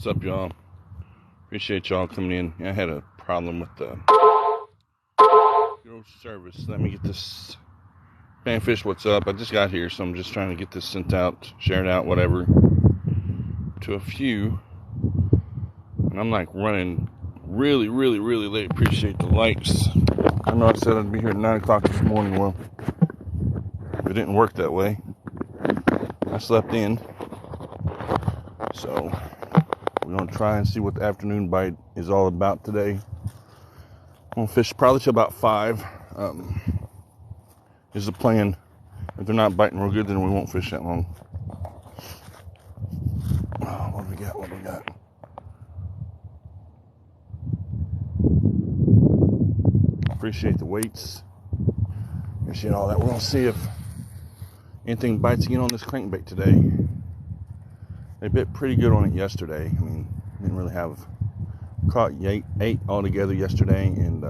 What's up, y'all? Appreciate y'all coming in. I had a problem with the service. Let me get this. Fanfish, what's up? I just got here, so I'm just trying to get this sent out, shared out, whatever, to a few. And I'm like running really late. Appreciate the likes. I know I said I'd be here at 9 o'clock this morning. Well, it didn't work that way. I slept in. So we're going to try and see what the afternoon bite is all about today. I'm going to fish probably till about 5. Is the plan. If they're not biting real good, then we won't fish that long. Oh, what do we got? Appreciate the weights. Appreciate all that. We're going to see if anything bites again on this crankbait today. They bit pretty good on it yesterday. I mean, didn't really have caught 8 altogether yesterday, and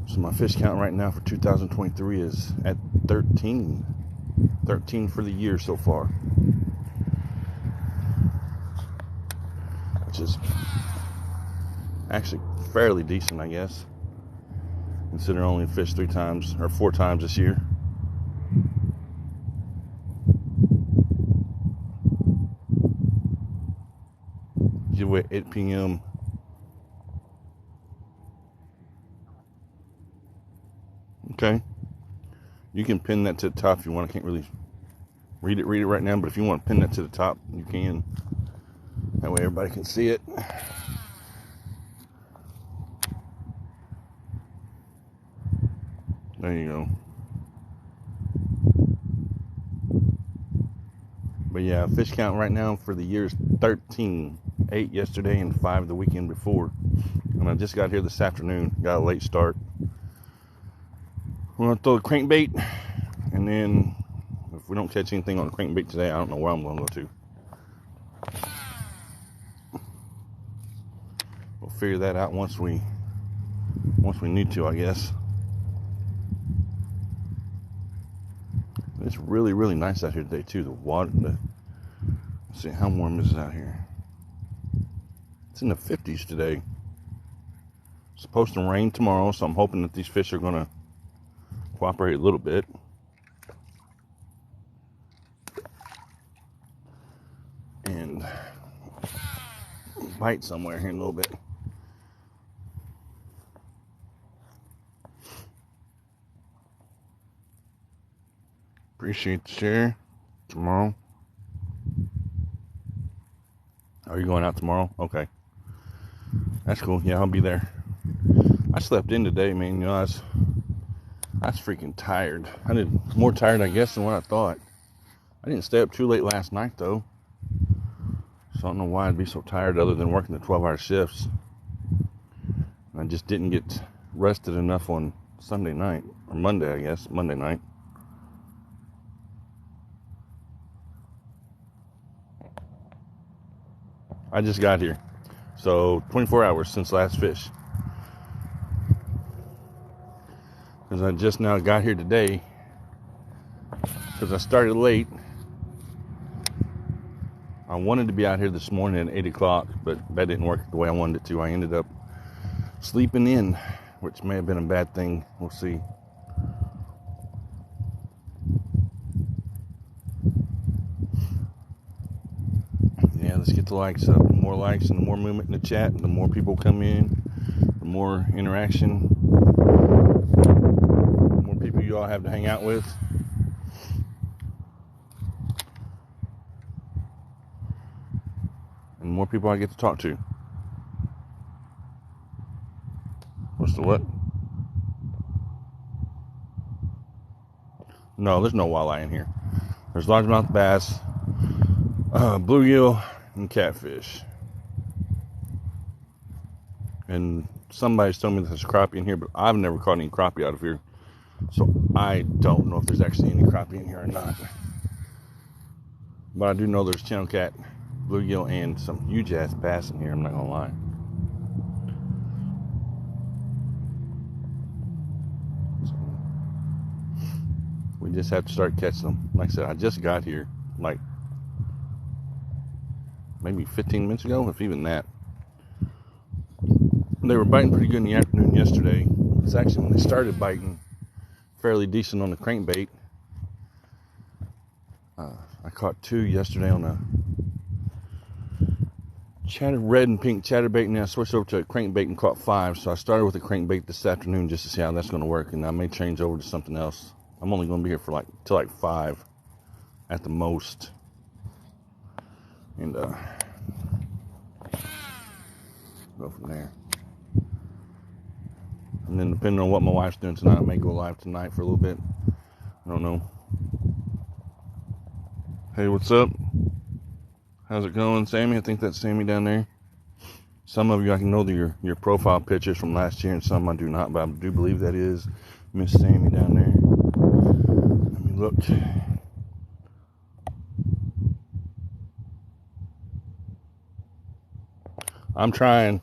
so my fish count right now for 2023 is at 13 for the year so far, which is actually fairly decent, I guess, considering I only fished 4 times this year. Giveaway at 8 p.m. Okay. You can pin that to the top if you want. I can't really read it right now, but if you want to pin that to the top, you can. That way everybody can see it. There you go. But yeah, fish count right now for the year is 13. 8 yesterday and 5 the weekend before. And I just got here this afternoon. Got a late start. We're going to throw the crankbait. And then if we don't catch anything on the crankbait today, I don't know where I'm going to go to. We'll figure that out once we need to, I guess. It's really nice out here today too. The water, let's see, how warm is it out here? It's in the 50s today. It's supposed to rain tomorrow, so I'm hoping that these fish are going to cooperate a little bit. And bite somewhere here in a little bit. Appreciate the share. Tomorrow. Are you going out tomorrow? Okay. That's cool. Yeah, I'll be there. I slept in today, man. You know, I was freaking tired. I did more tired, I guess, than what I thought. I didn't stay up too late last night, though. So I don't know why I'd be so tired other than working the 12-hour shifts. I just didn't get rested enough on Sunday night. Or Monday, I guess. Monday night. I just got here. So 24 hours since last fish. Because I just now got here today. Because I started late. I wanted to be out here this morning at 8 o'clock, but that didn't work the way I wanted it to. I ended up sleeping in, which may have been a bad thing. We'll see. Yeah, let's get the likes up. The more likes and the more movement in the chat, the more people come in, the more interaction, the more people you all have to hang out with. And the more people I get to talk to. What's the what? No, there's no walleye in here. There's largemouth bass, bluegill, and catfish. And somebody's told me there's crappie in here, but I've never caught any crappie out of here. So I don't know if there's actually any crappie in here or not. But I do know there's channel cat, bluegill, and some huge ass bass in here, I'm not gonna lie. We just have to start catching them. Like I said, I just got here like maybe 15 minutes ago, if even that. They were biting pretty good in the afternoon yesterday. It's actually when they started biting fairly decent on the crankbait. I caught 2 yesterday on a red and pink chatterbait, and then I switched over to a crankbait and caught 5. So I started with a crankbait this afternoon just to see how that's going to work, and I may change over to something else. I'm only going to be here for till 5 at the most, and go from there. And then depending on what my wife's doing tonight, I may go live tonight for a little bit. I don't know. Hey, what's up? How's it going, Sammy? I think that's Sammy down there. Some of you I can know your profile pictures from last year, and some I do not, but I do believe that is Miss Sammy down there. Let me look. I'm trying.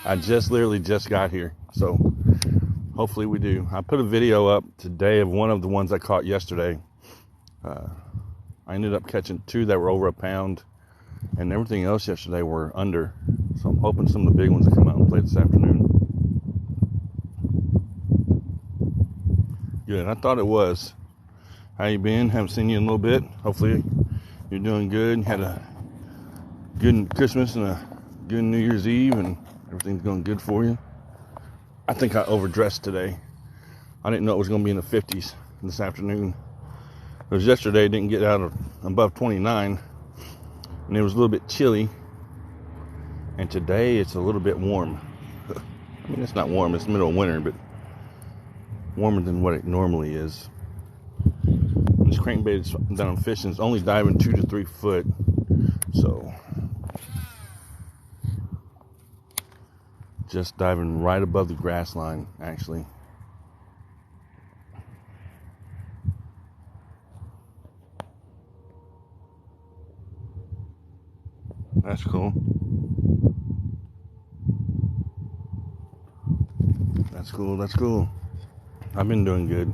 I literally just got here, so hopefully we do. I put a video up today of one of the ones I caught yesterday. I ended up catching 2 that were over a pound, and everything else yesterday were under. So I'm hoping some of the big ones will come out and play this afternoon. Good, I thought it was. How you been? Haven't seen you in a little bit. Hopefully you're doing good. You had a good Christmas and a good New Year's Eve, and everything's going good for you. I think I overdressed today. I didn't know it was going to be in the 50s this afternoon. Because yesterday it didn't get out of above 29, and it was a little bit chilly. And today it's a little bit warm. I mean, it's not warm, it's the middle of winter, but warmer than what it normally is. And this crankbait that I'm fishing is only diving 2 to 3 foot. So just diving right above the grass line, actually. That's cool. That's cool. I've been doing good.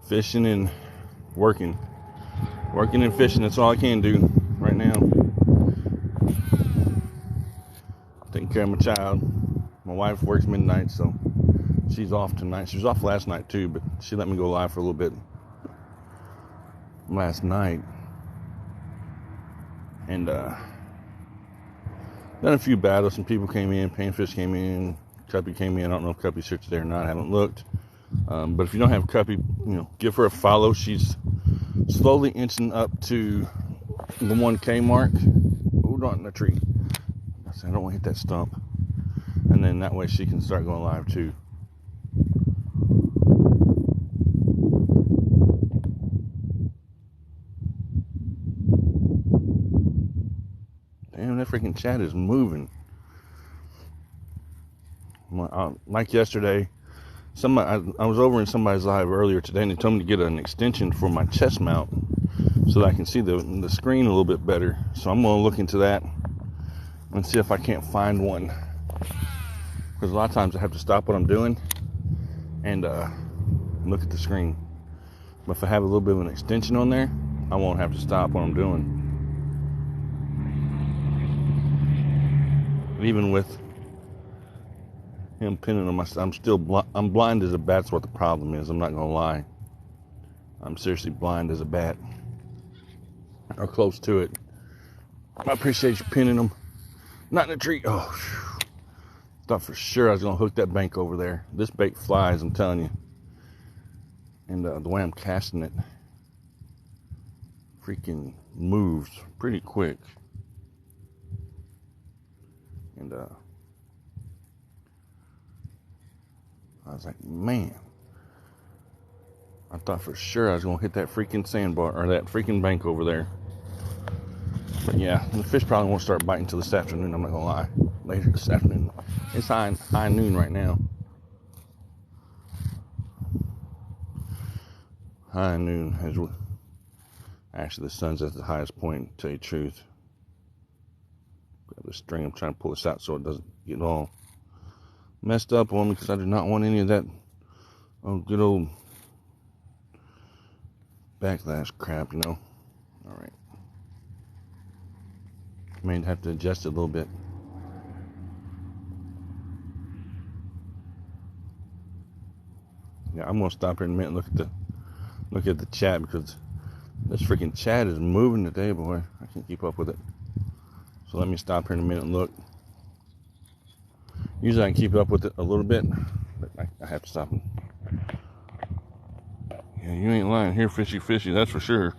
Fishing and working. Working and fishing, that's all I can do right now. Taking care of my child. My wife works midnight, so she's off tonight. She was off last night too, but she let me go live for a little bit last night. And done a few battles. Some people came in, Panfish came in, Cuppy came in. I don't know if Cuppy's here today or not. I haven't looked. But if you don't have Cuppy, give her a follow. She's slowly inching up to the 1K mark. Oh, not in the tree. I don't want to hit that stump. And then that way she can start going live too. Damn, that freaking chat is moving. Like yesterday, I was over in somebody's live earlier today, and they told me to get an extension for my chest mount so that I can see the screen a little bit better. So I'm going to look into that and see if I can't find one. Because a lot of times I have to stop what I'm doing and look at the screen. But if I have a little bit of an extension on there, I won't have to stop what I'm doing. Even with him pinning on I'm blind as a bat. That's what the problem is. I'm not gonna lie. I'm seriously blind as a bat, or close to it. I appreciate you pinning them. Not in a tree. Oh, whew. Thought for sure I was gonna hook that bank over there. This bait flies, I'm telling you. And the way I'm casting it, freaking moves pretty quick. And I was like, man, I thought for sure I was going to hit that freaking sandbar, or that freaking bank over there. But yeah, the fish probably won't start biting until this afternoon, I'm not going to lie. Later this afternoon. It's high noon right now. High noon. Actually, the sun's at the highest point, to tell you the truth. Grab the string, I'm trying to pull this out so it doesn't get all messed up on me, because I do not want any of that good old backlash crap, Alright. May have to adjust it a little bit. Yeah, I'm gonna stop here in a minute and look at the chat, because this freaking chat is moving today, boy. I can't keep up with it. So let me stop here in a minute and look. Usually I can keep up with it a little bit, but I have to stop. Yeah, you ain't lying here, fishy, that's for sure.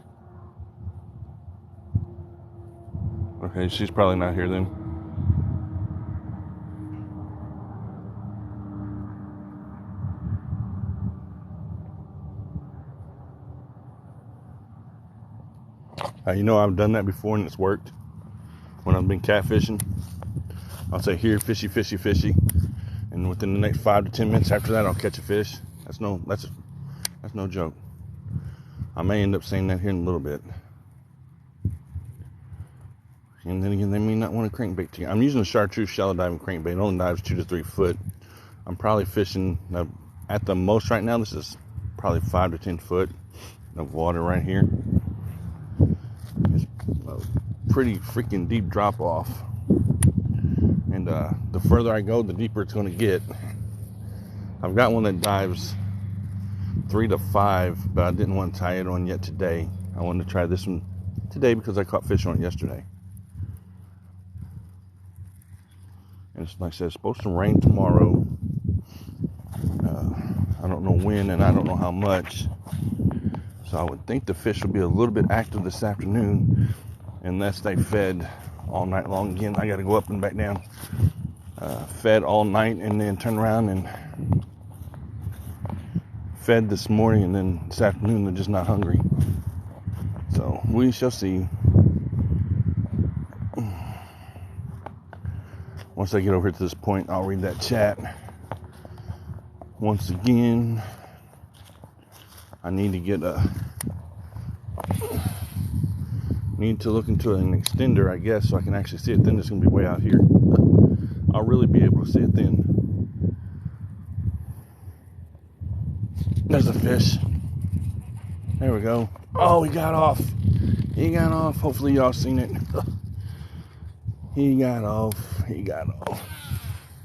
Okay, she's probably not here then. You know, I've done that before and it's worked. When I've been catfishing, I'll say, here, fishy, and within the next 5 to 10 minutes after that, I'll catch a fish. That's no joke. I may end up saying that here in a little bit. And then again, they may not want a crankbait to you. I'm using a chartreuse shallow diving crankbait. It only dives 2 to 3 foot. I'm probably fishing at the most right now. This is probably 5 to 10 foot of water right here. It's a pretty freaking deep drop off. And the further I go, the deeper it's going to get. I've got one that dives 3 to 5, but I didn't want to tie it on yet today. I wanted to try this one today because I caught fish on it yesterday. And it's, like I said, it's supposed to rain tomorrow. I don't know when and I don't know how much. So I would think the fish will be a little bit active this afternoon, unless they fed all night long. Again, I got to go up and back down. Fed all night and then turn around and fed this morning, and then this afternoon they're just not hungry. So we shall see. Once I get over to this point, I'll read that chat. Once again, I need to get need to look into an extender, I guess, so I can actually see it. Then it's going to be way out here. I'll really be able to see it then. There's a fish. There we go. Oh, he got off. He got off. Hopefully y'all seen it. He got off.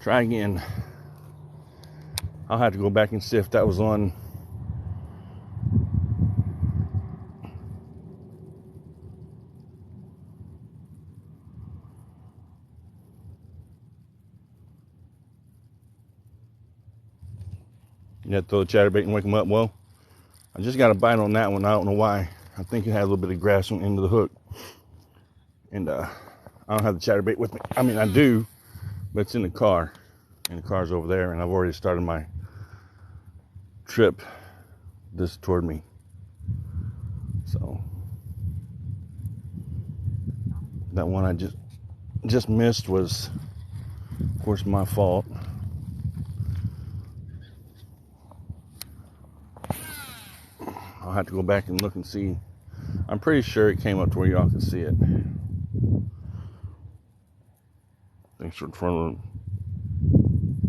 Try again. I'll have to go back and see if that was on. You have to throw the chatterbait and wake them up. Well, I just got a bite on that one. I don't know why. I think it had a little bit of grass on the end of the hook. And I don't have the chatterbait with me. I mean, I do, but it's in the car. And the car's over there. And I've already started my trip this toward me. So that one I just missed was, of course, my fault. I'll have to go back and look and see. I'm pretty sure it came up to where y'all can see it. Thanks for front.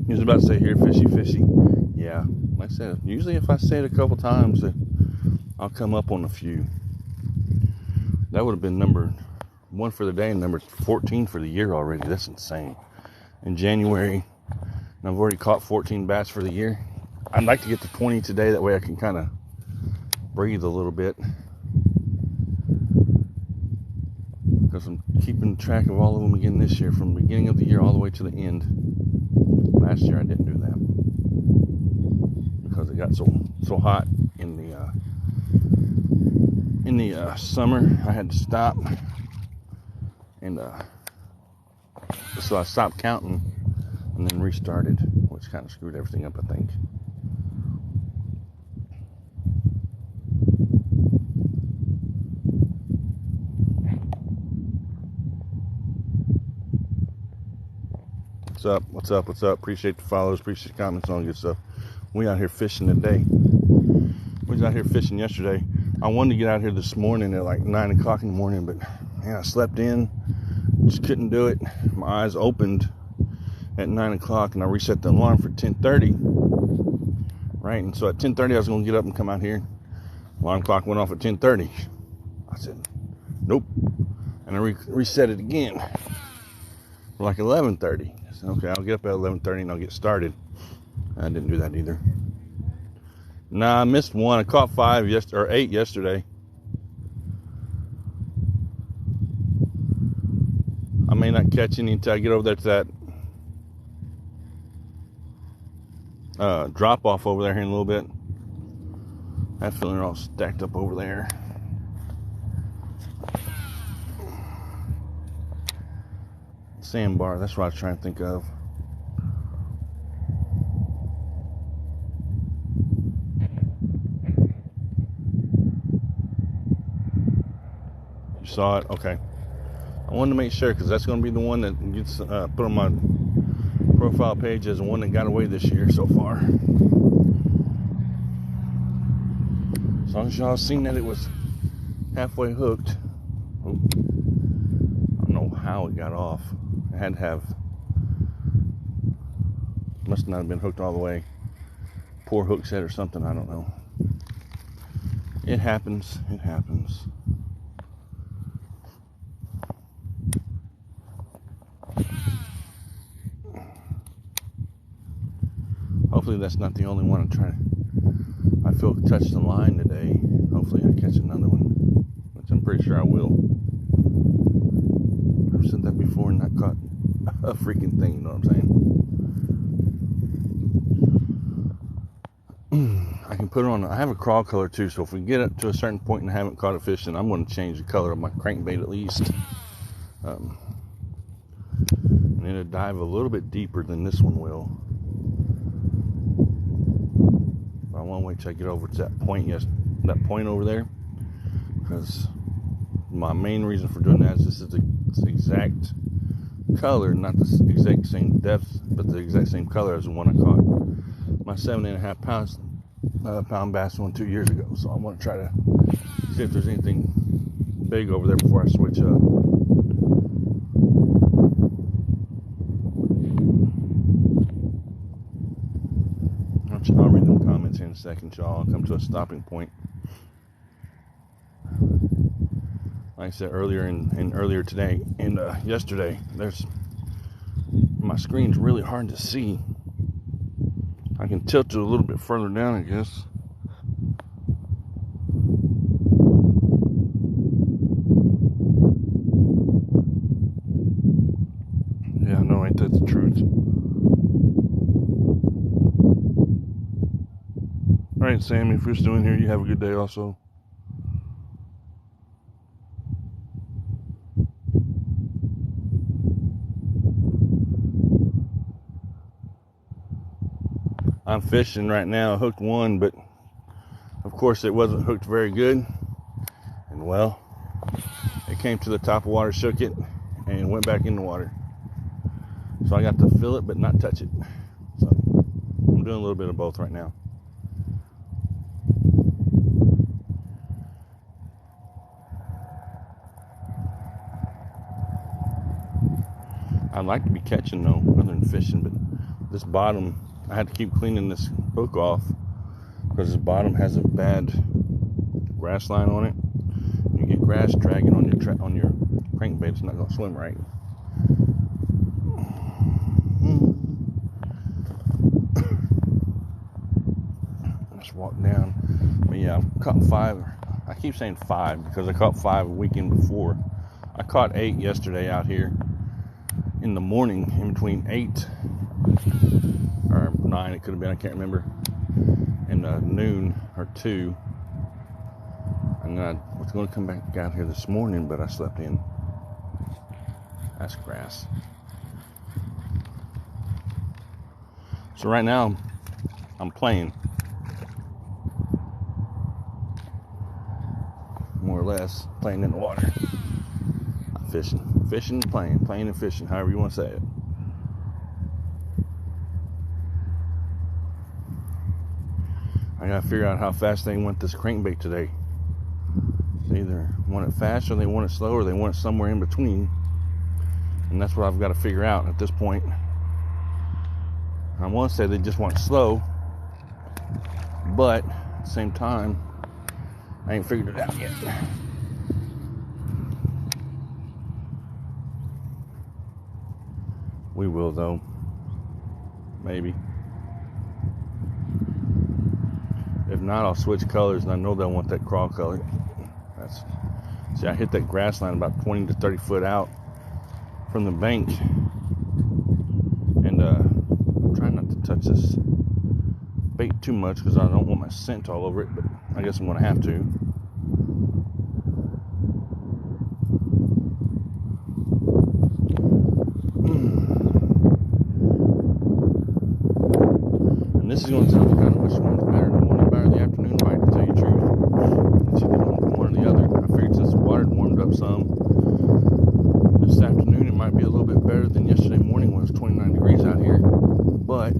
He was about to say, here, fishy. Yeah, like I said, usually if I say it a couple times, I'll come up on a few. That would have been number 1 for the day and number 14 for the year already. That's insane. In January, and I've already caught 14 bass for the year. I'd like to get to 20 today. That way I can kind of breathe a little bit, because I'm keeping track of all of them again this year, from the beginning of the year all the way to the end. Last year I didn't do that because it got so hot in the summer. I had to stop, and so I stopped counting and then restarted, which kind of screwed everything up, I think. What's up? Appreciate the follows, appreciate the comments, all good stuff. We out here fishing today. We was out here fishing yesterday. I wanted to get out here this morning at like 9 o'clock in the morning, but man, I slept in, just couldn't do it. My eyes opened at 9 o'clock and I reset the alarm for 10:30. Right, and so at 10:30 I was gonna get up and come out here. Alarm clock went off at 10:30. I said, nope. And And I reset it again for like 11:30. So, okay, I'll get up at 11:30 and I'll get started. I didn't do that either. Nah, I missed one. I caught 8 yesterday. I may not catch any until I get over there to that drop off over there here in a little bit. I have a feeling they're all stacked up over there. Sandbar, that's what I was trying to think of. You saw it? Okay. I wanted to make sure because that's going to be the one that gets put on my profile page as the one that got away this year so far. As long as y'all seen that it was halfway hooked. Oh, I don't know how it got off. It had to have. Must not have been hooked all the way. Poor hook set or something. I don't know. It happens. It happens. Hopefully that's not the only one I'm trying to. I feel touch the line today. Hopefully I catch another one, which I'm pretty sure I will. I've said that before and not caught a freaking thing, you know what I'm saying? I can put it on. I have a crawl color too, so if we get up to a certain point and I haven't caught a fish, then I'm going to change the color of my crankbait at least. And it'll dive a little bit deeper than this one will. But I want to wait till I get over to that point. That point over there, because my main reason for doing that is this is the exact color, not the exact same depth, but the exact same color as the one I caught my 7.5 pound bass one 2 years ago. So I want to try to see if there's anything big over there before I switch up. I'll read them comments here in a second, y'all. I'll come to a stopping point. Like I said earlier earlier today and yesterday, my screen's really hard to see. I can tilt it a little bit further down, I guess. Yeah, I know, ain't that the truth? All right, Sammy, if you're still in here, you have a good day also. I'm fishing right now, hooked one, but of course it wasn't hooked very good. And well, it came to the top of water, shook it, and went back in the water. So I got to feel it, but not touch it. So I'm doing a little bit of both right now. I'd like to be catching though, other than fishing, but this bottom, I had to keep cleaning this hook off because this bottom has a bad grass line on it. You get grass dragging on your crankbait, it's not going to swim right. Let's walk down. But yeah, I caught 5. I keep saying 5 because I caught 5 a weekend before. I caught 8 yesterday out here in the morning, in between 8 or 9, it could have been, I can't remember, and noon or 2. And then I was going to come back out here this morning, but I slept in. That's grass. So right now, I'm playing. More or less, playing in the water. I'm fishing and playing and fishing, however you want to say it. I gotta figure out how fast they want this crankbait today. They either want it fast or they want it slow or they want it somewhere in between. And that's what I've got to figure out at this point. I want to say they just want it slow, but at the same time, I ain't figured it out yet. We will though. Maybe. If not, I'll switch colors, and I know they'll want that crawl color. See, I hit that grass line about 20 to 30 foot out from the bank, and I'm trying not to touch this bait too much because I don't want my scent all over it, but I guess I'm going to have to. And this is going to tell me kind of which one's better, the morning bite or the afternoon bite, to tell you the truth. It's either one or the other. I figured since the water had warmed up some, this afternoon it might be a little bit better than yesterday morning when it was 29 degrees out here. But,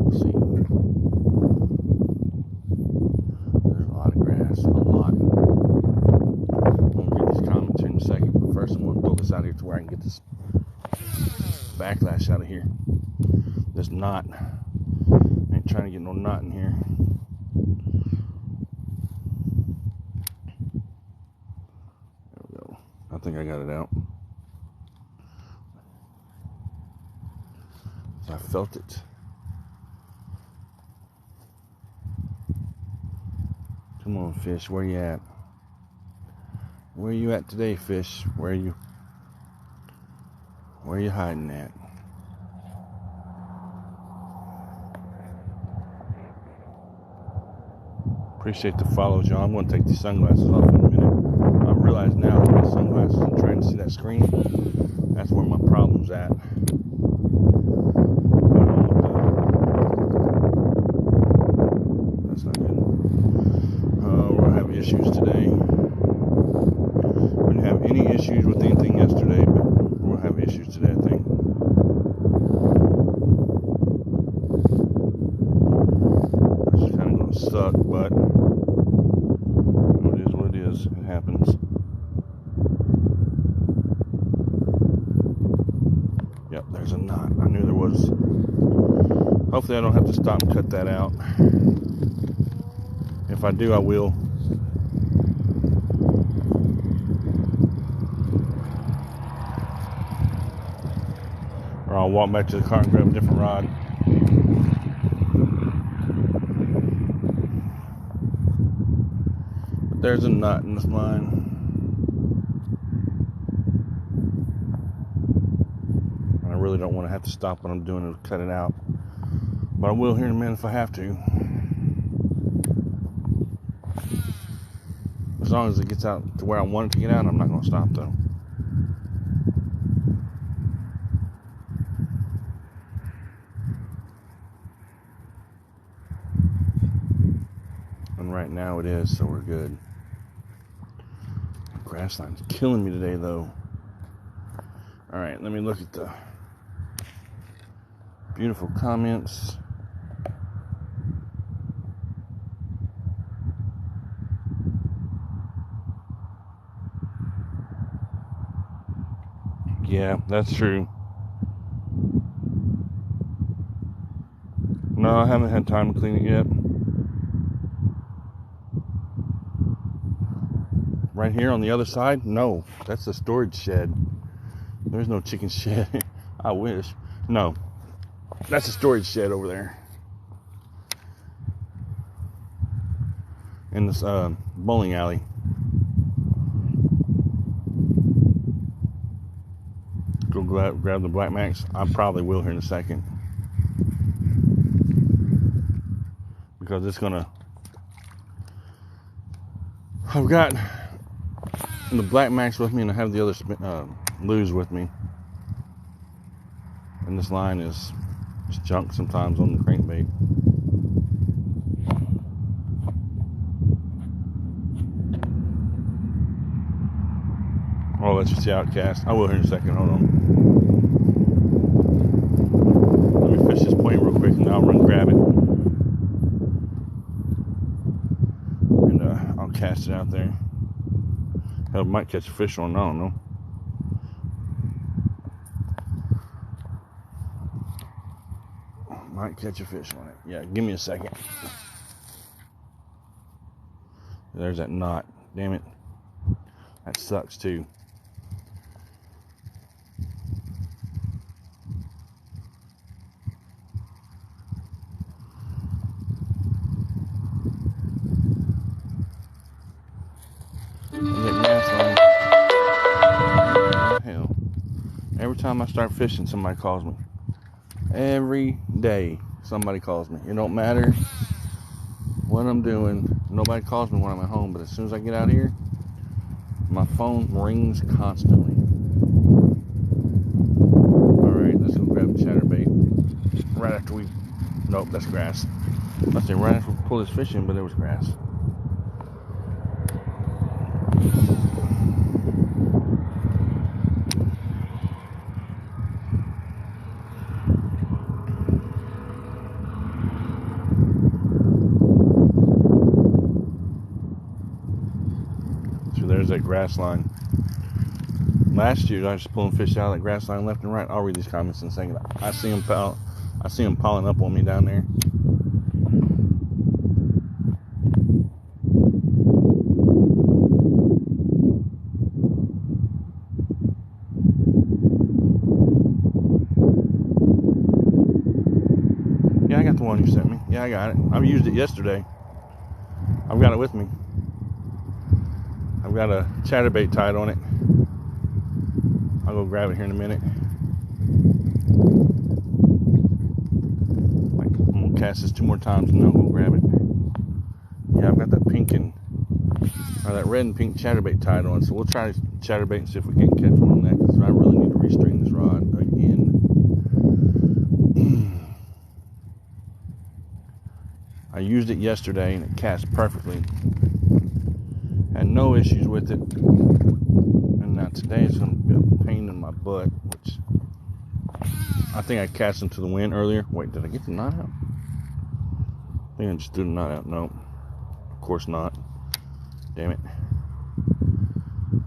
let's see. There's a lot of grass, a lot. I'm going to read these comments here in a second, but first I'm going to throw this out here to where I can get this backlash out of here. This knot. I ain't trying to get no knot in here. There we go. I think I got it out. I felt it. Come on, fish. Where you at? Where you at today, fish? Where you hiding at? Appreciate the follows, y'all. I'm going to take these sunglasses off in a minute. I realize now with my sunglasses and trying to see that screen, that's where my problem's at. That's not good. We're going to have issues today. We didn't have any issues with anything yesterday, but we're going to have issues today, I think. It's just kind of going to suck, but it is what it is. It happens. Yep, there's a knot. I knew there was. Hopefully I don't have to stop and cut that out. If I do, I will. Or I'll walk back to the car and grab a different rod. But there's a knot in this line. And I really don't want to have to stop what I'm doing to cut it out. But I will here in a minute if I have to. As long as it gets out to where I want it to get out, I'm not going to stop though. And right now it is, so we're good. The grass line's killing me today though. Alright, let me look at the beautiful comments. Yeah, that's true. No, I haven't had time to clean it yet. Right here on the other side? No, that's the storage shed. There's no chicken shed. I wish. No, that's a storage shed over there. In this bowling alley. Go grab the Black Max. I probably will here in a second. Because it's gonna... I've got the Black Max with me and I have the other lures with me. And this line is just junk sometimes on the crankbait. I'll let you see how it casts. I will here in a second. Hold on. Let me fish this point real quick and I'll run grab it. And I'll cast it out there. Hell, it might catch a fish on it. I don't know. Might catch a fish on it. Yeah, give me a second. There's that knot. Damn it. That sucks too. time I start fishing, somebody calls me. Every day, somebody calls me. It don't matter what I'm doing. Nobody calls me when I'm at home, but as soon as I get out here, my phone rings constantly. Alright, let's go grab the chatterbait. Right after we... Nope, that's grass. I say right after we pull this fish in, but there was grass. So there's that grass line. Last year, I was just pulling fish out of that grass line left and right. I'll read these comments in a second. I see them piling up on me down there. Yeah, I got the one you sent me. Yeah, I got it. I used it yesterday. I've got it with me. I've got a chatterbait tied on it. I'll go grab it here in a minute. I'm gonna cast this 2 more times and then I'll go grab it. Yeah, I've got that that red and pink chatterbait tied on, so we'll try chatterbait and see if we can't catch one on that, because I really need to restring this rod again. I used it yesterday and it cast perfectly. Had no issues with it. And now today it's going to be a pain in my butt, which I think I cast into the wind earlier. Wait, did I get the knot out? I think I just threw the knot out. No, of course not. Damn it.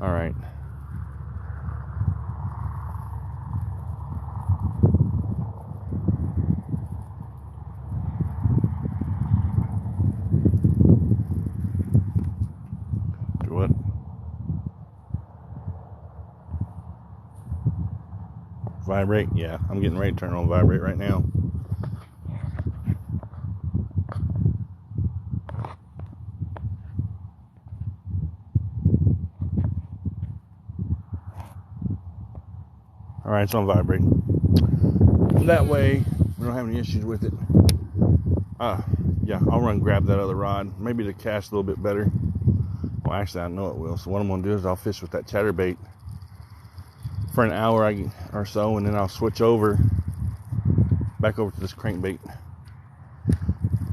Alright. Do what? Vibrate? Yeah, I'm getting ready to turn on vibrate right now. Alright, it's on vibrate. That way, we don't have any issues with it. Yeah, I'll run grab that other rod. Maybe to cast a little bit better. Well, actually, I know it will. So what I'm going to do is I'll fish with that chatterbait for an hour or so, and then I'll switch back over to this crankbait.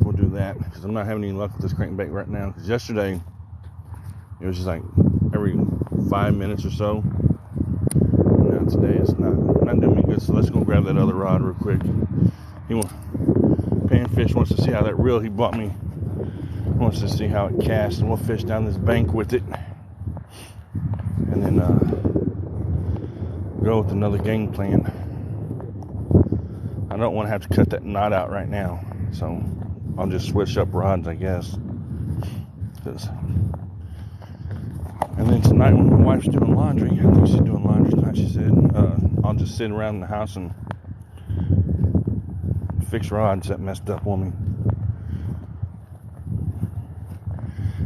We'll do that, because I'm not having any luck with this crankbait right now. Because yesterday, it was just like every 5 minutes or so. And now today, it's not doing me good. So let's go grab that other rod real quick. Panfish wants to see how that reel he bought me wants to see how it casts, and we'll fish down this bank with it, and then go with another game plan. I don't want to have to cut that knot out right now, so I'll just switch up rods, I guess. And then tonight, when my wife's doing laundry, I think she's doing laundry tonight, she said, I'll just sit around in the house and fix rods that messed up on me.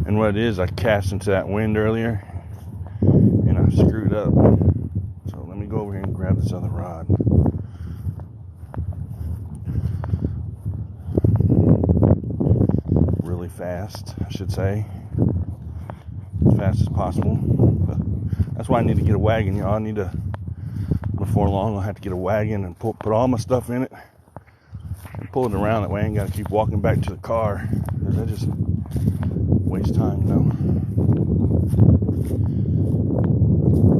And what it is, I cast into that wind earlier and I screwed up. So let me go over here and grab this other rod. Really fast, I should say. As fast as possible. But that's why I need to get a wagon, y'all. Before long, I'll have to get a wagon and put all my stuff in it and pull it around. That way I ain't got to keep walking back to the car, because that just waste time,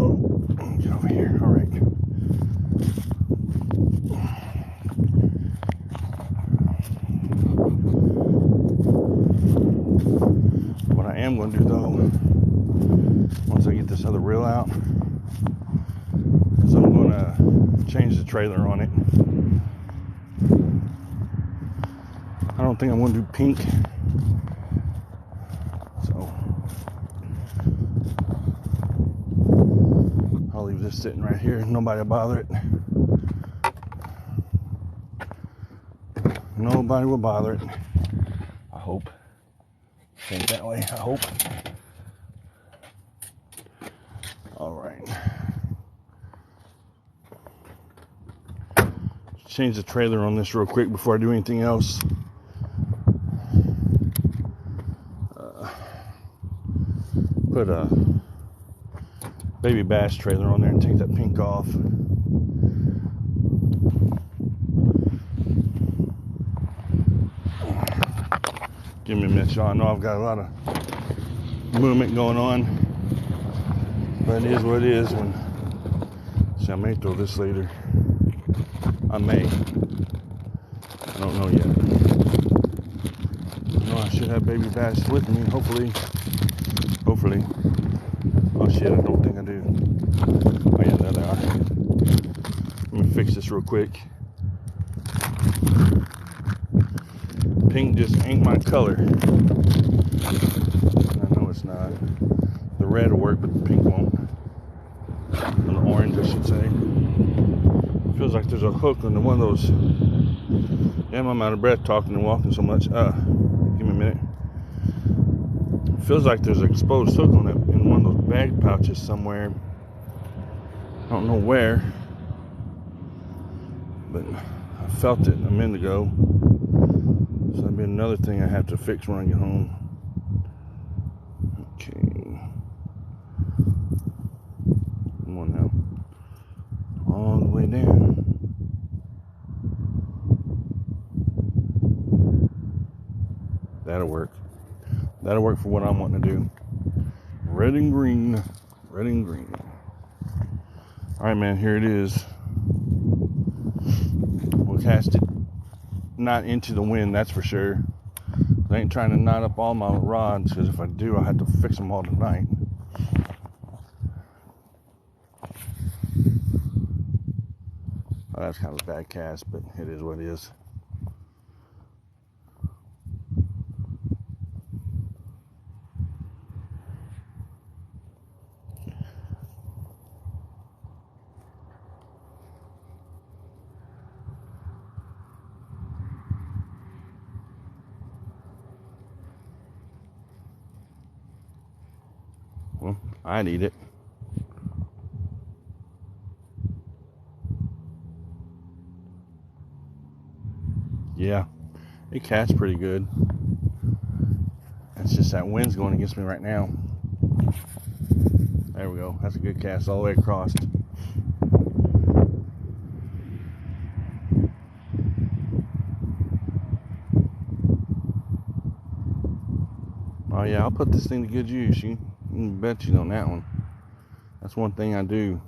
Oh, get over here. All right. What I am going to do, though, once I get this other reel out, is I'm going to change the trailer on it. I don't think I'm going to do pink. I'll leave this sitting right here. Nobody will bother it. Nobody will bother it. I hope. Think that way, I hope. All right. change the trailer on this real quick before I do anything else. Put a baby bass trailer on there and take that pink off. Give me a minute, y'all. I know I've got a lot of movement going on, but it is what it is. See, I may throw this later. I may. I don't know yet. I know I should have baby bass with me, hopefully. Oh shit, I don't think I do. Oh yeah, there they are. Let me fix this real quick. Pink just ain't my color. I know it's not. The red will work, but the pink won't. Or the orange, I should say. Feels like there's a hook on one of those. Damn, I'm out of breath talking and walking so much. Give me a minute. Feels like there's an exposed hook on it in one of those bag pouches somewhere. I don't know where, but I felt it a minute ago. So that'll be another thing I have to fix when I get home. Okay. Come on now. All the way down. That'll work. That'll work for what I'm wanting to do. Red and green. Red and green. Alright, man, here it is. We'll cast it not into the wind, that's for sure. I ain't trying to knot up all my rods, because if I do, I'll have to fix them all tonight. Oh, that's kind of a bad cast, but it is what it is. Well, I'd eat it. Yeah, it casts pretty good. It's just that wind's going against me right now. There we go. That's a good cast all the way across. Oh yeah, I'll put this thing to good use. You can bet you on that one. That's one thing I do.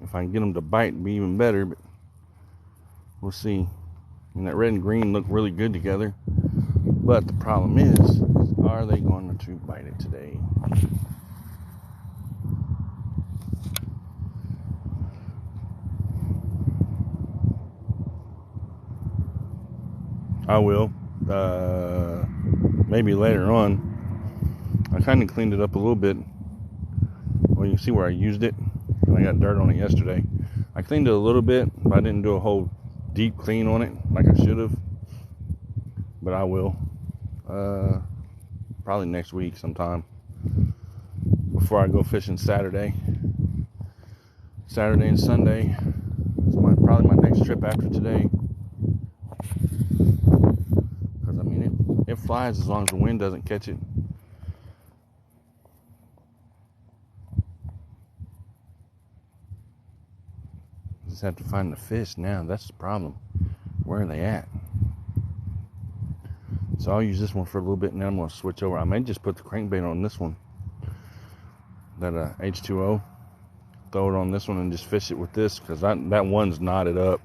If I can get them to bite, it'd be even better, but we'll see. And that red and green look really good together. But the problem is are they going to bite it today? I will. Maybe later on. I kind of cleaned it up a little bit. Well, you can see where I used it. I got dirt on it yesterday. I cleaned it a little bit, but I didn't do a whole deep clean on it like I should have. But I will. Probably next week sometime. Before I go fishing Saturday. Saturday and Sunday. It's probably my next trip after today. Because, I mean, it flies as long as the wind doesn't catch it. Just have to find the fish now. That's the problem. Where are they at? So I'll use this one for a little bit, and then I'm going to switch over. I may just put the crankbait on this one. That H2O. Throw it on this one and just fish it with this, because that one's knotted up.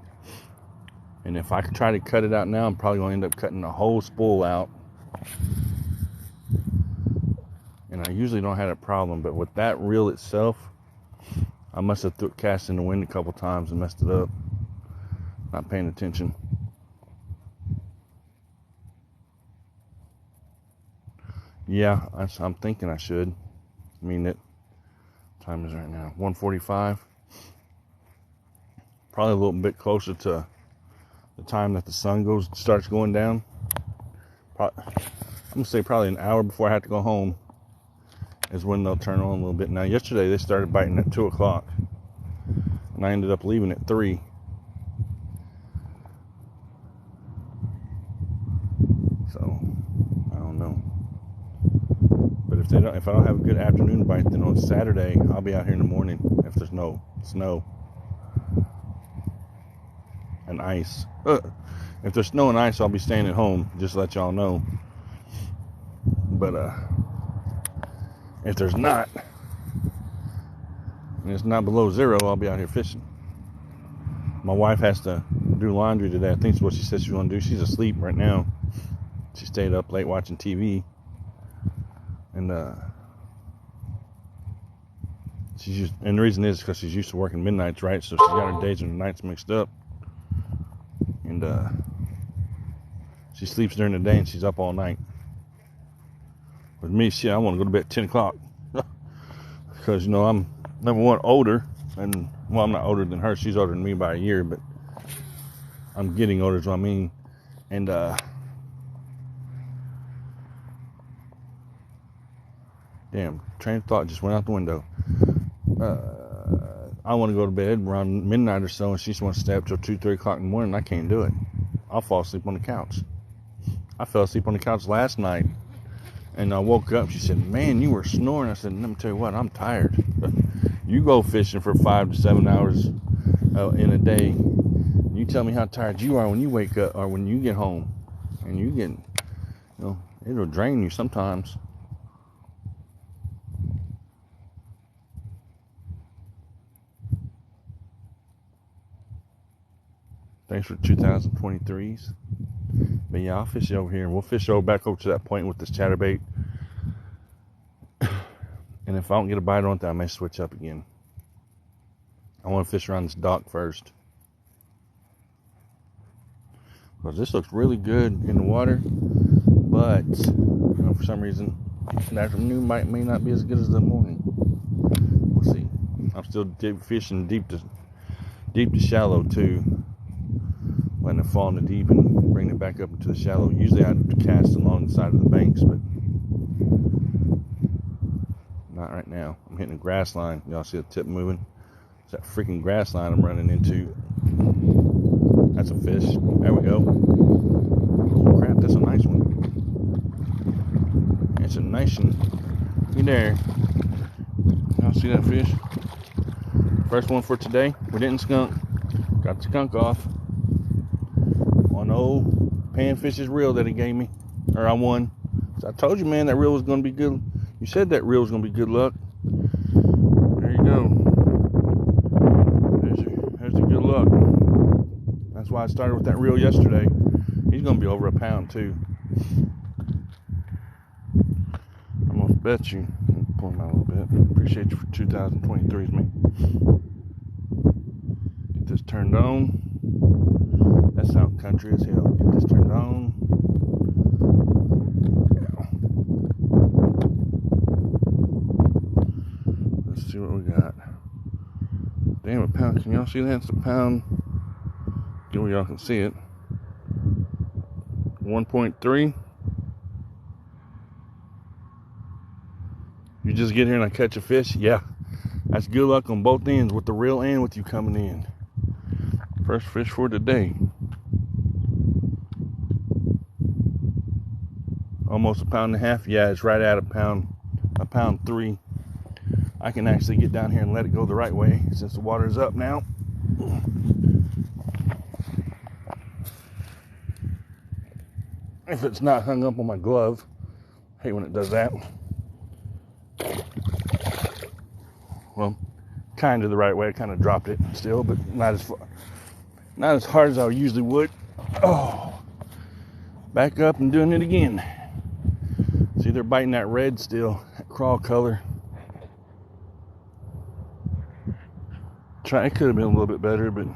And if I could try to cut it out now, I'm probably going to end up cutting the whole spool out. And I usually don't have that problem, but with that reel itself, I must have cast in the wind a couple times and messed it up. Not paying attention. Yeah, I'm thinking I should. I mean, what time is it right now? 1:45. Probably a little bit closer to the time that the sun starts going down. I'm gonna say probably an hour before I have to go home. is when they'll turn on a little bit. Now, yesterday they started biting at 2 o'clock, and I ended up leaving at 3. So, I don't know. But if I don't have a good afternoon bite, then on Saturday I'll be out here in the morning if there's no snow and ice. If there's snow and ice, I'll be staying at home, just to let y'all know. But if there's not, and it's not below 0, I'll be out here fishing. My wife has to do laundry today. I think it's what she said she's going to do. She's asleep right now. She stayed up late watching TV. And and the reason is because she's used to working midnights, right? So she's got her days and her nights mixed up. And she sleeps during the day and she's up all night. With me, shit, I want to go to bed at 10 o'clock. Because, you know, I'm, number one, older. And, well, I'm not older than her. She's older than me by a year. But I'm getting older, is what I mean. And, damn, train of thought just went out the window. I want to go to bed around midnight or so, and she just wants to stay up till 2, 3 o'clock in the morning. I can't do it. I'll fall asleep on the couch. I fell asleep on the couch last night, and I woke up. She said, "Man, you were snoring." I said, "Let me tell you what, I'm tired." You go fishing for 5 to 7 hours in a day. You tell me how tired you are when you wake up or when you get home, and you get, you know, it'll drain you sometimes. Thanks for 2023s. But yeah, I'll fish over here, and we'll fish back over to that point with this chatterbait. And if I don't get a bite on it, I may switch up again. I want to fish around this dock first. Because this looks really good in the water. But, you know, for some reason, the afternoon may not be as good as the morning. We'll see. I'm still fishing deep to shallow too. Letting it fall in the deep and bring it back up into the shallow. Usually I cast along the side of the banks, but not right now. I'm hitting a grass line. Y'all see the tip moving? It's that freaking grass line I'm running into. That's a fish. There we go. Oh crap, that's a nice one. It's a nice one. You there? Y'all see that fish? First one for today. We didn't skunk. Got the skunk off. On the old panfish's reel that he gave me. Or I won. So I told you, man, that reel was going to be good. You said that reel was going to be good luck. There you go. There's the good luck. That's why I started with that reel yesterday. He's going to be over a pound, too. I'm going to bet you. Pull him out a little bit. Appreciate you for 2023s, man. Get this turned on. That sounds country as hell. Get this turned on. Let's see what we got. Damn, a pound. Can y'all see that? It's a pound. Get where y'all can see it. 1.3. You just get here and I catch a fish? Yeah. That's good luck on both ends, with the reel and with you coming in. First fish for today. Almost a pound and a half. Yeah, it's right at a pound 3. I can actually get down here and let it go the right way since the water's up now. If it's not hung up on my glove. I hate when it does that. Well, kind of the right way. I kind of dropped it still, but not as hard as I usually would. Oh, back up and doing it again. See, they're biting that red still, that crawl color. It could have been a little bit better, but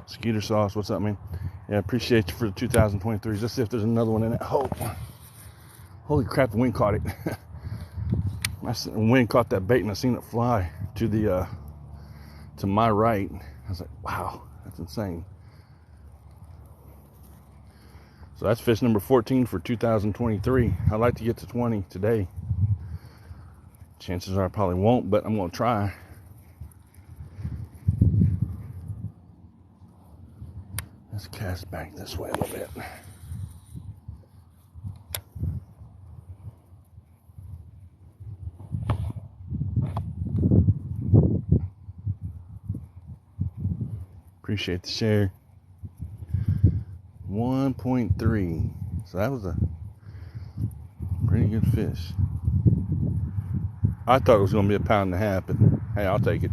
Skeeter sauce, what's up, man? Yeah, appreciate you for the 2023s. Let's see if there's another one in it. Oh, holy crap, the wind caught it. The wind caught that bait and I seen it fly to my right. I was like, wow, that's insane. So that's fish number 14 for 2023. I'd like to get to 20 today. Chances are I probably won't, but I'm going to try. Let's cast back this way a little bit. Appreciate the share. 1.3. So that was a pretty good fish. I thought it was going to be 1.5 pounds, but hey, I'll take it.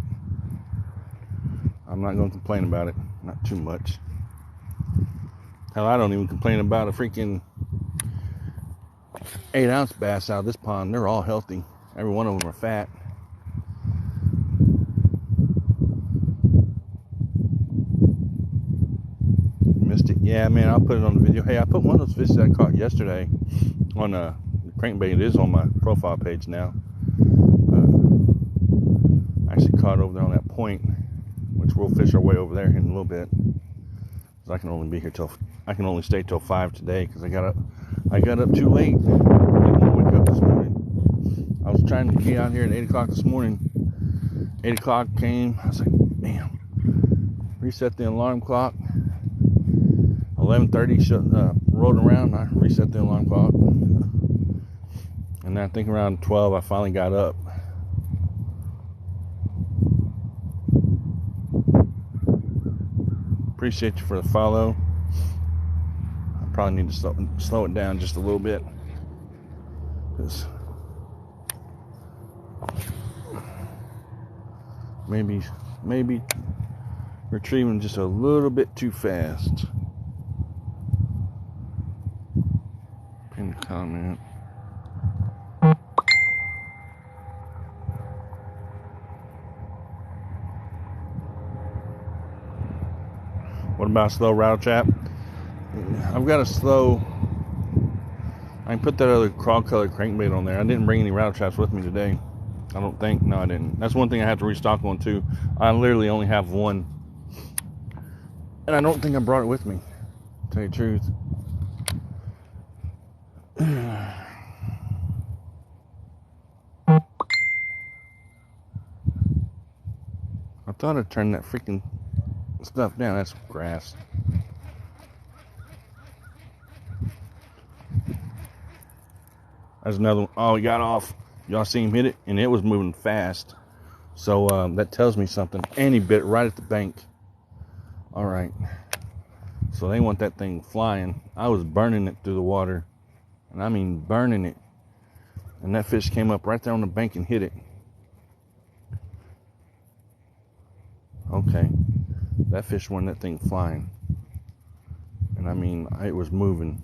I'm not going to complain about it. Not too much. Hell, I don't even complain about a freaking 8-ounce bass out of this pond. They're all healthy. Every one of them are fat. Missed it. Yeah, man, I'll put it on the video. Hey, I put one of those fish that I caught yesterday on the crankbait. It is on my profile page now. I actually caught over there on that point, which we'll fish our way over there in a little bit. I can only stay till 5 today because I got up too late. I didn't want to wake up this morning. I was trying to get out here at 8 o'clock this morning. 8 o'clock came. I was like, damn. Reset the alarm clock. 11:30 rolled around. I reset the alarm clock. And then I think around 12 I finally got up. Appreciate you for the follow. I probably need to slow it down just a little bit, because maybe retrieving just a little bit too fast. Pin a comment. What about slow rattle trap? I've got a slow. I can put that other crawl color crankbait on there. I didn't bring any rattle traps with me today. I don't think. No, I didn't. That's one thing I have to restock on too. I literally only have one, and I don't think I brought it with me, to tell you the truth. I thought I'd turn that freaking stuff down. That's grass. There's another one. Oh, he got off. Y'all see him hit it? And it was moving fast. So that tells me something. And he bit it right at the bank. All right. So they want that thing flying. I was burning it through the water. And I mean burning it. And that fish came up right there on the bank and hit it. Okay. That fish wanted that thing flying. And I mean, it was moving.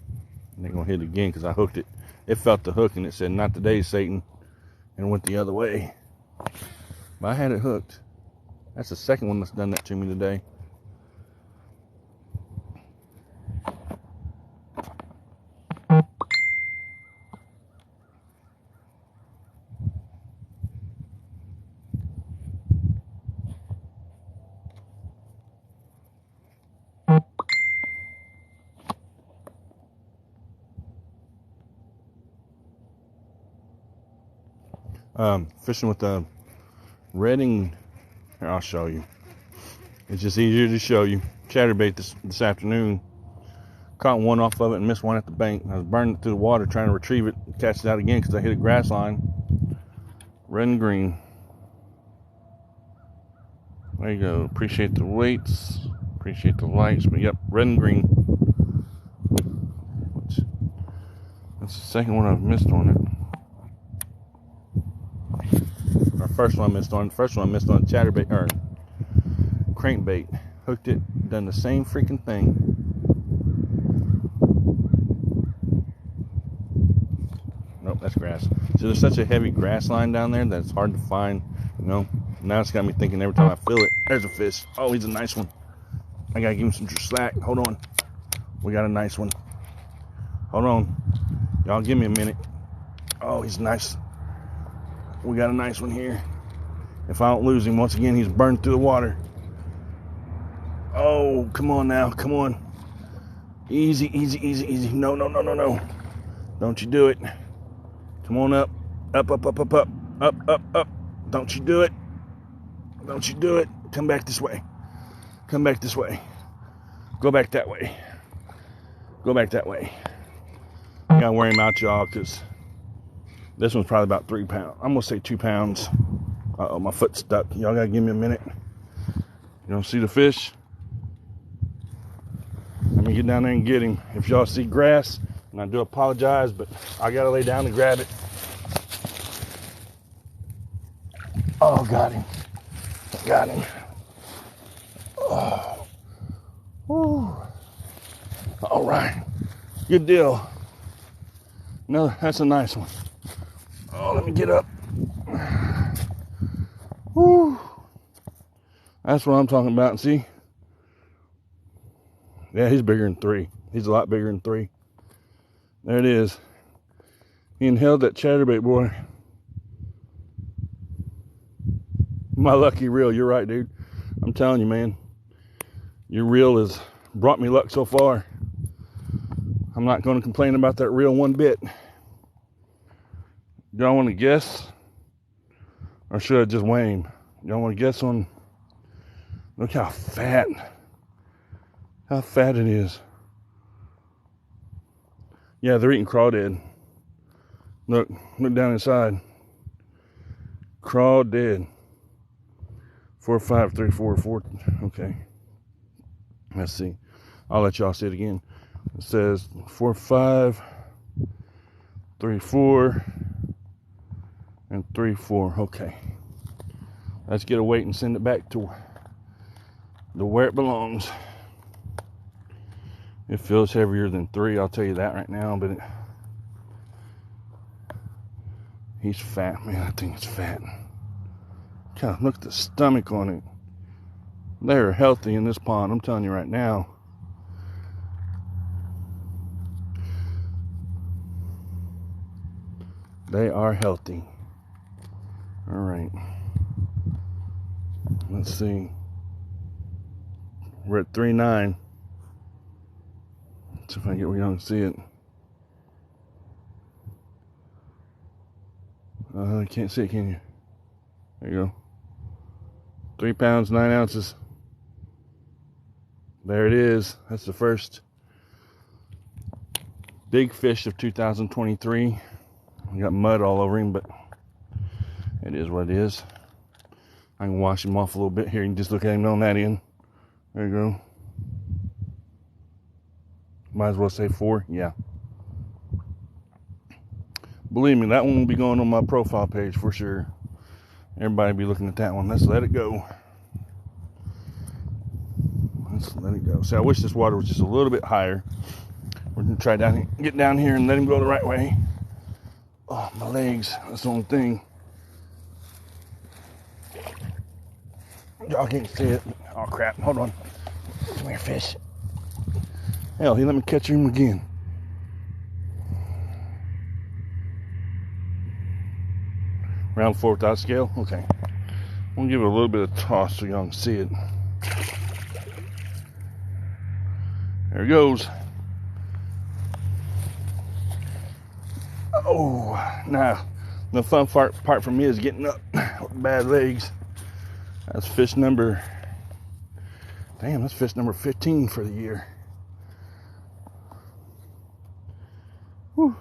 And they're going to hit it again because I hooked it. It felt the hook and it said, "Not today, Satan." And went the other way. But I had it hooked. That's the second one that's done that to me today. Fishing with the Redding. Here, I'll show you. It's just easier to show you. Chatterbait this afternoon. Caught one off of it and missed one at the bank. I was burning it through the water trying to retrieve it, catch it out again because I hit a grass line. Red and green. There you go. Appreciate the weights. Appreciate the likes. But yep, red and green. That's the second one I've missed on it. First one I missed on. First one I missed on chatterbait or crankbait. Hooked it, done the same freaking thing. Nope, that's grass. So there's such a heavy grass line down there that it's hard to find. You know, now it's got me thinking every time I feel it, there's a fish. Oh, he's a nice one. I gotta give him some slack. Hold on. We got a nice one. Hold on. Y'all give me a minute. Oh, he's nice. We got a nice one here. If I don't lose him, once again, he's burned through the water. Oh, come on now. Come on. Easy, easy, easy, easy. No, no, no, no, no. Don't you do it. Come on up. Up, up, up, up, up. Up, up, up. Don't you do it. Don't you do it. Come back this way. Come back this way. Go back that way. Go back that way. I gotta wear him out, y'all, because this one's probably about 3 pounds. I'm gonna say 2 pounds. Uh-oh, my foot's stuck. Y'all gotta give me a minute. You don't see the fish? Let me get down there and get him. If y'all see grass, and I do apologize, but I gotta lay down to grab it. Oh, got him. Got him. Oh. Woo. All right. Good deal. No, that's a nice one. Oh, let me get up. Woo. That's what I'm talking about. And see? Yeah, he's bigger than 3. He's a lot bigger than 3. There it is. He inhaled that chatterbait, boy. My lucky reel. You're right, dude. I'm telling you, man. Your reel has brought me luck so far. I'm not going to complain about that reel one bit. Y'all want to guess? Or should I just weigh him? Y'all want to guess on... Look how fat it is. Yeah, they're eating crawdad. Look down inside. Crawdad. 4, 5, 3, 4, 4. Okay. Let's see. I'll let y'all see it again. It says 4, 5, 3, 4, and 3, 4. Okay. Let's get a weight and send it back to where it belongs. It feels heavier than 3, I'll tell you that right now, but he's fat, man. I think it's fat. God, look at the stomach on it. They're healthy in this pond, I'm telling you right now. They are healthy. All right. Let's see. We're at 3.9. Let's see if I can get where y'all can see it. I can't see it, can you? There you go. 3 pounds, 9 ounces. There it is. That's the first big fish of 2023. I got mud all over him, but it is what it is. I can wash him off a little bit here. You can just look at him on that end. There you go. Might as well say 4. Yeah. Believe me, that one will be going on my profile page for sure. Everybody be looking at that one. Let's let it go. Let's let it go. See, I wish this water was just a little bit higher. We're going to try get down here and let him go the right way. Oh, my legs. That's the only thing. Y'all can't see it. Oh, crap. Hold on. Come here, fish. Hell, let me catch him again. Round 4 without scale? Okay. I'm going to give it a little bit of toss so y'all can see it. There he goes. Oh, now, the fun part for me is getting up with bad legs. That's fish number... Damn, that's fish number 15 for the year. Whew.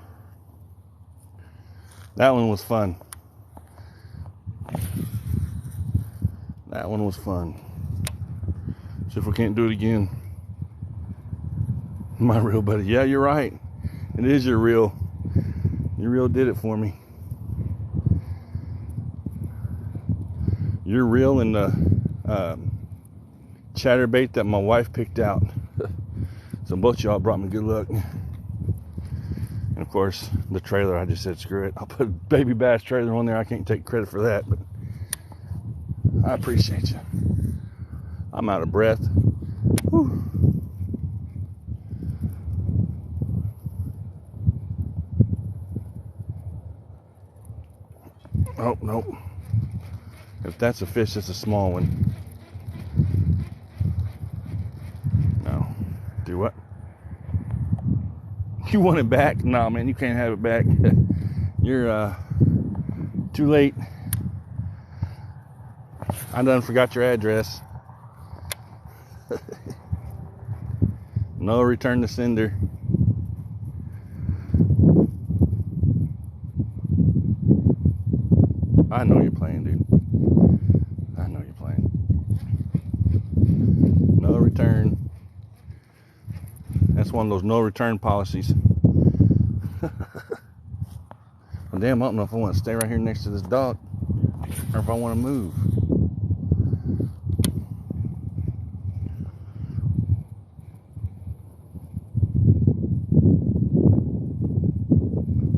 That one was fun. That one was fun. See if we can't do it again. My reel, buddy. Yeah, you're right. It is your reel. Your reel did it for me. Your reel and the chatterbait that my wife picked out. So both y'all brought me good luck. And of course, the trailer, I just said, screw it. I'll put Baby Bass trailer on there. I can't take credit for that, but I appreciate you. I'm out of breath. Whew. Oh, nope. If that's a fish, it's a small one. No. Do what? You want it back? Nah, man, you can't have it back. You're too late. I done forgot your address. No return to sender. I know you're playing, dude. I know you're playing. No return. That's one of those no return policies. Well, damn, I don't know if I want to stay right here next to this dog or if I want to move.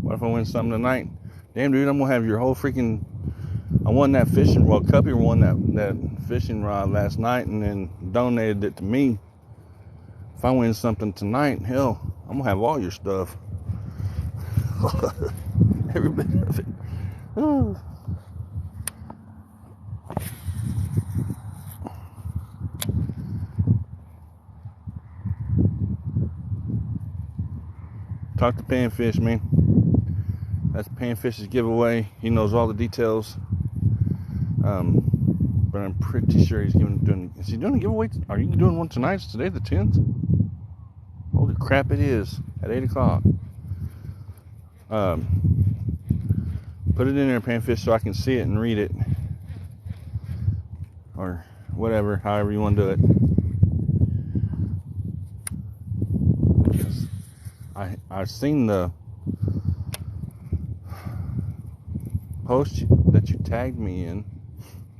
What if I win something tonight? Damn, dude, I'm going to have your whole freaking... I won that fishing... Well, Cuppy won that fishing rod last night and then donated it to me. If I win something tonight, hell, I'm going to have all your stuff. Every bit of it. Oh. Talk to Panfish, man. That's Panfish's giveaway. He knows all the details. But I'm pretty sure he's doing. Is he doing a giveaway? Are you doing one tonight? It's today the 10th. Holy crap! It is at 8 o'clock. Put it in there, Panfish, so I can see it and read it, or whatever, however you want to do it. I've seen the post that you tagged me in,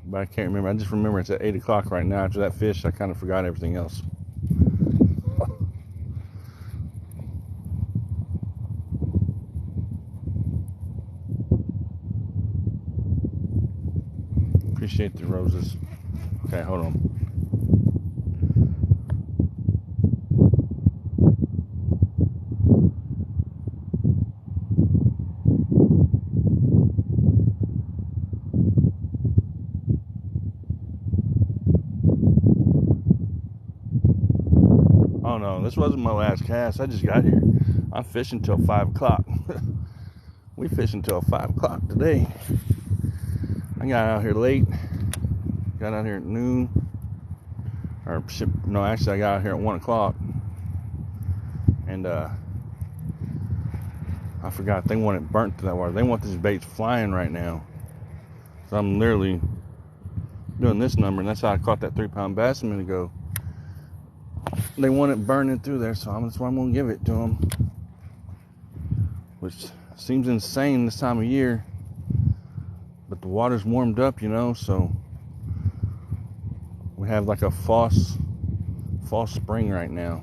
but I can't remember. I just remember it's at 8 o'clock right now. After that fish, I kind of forgot everything else. Appreciate the roses. Okay, hold on. Oh no, this wasn't my last cast. I just got here. I'm fishing till 5 o'clock. We fishing till 5 o'clock today. I got out here late. Got out here at noon. No, actually I got out here at 1 o'clock. And I forgot they want it burnt to that water. They want these baits flying right now. So I'm literally doing this number, and that's how I caught that 3-pound bass a minute ago. They want it burning through there, so that's why I'm gonna give it to them. Which seems insane this time of year. But the water's warmed up, so we have like a fall spring right now.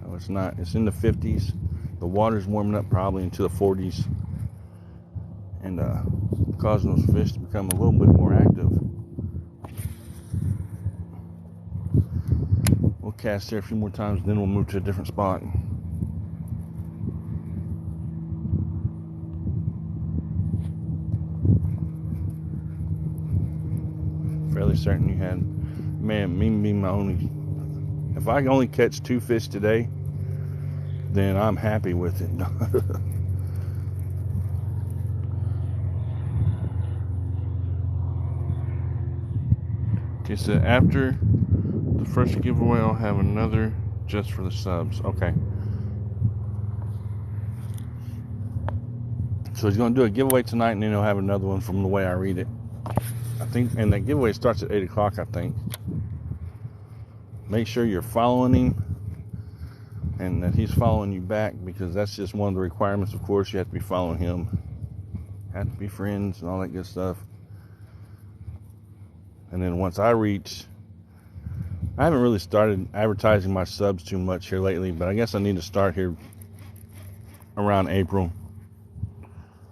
No, it's not. It's in the 50s. The water's warming up probably into the 40s, and causing those fish to become a little bit more active. We'll cast there a few more times, then we'll move to a different spot. Fairly certain you had, man, me being my only. If I can only catch 2 fish today, then I'm happy with it. Okay, so after the first giveaway, I'll have another just for the subs. Okay. So he's going to do a giveaway tonight, and then he'll have another one from the way I read it. I think, and that giveaway starts at 8 o'clock, I think. Make sure you're following him and that he's following you back, because that's just one of the requirements. Of course, you have to be following him, have to be friends and all that good stuff. And then once I haven't really started advertising my subs too much here lately, but I guess I need to start here around April.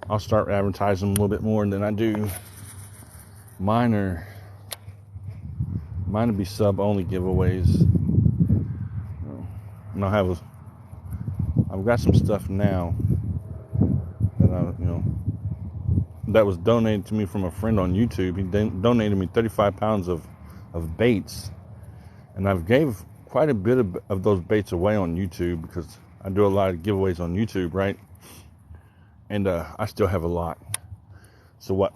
I'll start advertising a little bit more than I do. Mine will be sub only giveaways. And I've got some stuff now that that was donated to me from a friend on YouTube. He donated me 35 pounds of baits, and I've gave quite a bit of those baits away on YouTube because I do a lot of giveaways on YouTube, right? And I still have a lot. So what?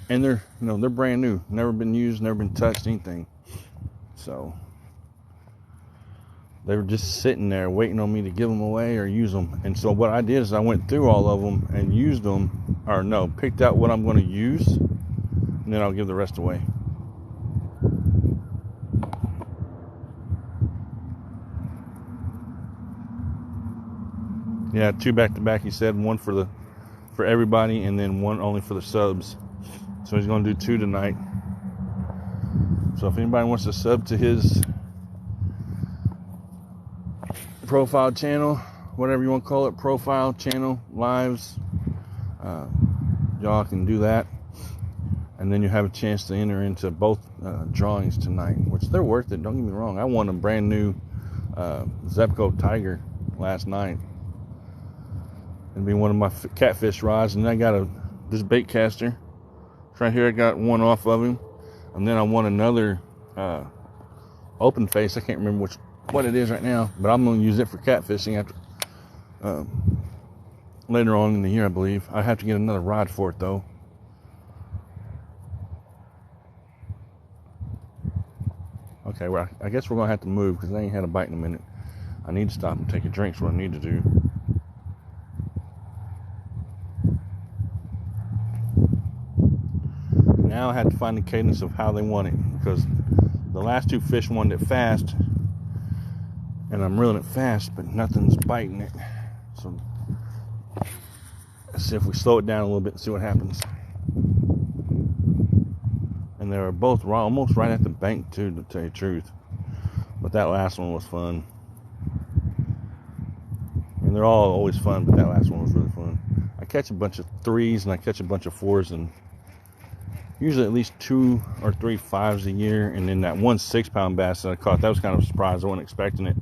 And they're brand new, never been used, never been touched, anything. So they were just sitting there waiting on me to give them away or use them. And so what I did is I went through all of them and used them, or no, picked out what I'm going to use, and then I'll give the rest away. Yeah, 2 back-to-back, he said. One for everybody, and then one only for the subs. So he's going to do 2 tonight. So if anybody wants to sub to his profile channel, whatever you want to call it, profile channel, lives, y'all can do that. And then you have a chance to enter into both drawings tonight, which they're worth it. Don't get me wrong. I won a brand new Zebco Tiger last night. It'll be one of my catfish rods, and I got this bait caster. Right here, I got one off of him, and then I won another open face. I can't remember what it is right now, but I'm going to use it for catfishing after later on in the year, I believe. I have to get another rod for it though. Okay, well, I guess we're gonna have to move because I ain't had a bite in a minute. I need to stop and take a drink. Is what I need to do. Now I had to find the cadence of how they want it, because the last 2 fish wanted it fast, and I'm reeling it fast, but nothing's biting it. So let's see if we slow it down a little bit and see what happens. And they were both almost right at the bank too, to tell you the truth. But that last one was fun. And they're all always fun, but that last one was really fun. I catch a bunch of 3s and I catch a bunch of 4s, and usually at least 2 or 3 5s a year. And then that 1 6-pound bass that I caught, that was kind of a surprise. I wasn't expecting it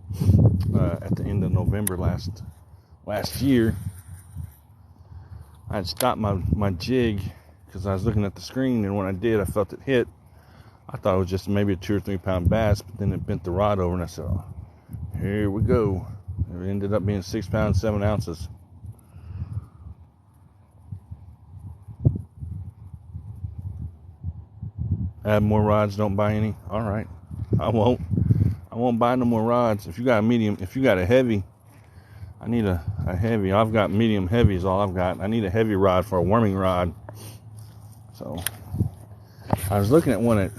at the end of November last year. I had stopped my jig because I was looking at the screen, and when I did, I felt it hit. I thought it was just maybe a 2 or 3 pound bass, but then it bent the rod over, and I said, oh, here we go. It ended up being 6 pounds, 7 ounces. Add more rods, don't buy any. All right, I won't buy no more rods. If you got a heavy, I need a heavy. I've got medium heavy is all I've got. I need a heavy rod for a worming rod. So I was looking at one at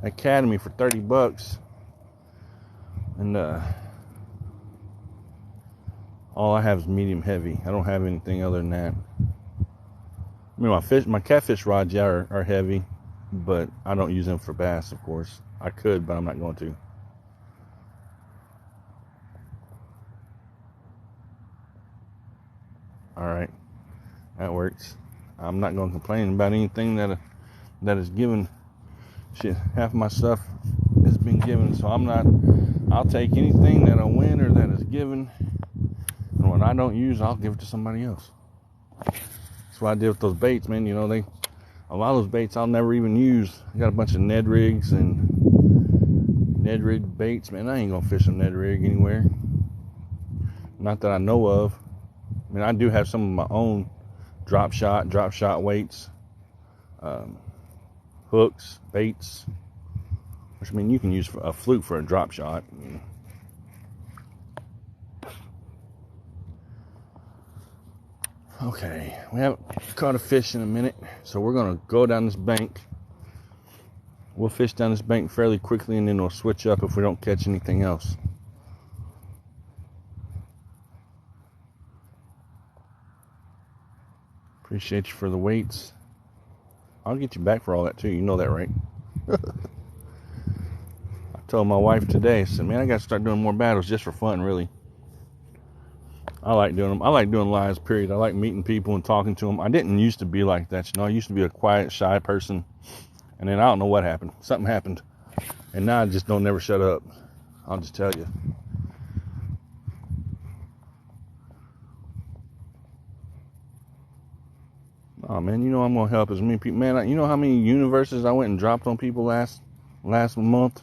Academy for $30, and all I have is medium heavy. I don't have anything other than that. I mean, my catfish rods, yeah, are heavy, but I don't use them for bass, of course. I could, but I'm not going to. All right, that works. I'm not going to complain about anything that is given. Shit, half my stuff has been given, so I'll take anything that I win or that is given, and when I don't use, I'll give it to somebody else. That's what I did with those baits, man. You know, a lot of those baits I'll never even use. I got a bunch of Ned rigs and Ned rig baits, man. I ain't gonna fish a Ned rig anywhere. Not that I know of. I mean, I do have some of my own drop shot weights, hooks, baits, which, I mean, you can use a fluke for a drop shot. Okay, we haven't caught a fish in a minute, so we're gonna go down this bank. We'll fish down this bank fairly quickly, and then we'll switch up if we don't catch anything else. Appreciate you for the weights. I'll get you back for all that too. You know that, right? I told my wife today, I said, man, I got to start doing more battles just for fun, really. I like doing them. I like doing lives, period. I like meeting people and talking to them. I didn't used to be like that, you know. I used to be a quiet, shy person. And then I don't know what happened. Something happened. And now I just don't never shut up. I'll just tell you. Oh, man, you know I'm going to help as many people. Man, you know how many universes I went and dropped on people last month?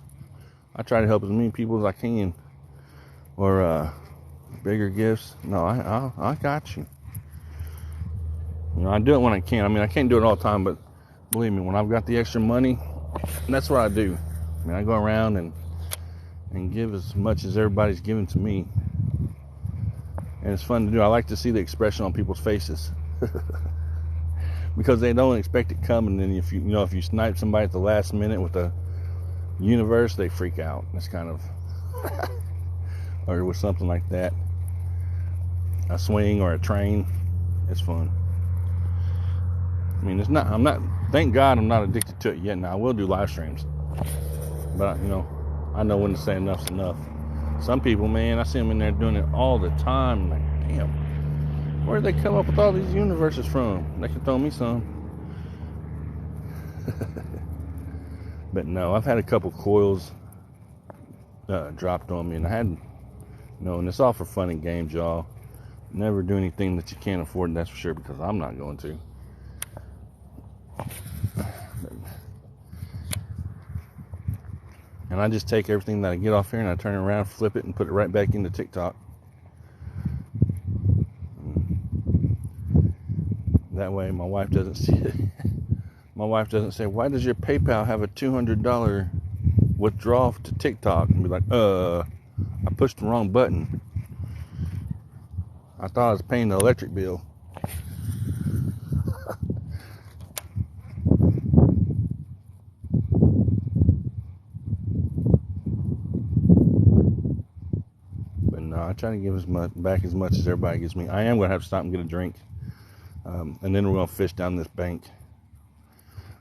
I try to help as many people as I can. Or Bigger gifts. No, I got you. You know, I do it when I can. I mean, I can't do it all the time, but believe me, when I've got the extra money, that's what I do. I mean, I go around and give as much as everybody's giving to me. And it's fun to do. I like to see the expression on people's faces. Because they don't expect it coming. And if you snipe somebody at the last minute with a universe, they freak out. It's kind of or with something like that. A swing or a train. It's fun. I mean, thank God I'm not addicted to it yet. Now I will do live streams. But I know when to say enough's enough. Some people, man, I see them in there doing it all the time. Like, damn, where did they come up with all these universes from? They could throw me some. But no, I've had a couple coils dropped on me, and I had, and it's all for fun and games, y'all. Never do anything that you can't afford, that's for sure, because I'm not going to. And I just take everything that I get off here and I turn it around, flip it, and put it right back into TikTok. That way my wife doesn't see it. My wife doesn't say, why does your PayPal have a $200 withdrawal to TikTok? And be like, I pushed the wrong button. I thought I was paying the electric bill. But no, I try to give back as much as everybody gives me. I am going to have to stop and get a drink. And then we're going to fish down this bank.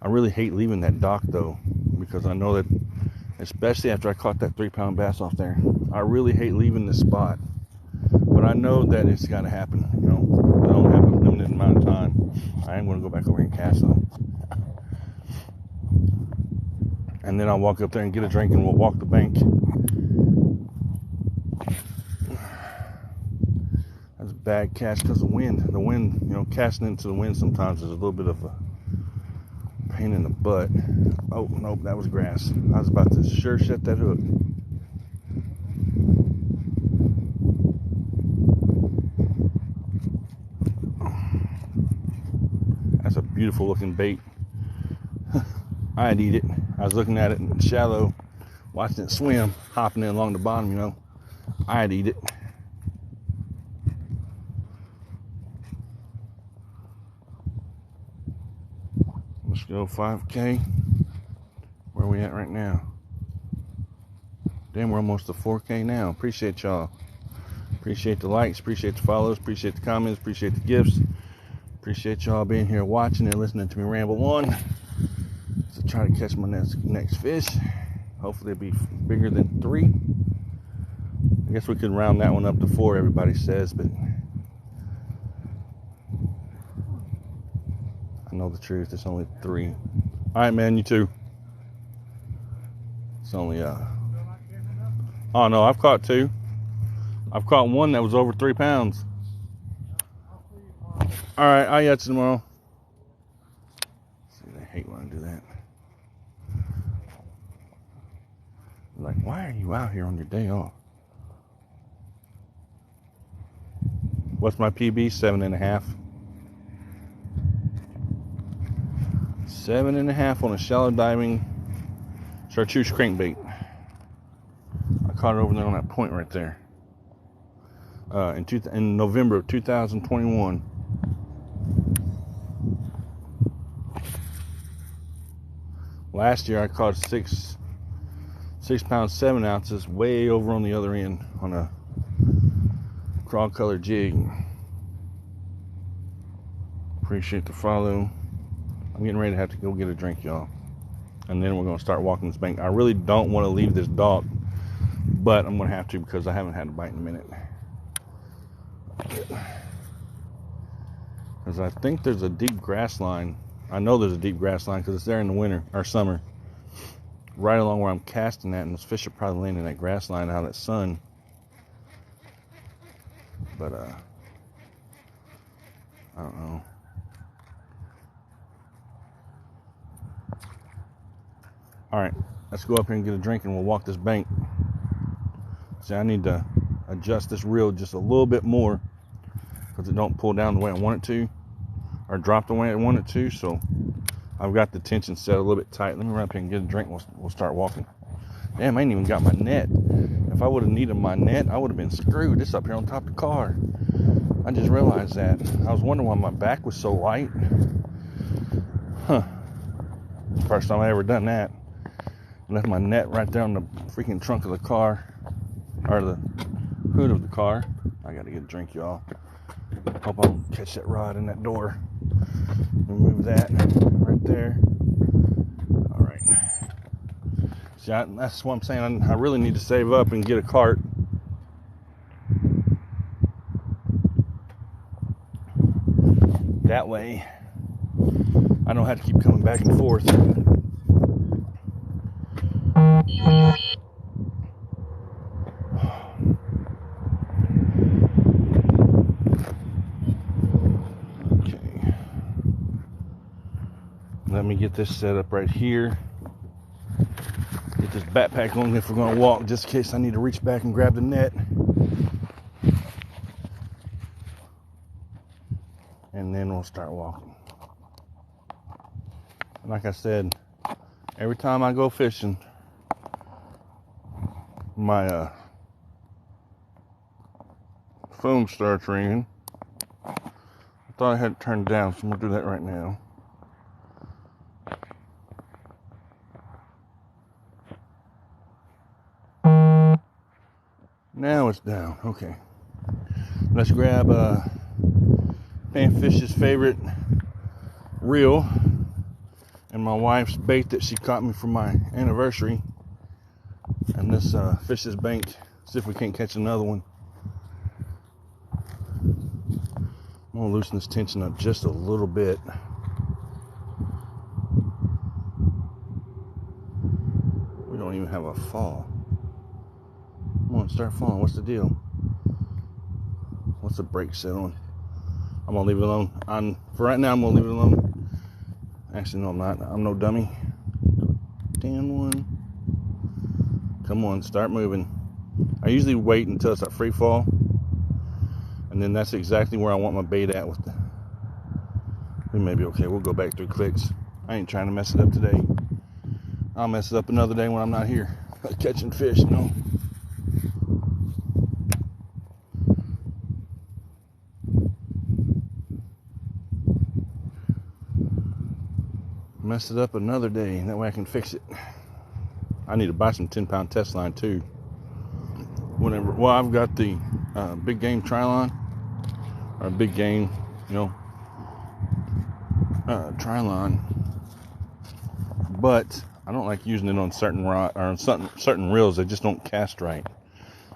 I really hate leaving that dock, though, because I know that, especially after I caught that 3-pound bass off there, I really hate leaving this spot. But I know that it's got to happen. I don't have a limited amount of time. I am going to go back over here and cast, though. And then I'll walk up there and get a drink, and we'll walk the bank. That's a bad cast because of the wind. The wind, casting into the wind sometimes is a little bit of a pain in the butt. Oh, nope, that was grass. I was about to sure shut that hook. That's a beautiful looking bait. I'd eat it. I was looking at it in shallow, watching it swim, hopping in along the bottom, I'd eat it. Let's go 5K. Where are we at right now? Damn, we're almost to 4K now. Appreciate y'all. Appreciate the likes, appreciate the follows, appreciate the comments, appreciate the gifts. Appreciate y'all being here watching and listening to me ramble on. So try to catch my next fish. Hopefully it'll be bigger than 3. I guess we could round that one up to 4, everybody says, but I know the truth, it's only 3. Alright, man, you too. It's only oh no, I've caught 2. I've caught one that was over 3 pounds. Alright, I'll catch you tomorrow. See, they hate when I do that. They're like, why are you out here on your day off? What's my PB? 7.5. 7.5 on a shallow diving chartreuse crankbait. I caught it over there on that point right there. In November of 2021. Last year I caught 6 pounds 7 ounces way over on the other end on a crawl color jig. Appreciate the follow. I'm getting ready to have to go get a drink, y'all, and then we're going to start walking this bank. I really don't want to leave this dock, but I'm going to have to because I haven't had a bite in a minute. Because I think there's a deep grass line. I know there's a deep grass line because it's there in the winter or summer, right along where I'm casting at, and those fish are probably laying in that grass line out of that sun. But I don't know. All right, let's go up here and get a drink, and we'll walk this bank. See, I need to adjust this reel just a little bit more because it don't pull down the way I want it to, or drop the way I want it to. So I've got the tension set a little bit tight. Let me run up here and get a drink. We'll start walking. Damn, I ain't even got my net. If I would have needed my net, I would have been screwed. It's up here on top of the car. I just realized that. I was wondering why my back was so light. Huh. First time I ever done that. Left my net right there on the freaking trunk of the car, or the hood of the car. I gotta get a drink, y'all. Hope I don't catch that rod in that door. Remove that right there. All right. See, that's what I'm saying. I really need to save up and get a cart. That way, I don't have to keep coming back and forth. Okay. Let me get this set up right here. Get this backpack on if we're going to walk, just in case I need to reach back and grab the net. And then we'll start walking. Like I said, every time I go fishing, my phone starts ringing. I thought I had it turned down, so I'm going to do that right now. Now it's down. Okay. Let's grab Panfish's favorite reel and my wife's bait that she caught me for my anniversary. And this Fish's Bank. See if we can't catch another one. I'm going to loosen this tension up just a little bit. We don't even have a fall. Come on, start falling. What's the deal? What's the brake set on? I'm going to leave it alone. For right now, I'm going to leave it alone. Actually, no, I'm not. I'm no dummy. 10-1. Come on, start moving. I usually wait until it's a free fall. And then that's exactly where I want my bait at. We may be okay. We'll go back 3 clicks. I ain't trying to mess it up today. I'll mess it up another day when I'm not here. Catching fish, you know. Mess it up another day. That way I can fix it. I need to buy some 10-pound test line too. Whatever. Well, I've got the big game Trilon, or big game, Trilon, but I don't like using it on certain rod or on certain reels. They just don't cast right.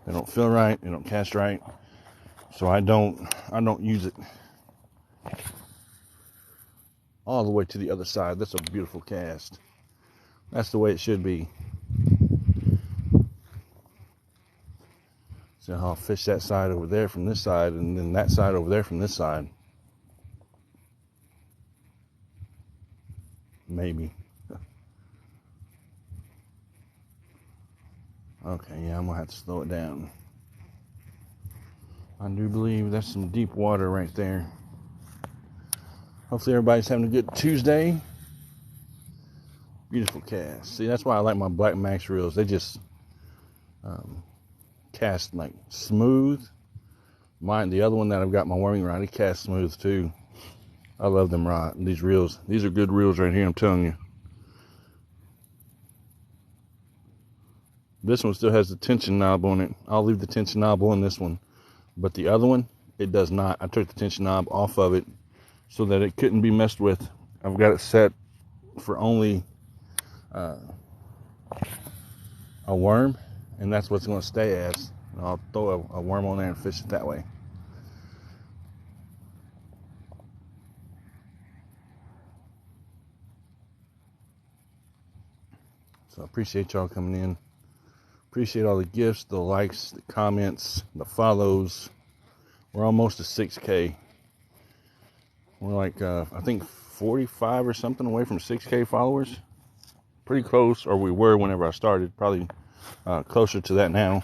They don't feel right. They don't cast right. So I don't use it all the way to the other side. That's a beautiful cast. That's the way it should be. So I'll fish that side over there from this side, and then that side over there from this side. Maybe. Okay, yeah, I'm gonna have to slow it down. I do believe that's some deep water right there. Hopefully everybody's having a good Tuesday. Beautiful cast. See, that's why I like my Black Max reels. They just cast like smooth. The other one that I've got, my worming rod, it casts smooth too. I love them these reels. These are good reels right here, I'm telling you. This one still has the tension knob on it. I'll leave the tension knob on this one. But the other one, it does not. I took the tension knob off of it so that it couldn't be messed with. I've got it set for only a worm, and that's what it's going to stay as. I'll throw a worm on there and fish it that way. So I appreciate y'all coming in. Appreciate all the gifts, the likes, the comments, the follows. We're almost to 6K. We're like, I think 45 or something away from 6K followers. Pretty close, or we were whenever I started. Probably closer to that now.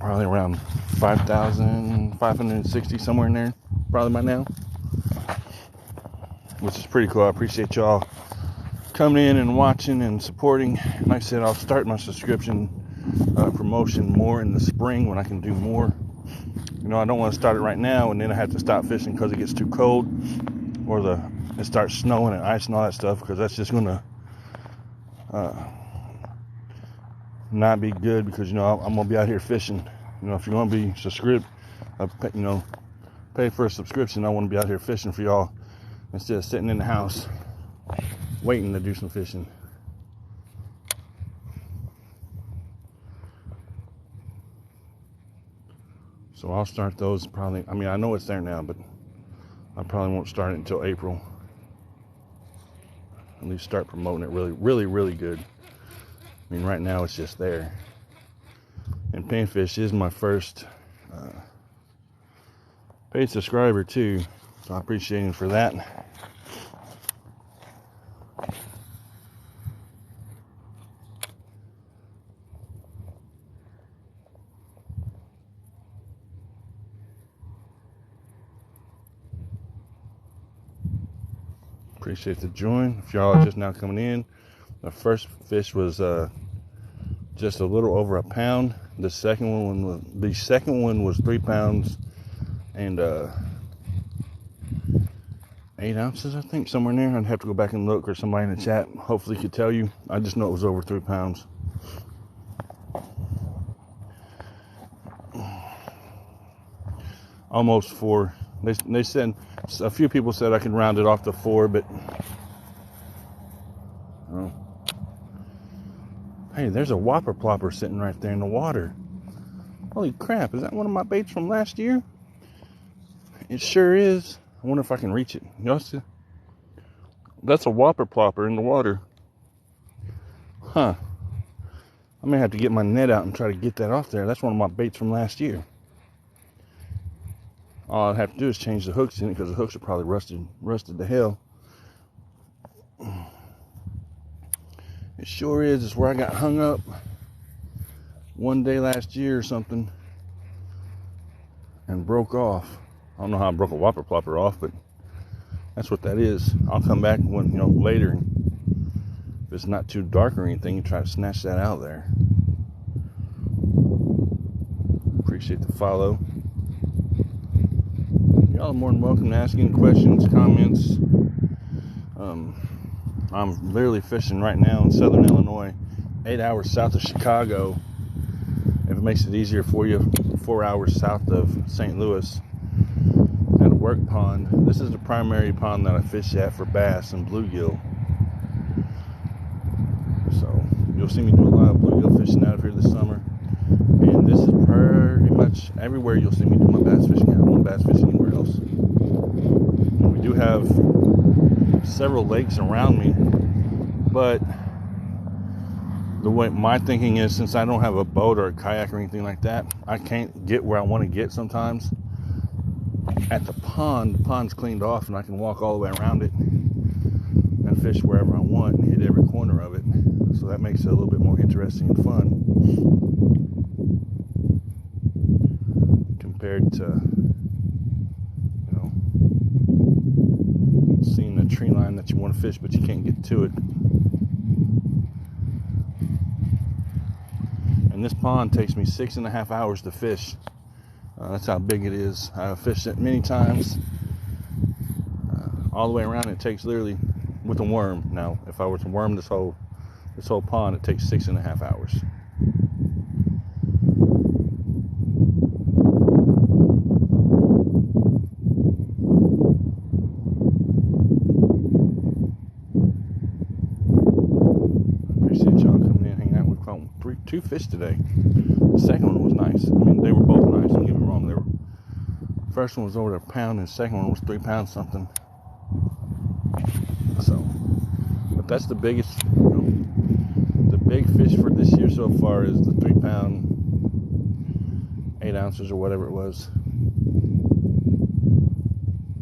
probably around 5,560, somewhere in there, probably by now, which is pretty cool. I appreciate y'all coming in and watching and supporting. Like I said, I'll start my subscription promotion more in the spring when I can do more. You know, I don't want to start it right now and then I have to stop fishing because it gets too cold, or it starts snowing and ice and all that stuff, because that's just going to not be good, because, you know, I'm going to be out here fishing. You know, if you're going to be subscribed, you know, pay for a subscription, I want to be out here fishing for y'all instead of sitting in the house waiting to do some fishing. So I'll start those probably. I mean, I know it's there now, but I probably won't start it until April. At least start promoting it really good. I mean, right now it's just there. And Panfish is my first paid subscriber too, so I appreciate him for that. Appreciate the join. If y'all are just now coming in, the first fish was just a little over a pound. The second one was 3 pounds and 8 ounces, I think, somewhere in there. I'd have to go back and look, or somebody in the chat hopefully could tell you. I just know it was over 3 pounds. Almost 4. They said, a few people said I could round it off to 4, but oh. Hey, there's a whopper plopper sitting right there in the water. Holy crap, is that one of my baits from last year? It sure is. I wonder if I can reach it. Y'all see? That's a whopper plopper in the water. Huh. I may have to get my net out and try to get that off there. That's one of my baits from last year. All I'd have to do is change the hooks in it, because the hooks are probably rusted to hell. It sure is. It's where I got hung up one day last year or something and broke off. I don't know how I broke a whopper plopper off, but that's what that is. I'll come back when, you know, later, if it's not too dark or anything, and try to snatch that out there. Appreciate the follow. Y'all are more than welcome to ask any questions, comments. I'm literally fishing right now in southern Illinois, 8 hours south of Chicago. If it makes it easier for you, 4 hours south of St. Louis, at a work pond. This is the primary pond that I fish at for bass and bluegill. So you'll see me do a lot of bluegill fishing out of here this summer. And this is pretty much everywhere you'll see me do my bass fishing. I won't bass fish anywhere else. And we do have several lakes around me, but the way my thinking is, since I don't have a boat or a kayak or anything like that, I can't get where I want to get sometimes. At the pond's cleaned off, and I can walk all the way around it and fish wherever I want and hit every corner of it. So that makes it a little bit more interesting and fun compared to, you know, seeing the tree line that you want to fish but you can't get to it. And this pond takes me 6.5 hours to fish. That's how big it is. I've fished it many times. All the way around, it takes literally, with a worm. Now, if I were to worm this whole pond, it takes 6.5 hours. Appreciate y'all coming in, hanging out. We've caught 2 fish today. The second one was nice. I mean, they were both nice, don't get me wrong. First one was over a pound, and the second one was 3 pounds something. So, but that's the biggest, you know, the big fish for this year so far is the 3 pound, 8 ounces or whatever it was.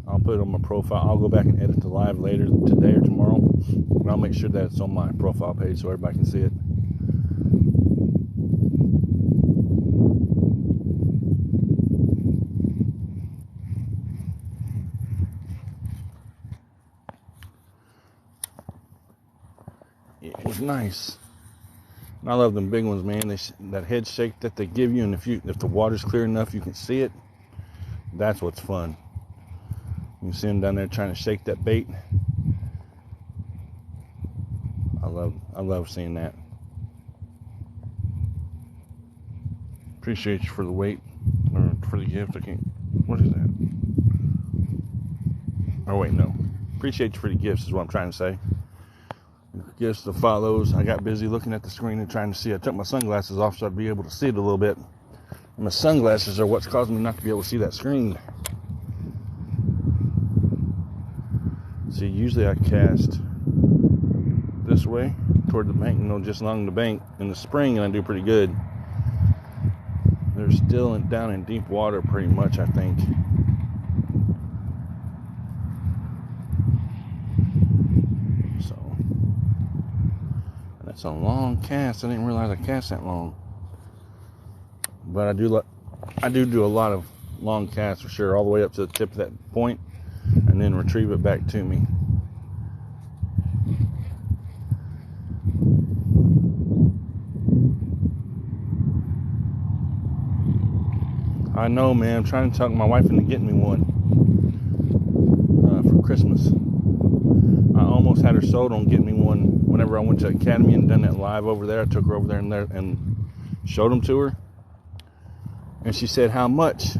I'll put it on my profile. I'll go back and edit the live later today or tomorrow, and I'll make sure that it's on my profile page so everybody can see it. nice. And I love them big ones, man. That head shake that they give you, and if the water's clear enough, you can see it. That's what's fun. You see them down there trying to shake that bait. I love seeing that. Appreciate you for the wait, or for the gift. I can't. What is that? Oh wait, no. Appreciate you for the gifts is what I'm trying to say. Gifts, the follows. I got busy looking at the screen and trying to see. I took my sunglasses off so I'd be able to see it a little bit. And my sunglasses are what's causing me not to be able to see that screen. See, usually I cast this way toward the bank, just along the bank in the spring, and I do pretty good. They're still down in deep water pretty much, I think. So, that's a long cast. I didn't realize I cast that long. But I do a lot of long casts for sure, all the way up to the tip of that point, and then retrieve it back to me. I know, man. I'm trying to talk my wife into getting me one for Christmas. I almost had her sold on getting me one whenever I went to Academy and done that live over there. I took her over there and showed them to her. And she said, how much?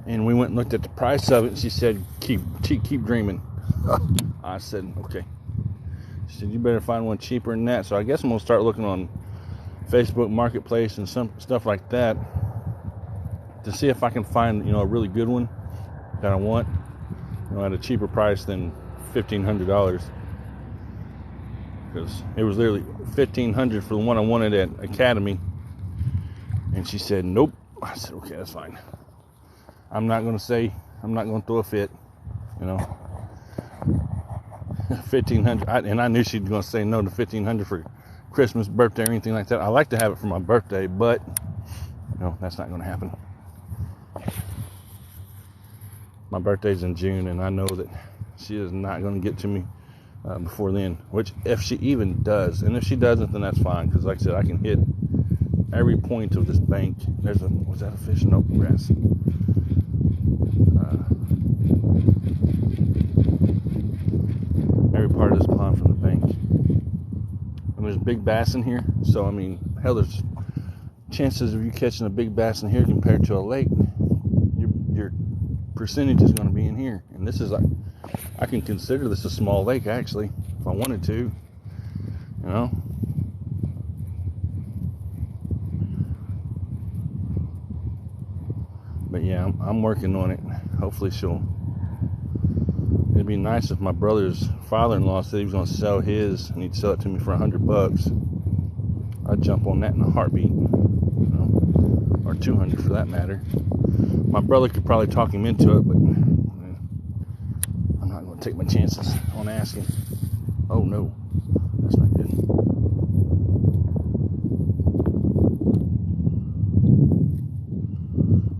And we went and looked at the price of it. And she said, keep dreaming. I said, okay. She said, you better find one cheaper than that. So I guess I'm going to start looking on Facebook Marketplace and some stuff like that to see if I can find, a really good one that I want, at a cheaper price than $1,500. Because it was literally $1,500 for the one I wanted at Academy. And she said, nope. I said, okay, that's fine. I'm not going to throw a fit, $1,500. And I knew she was going to say no to $1,500 for Christmas, birthday, or anything like that. I like to have it for my birthday, but, that's not going to happen. My birthday's in June, and I know that she is not going to get to me before then. Which, if she even does, and if she doesn't, then that's fine. Because, like I said, I can hit every point of this bank. Was that a fish? Nope, grass. Every part of this pond from the bank. And there's big bass in here. So, hell, there's chances of you catching a big bass in here compared to a lake. Your percentage is going to be in here. And this is I can consider this a small lake, actually, if I wanted to. But yeah, I'm working on it. Hopefully it'd be nice if my brother's father-in-law said he was going to sell his and he'd sell it to me for $100. I'd jump on that in a heartbeat, or $200 for that matter. My brother could probably talk him into it, but I'm not going to take my chances on asking. Oh no, that's not good.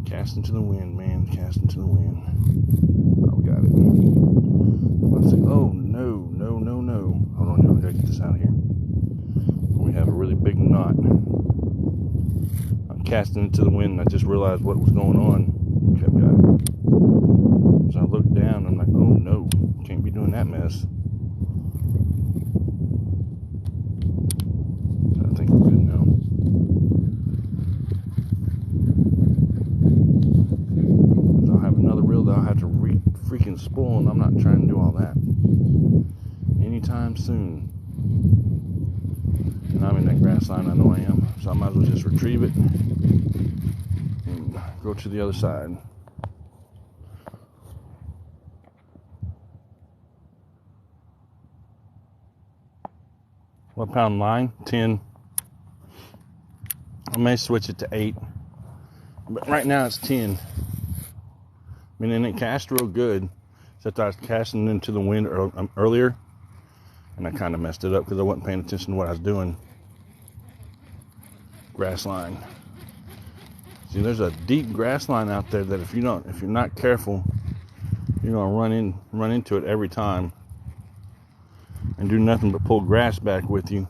Cast into the wind, man. Cast into the wind. Oh, we got it. Let's see. Oh no. Hold on, I gotta get this out of here. We have a really big knot. I'm casting into the wind, and I just realized what was going on. Okay, I've got it. So I looked down, and I'm like, oh no, can't be doing that mess. So I think we're good now. I'll have another reel that I'll have to freaking spool, and I'm not trying to do all that anytime soon. And I'm in that grass line, I know I am. So I might as well just retrieve it and go to the other side. What pound line? 10. I may switch it to 8. But right now it's 10. And it cast real good. Except I was casting into the wind earlier. And I kind of messed it up because I wasn't paying attention to what I was doing. Grass line. See, there's a deep grass line out there that if you're not careful, you're gonna run into it every time. and do nothing but pull grass back with you.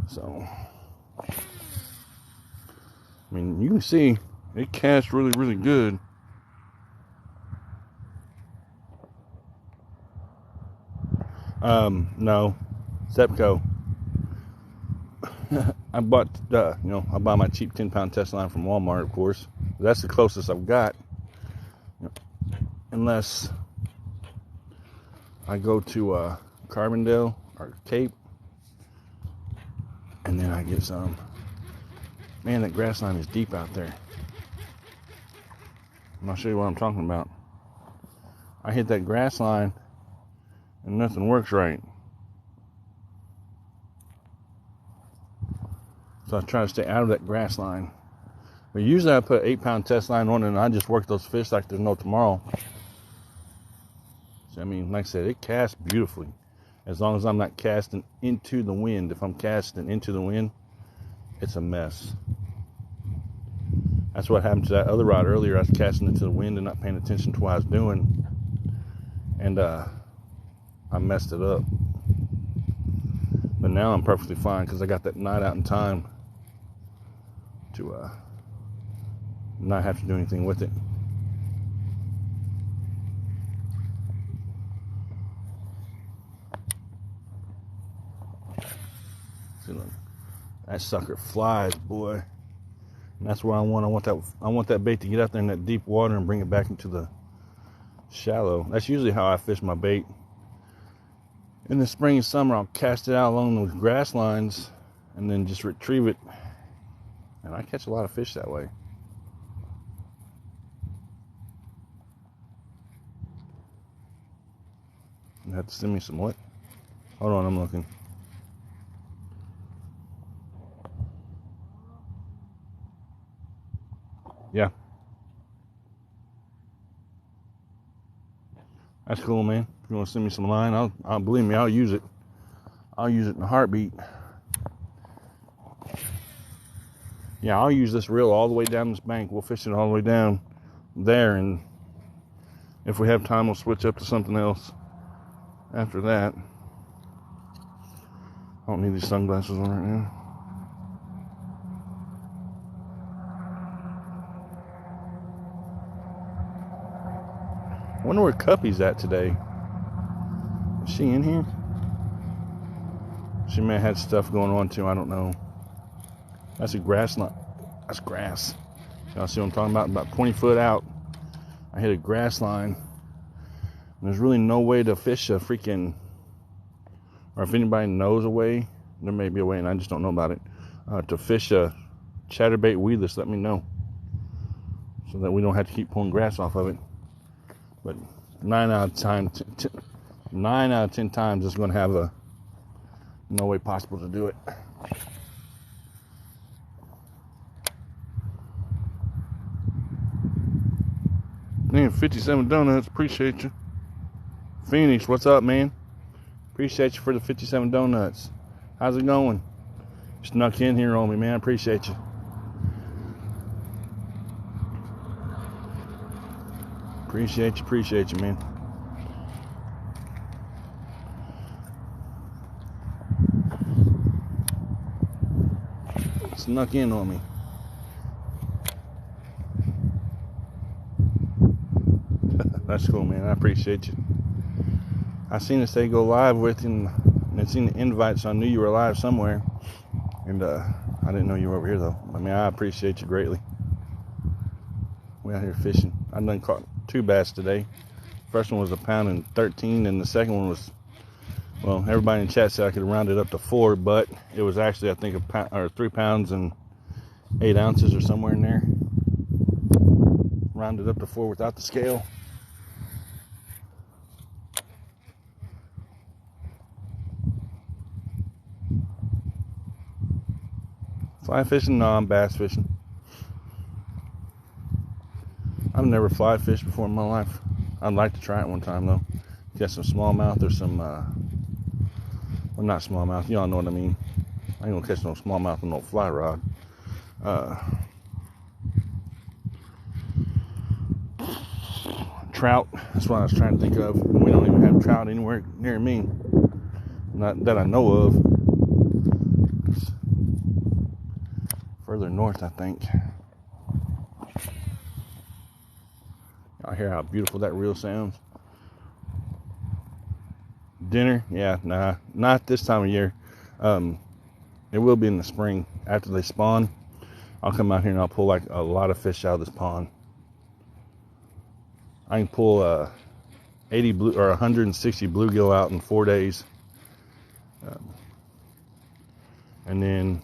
So, I mean, you can see it casts really, really good. No, Zepco. I bought, I buy my cheap 10-pound test line from Walmart, of course. That's the closest I've got. Unless I go to Carbondale or Cape, and then I get some. Man, that grass line is deep out there. I'll show you what I'm talking about. I hit that grass line, and nothing works right. So I try to stay out of that grass line. But usually I put 8-pound test line on it, and I just work those fish like there's no tomorrow. So, I mean, like I said, it casts beautifully. As long as I'm not casting into the wind. If I'm casting into the wind, it's a mess. That's what happened to that other rod earlier. I was casting into the wind and not paying attention to what I was doing. And I messed it up. But now I'm perfectly fine because I got that night out in time to not have to do anything with it. See, look, that sucker flies, boy. And that's what I want. I want that bait to get out there in that deep water and bring it back into the shallow. That's usually how I fish my bait. In the spring and summer, I'll cast it out along those grass lines and then just retrieve it. And I catch a lot of fish that way. You have to send me some what? Hold on, I'm looking. Yeah. That's cool, man. If you want to send me some line, I'll believe me, I'll use it. I'll use it in a heartbeat. Yeah, I'll use this reel all the way down this bank. We'll fish it all the way down there, and if we have time, we'll switch up to something else after that. I don't need these sunglasses on right now. I wonder where Cuppy's at today. Is she in here? She may have had stuff going on too, I don't know. That's a grass line. That's grass. Y'all see what I'm talking about? About 20 foot out, I hit a grass line. And there's really no way to fish a freaking, or if anybody knows a way, there may be a way and I just don't know about it, to fish a chatterbait weedless, let me know. So that we don't have to keep pulling grass off of it. But 9 out of 10 times it's going to have no way possible to do it. Man, 57 donuts, appreciate you. Phoenix, what's up, man? Appreciate you for the 57 donuts. How's it going? Snuck in here on me, man. Appreciate you. Appreciate you, man. Snuck in on me. That's cool, man. I appreciate you. I seen it say go live with you, and I seen the invite, so I knew you were live somewhere. And I didn't know you were over here, though. I mean, I appreciate you greatly. We out here fishing. I done caught 2 bass today. First one was 1 pound and 13, and the second one was, well, everybody in the chat said I could round it up to 4, but it was actually, I think, 3 pounds and 8 ounces or somewhere in there. Rounded up to 4 without the scale. Fly fishing? No, I'm bass fishing. I've never fly fished before in my life. I'd like to try it one time, though. Get some smallmouth or some, well, not smallmouth. Y'all know what I mean. I ain't gonna catch no smallmouth with no fly rod. trout. That's what I was trying to think of. We don't even have trout anywhere near me. Not that I know of. It's further north, I think. Y'all hear how beautiful that reel sounds? Dinner? Yeah, nah, not this time of year. It will be in the spring after they spawn. I'll come out here and I'll pull like a lot of fish out of this pond. I can pull 80 blue or 160 bluegill out in 4 days, and then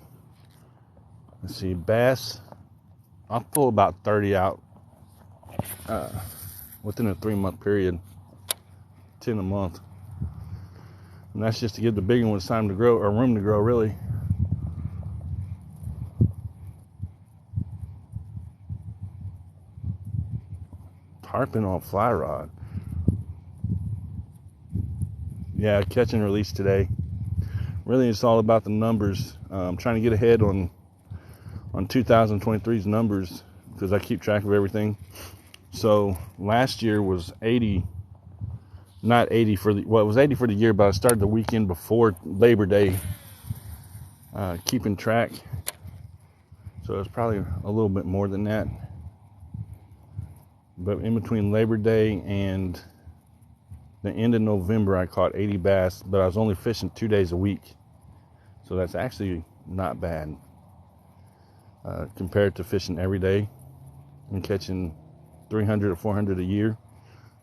let's see, bass. I'll pull about 30 out within a 3-month period, 10 a month, and that's just to give the bigger ones time to grow or room to grow, really. Tarpon on fly rod. Yeah, catch and release today. Really, it's all about the numbers. I'm trying to get ahead on 2023's numbers because I keep track of everything. So last year was 80, not 80 for the, well, it was 80 for the year, but I started the weekend before Labor Day, keeping track. So it's probably a little bit more than that. But in between Labor Day and the end of November, I caught 80 bass, but I was only fishing 2 days a week. So that's actually not bad compared to fishing every day and catching 300 or 400 a year.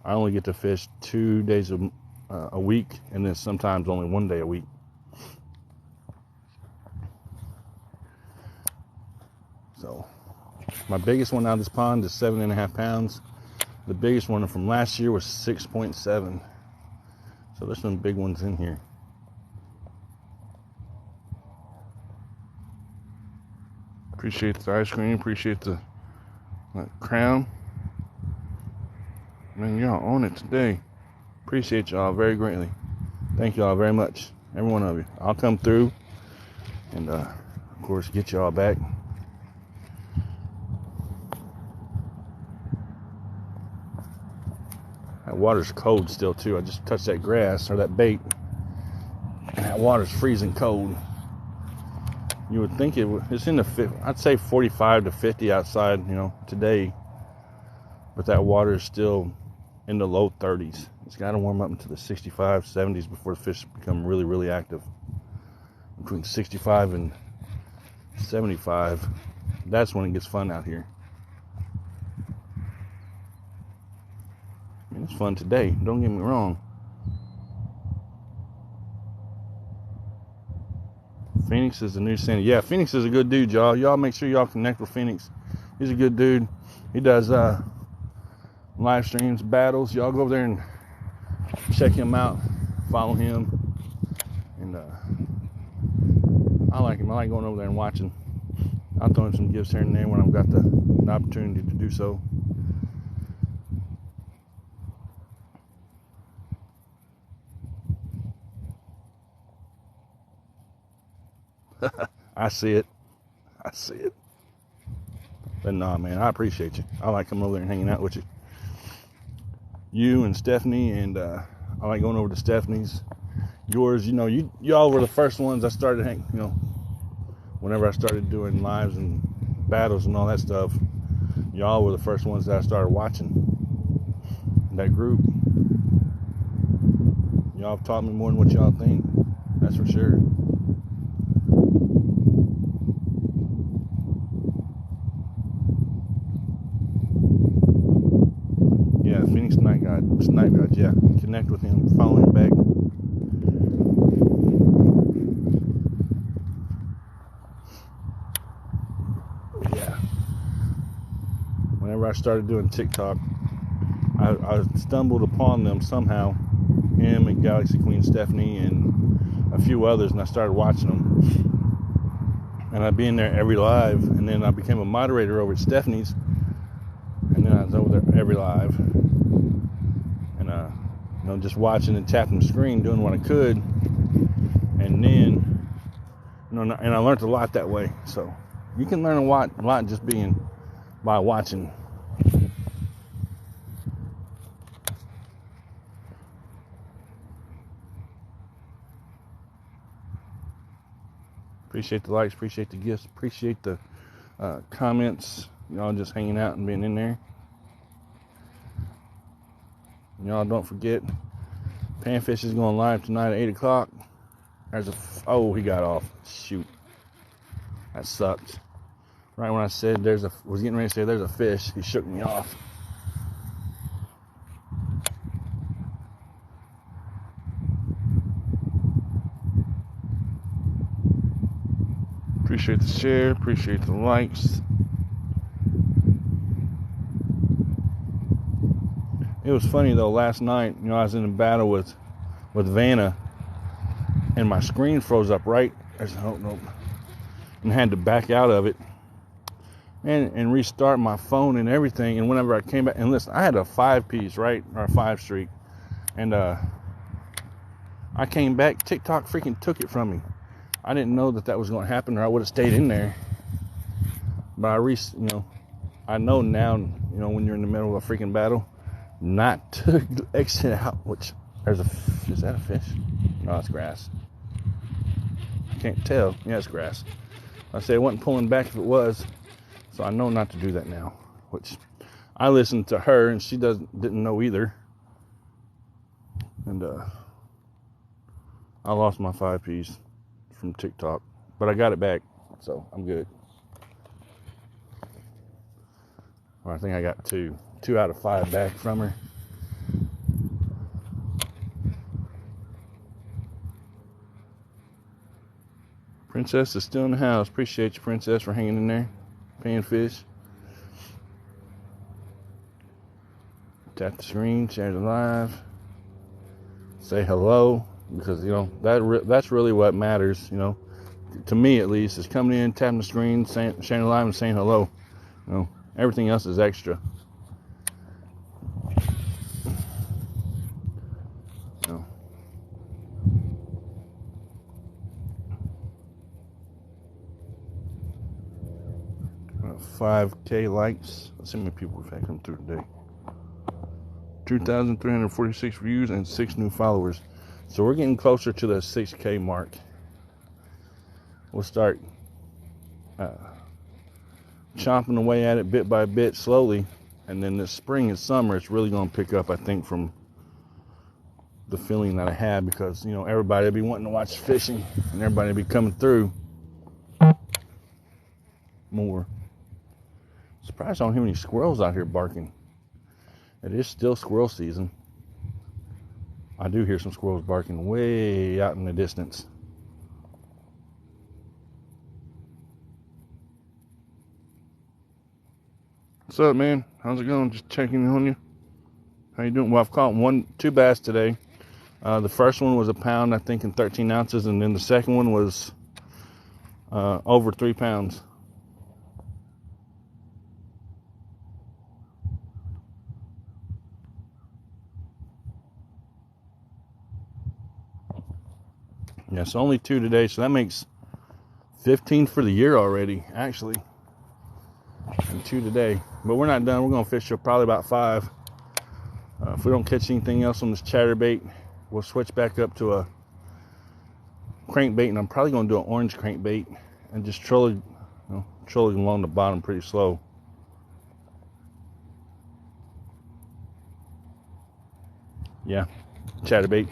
I only get to fish 2 days a week, and then sometimes only 1 day a week. So my biggest one out of this pond is 7.5 pounds. The biggest one from last year was 6.7. So there's some big ones in here. Appreciate the ice cream. Appreciate the crown. Man, y'all on it today. Appreciate y'all very greatly. Thank y'all very much. Every one of you. I'll come through and, of course, get y'all back. That water's cold still, too. I just touched that grass or that bait, and that water's freezing cold. You would think it's in the, I'd say 45 to 50 outside, today. But that water is still in the low 30s. It's got to warm up into the 65, 70s before the fish become really, really active. Between 65 and 75, that's when it gets fun out here. I mean, it's fun today, don't get me wrong. Phoenix is the new Sandy. Yeah, Phoenix is a good dude, y'all. Y'all make sure y'all connect with Phoenix. He's a good dude. He does live streams, battles. Y'all go over there and check him out. Follow him. And I like him. I like going over there and watching. I'll throw him some gifts here and there when I've got the opportunity to do so. I see it. But nah, man, I appreciate you. I like coming over there and hanging out with you. You and Stephanie, and I like going over to Stephanie's. Yours, y'all were the first ones I started hanging, whenever I started doing lives and battles and all that stuff. Y'all were the first ones that I started watching. That group. Y'all have taught me more than what y'all think. That's for sure. Yeah, Phoenix Night God, yeah. Connect with him, follow him back. Yeah. Whenever I started doing TikTok, I stumbled upon them somehow. Him and Galaxy Queen Stephanie and a few others, and I started watching them. And I'd be in there every live, and then I became a moderator over at Stephanie's, and then I was over there every live. And just watching and tapping the screen, doing what I could, and then, and I learned a lot that way. So you can learn a lot just being by watching. Appreciate the likes, appreciate the gifts, appreciate the comments. Y'all just hanging out and being in there. Y'all don't forget, Panfish is going live tonight at 8 o'clock. Oh, he got off. Shoot. That sucked. Right when I said was getting ready to say there's a fish, he shook me off. Appreciate the share, appreciate the likes. It was funny though, last night, I was in a battle with Vanna, and my screen froze up right. And had to back out of it and restart my phone and everything. And whenever I came back, and listen, I had a 5-piece, right? Or a 5 streak. And I came back, TikTok freaking took it from me. I didn't know that was going to happen, or I would have stayed in there. But I know now, when you're in the middle of a freaking battle, not to exit out. Is that a fish? No, it's grass. I can't tell. Yeah, it's grass. I say it wasn't pulling back if it was, so I know not to do that now. Which I listened to her, and she didn't know either. And I lost my 5-piece from TikTok, but I got it back, so I'm good. Well, I think I got 2 out of 5 back from her. Princess is still in the house. Appreciate you, Princess, for hanging in there. Panfish. Tap the screen, share the live. Say hello, because that's really what matters. To me at least, is coming in, tapping the screen, sharing the live, and saying hello. Everything else is extra. 5K likes. Let's see how many people we've had come through today. 2,346 views and 6 new followers. So we're getting closer to the 6K mark. We'll start chomping away at it bit by bit, slowly. And then this spring and summer, it's really going to pick up, I think, from the feeling that I had. Because, everybody will be wanting to watch fishing. And everybody will be coming through more. Surprised I don't hear any squirrels out here barking. It is still squirrel season. I do hear some squirrels barking way out in the distance. What's up, man? How's it going? Just checking in on you. How you doing? Well, I've caught 2 bass today. The first one was a pound, I think, in 13 ounces, and then the second one was over 3 pounds. Yeah, so only 2 today, so that makes 15 for the year already, actually. And 2 today. But we're not done. We're going to fish till probably about 5. If we don't catch anything else on this chatterbait, we'll switch back up to a crankbait, and I'm probably going to do an orange crankbait and just trolling along the bottom pretty slow. Yeah, chatterbait.